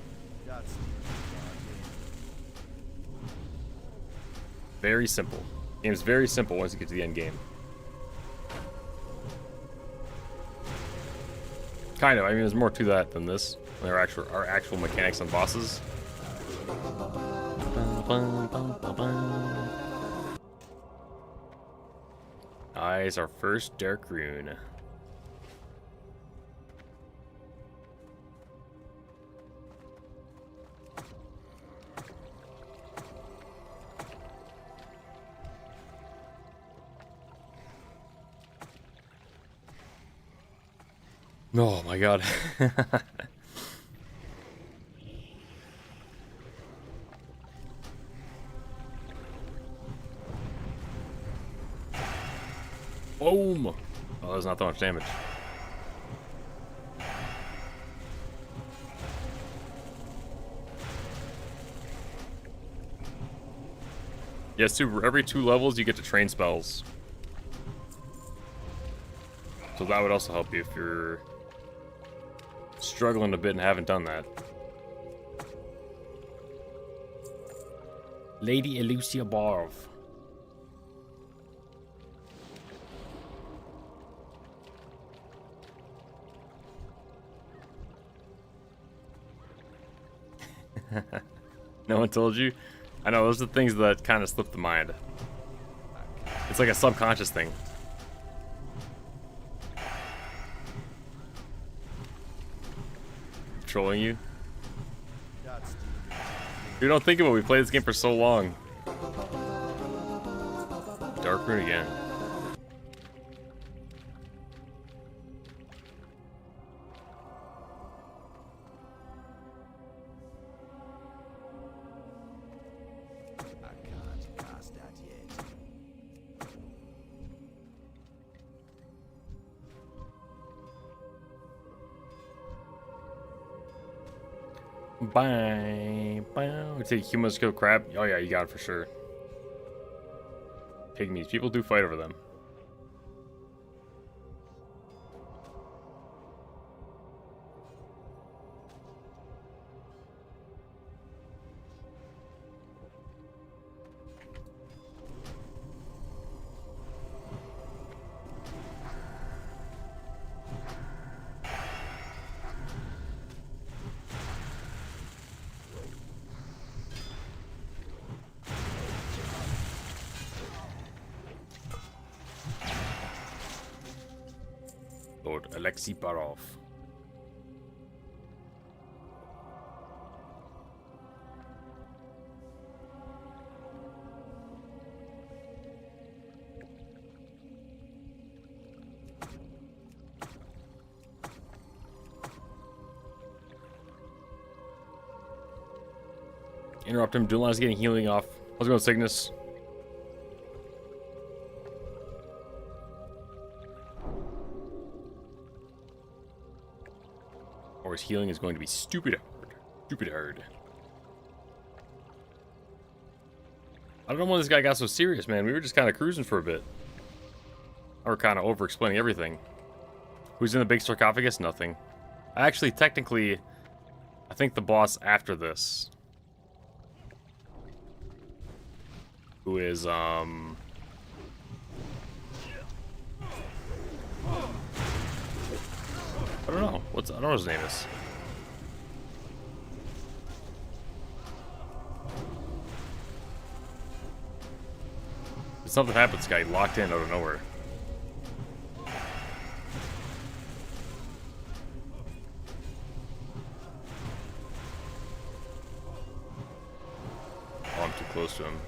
Very simple. Game's very simple once you get to the end game. Kind of. I mean, there's more to that than this. There are actual mechanics on bosses. Eyes, our first dark rune. Oh my god. Boom! Oh, there's not that much damage. Yes, every 2 levels you get to train spells. So that would also help you if you're struggling a bit and haven't done that. Lady Elucia Barv. No one told you? I know, those are the things that kind of slip the mind. It's like a subconscious thing. Trolling you? You don't think about it, we played this game for so long. Dark rune again. Bye. Bye. We take humans kill crab. Oh yeah, you got it for sure. Pygmies. People do fight over them. Lord Alexei Barov. Interrupt him. Julian's getting healing off. How's it going, Cygnus? Or his healing is going to be stupid hard. Stupid hard. I don't know when this guy got so serious, man. We were just kind of cruising for a bit. Or kind of over-explaining everything. Who's in the big sarcophagus? Nothing. Actually, technically, I think the boss after this, who is, I don't know. I don't know what his name is. Something happened to this guy locked in out of nowhere. Oh, I'm too close to him.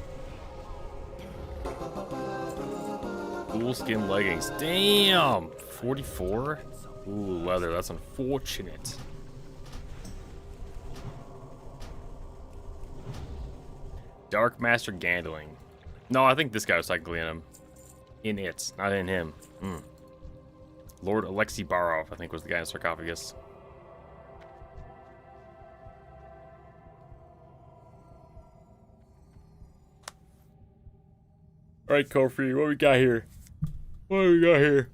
Cool skin leggings. Damn! 44? Ooh, leather. That's unfortunate. Dark Master Gandling. No, I think this guy was technically in him. In it, not in him. Lord Alexei Barov, I think, was the guy in the sarcophagus. Alright, Kofi, what we got here? What do we got here?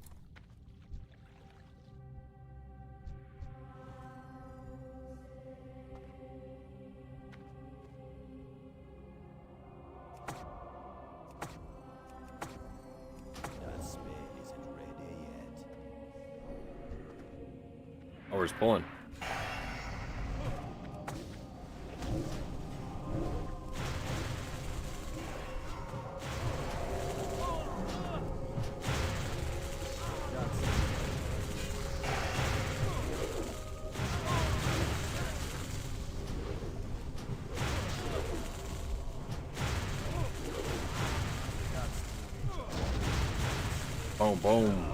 That spade isn't ready yet. Oh, he's pulling. Boom, boom.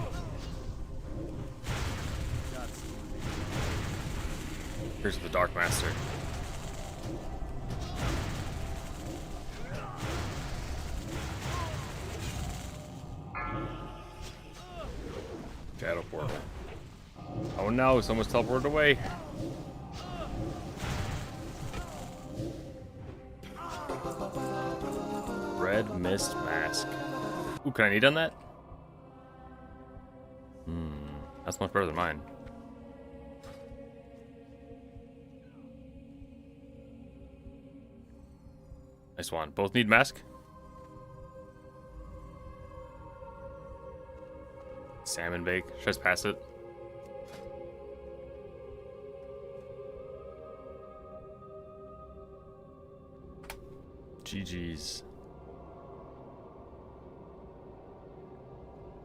Here's the Dark Master. Shadow portal. Oh no, someone's teleported away. Red Mist Mask. Ooh, can I need on that? That's much better than mine. Nice one. Both need mask? Salmon bake. Should I just pass it? GG's.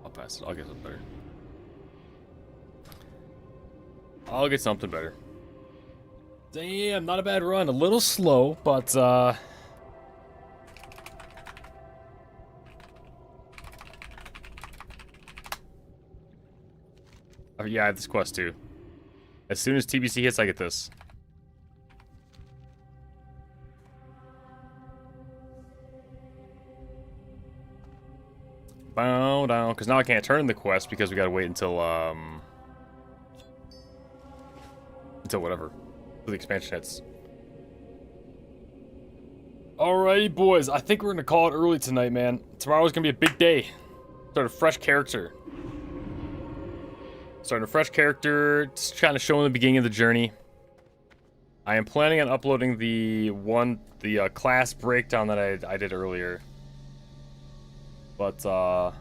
I'll pass it. I'll get something better. I'll get something better. Damn, not a bad run. A little slow, but oh, yeah, I have this quest too. As soon as TBC hits, I get this. Bow down, because now I can't turn the quest because we gotta wait until whatever, till the expansion hits. Alrighty, boys. I think we're gonna call it early tonight, man. Tomorrow's gonna be a big day. Start a fresh character. Starting a fresh character. Just trying to show him the beginning of the journey. I am planning on uploading the class breakdown that I did earlier. But we'll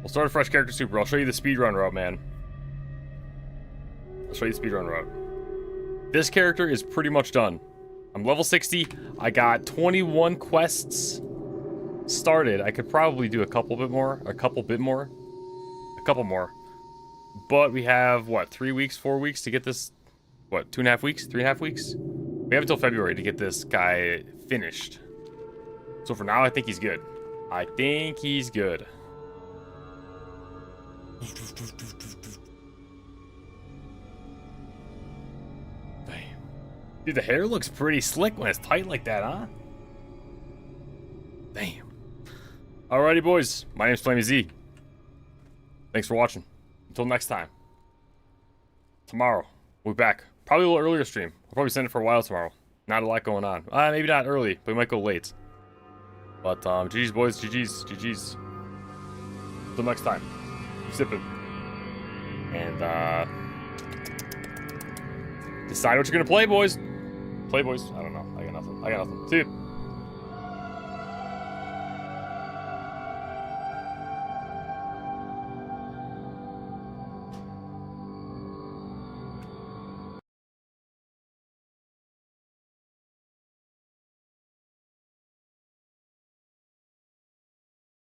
start a fresh character super. I'll show you the speedrun route, man. I'll show you the speedrun route. This character is pretty much done. I'm level 60. I got 21 quests started. I could probably do a couple more. But we have, what, 3 weeks, 4 weeks to get this, what, 2.5 weeks, 3.5 weeks? We have until February to get this guy finished. So for now, I think he's good. I think he's good. Dude, the hair looks pretty slick when it's tight like that, huh? Damn. Alrighty, boys. My name's Flamey Z. Thanks for watching. Until next time. Tomorrow, we'll be back. Probably a little earlier stream. I'll probably send it for a while tomorrow. Not a lot going on. Maybe not early, but we might go late. But, GG's, boys. GG's. GG's. Until next time. Keep sipping. And, decide what you're gonna play, boys. Play, boys. I don't know. I got nothing. See you.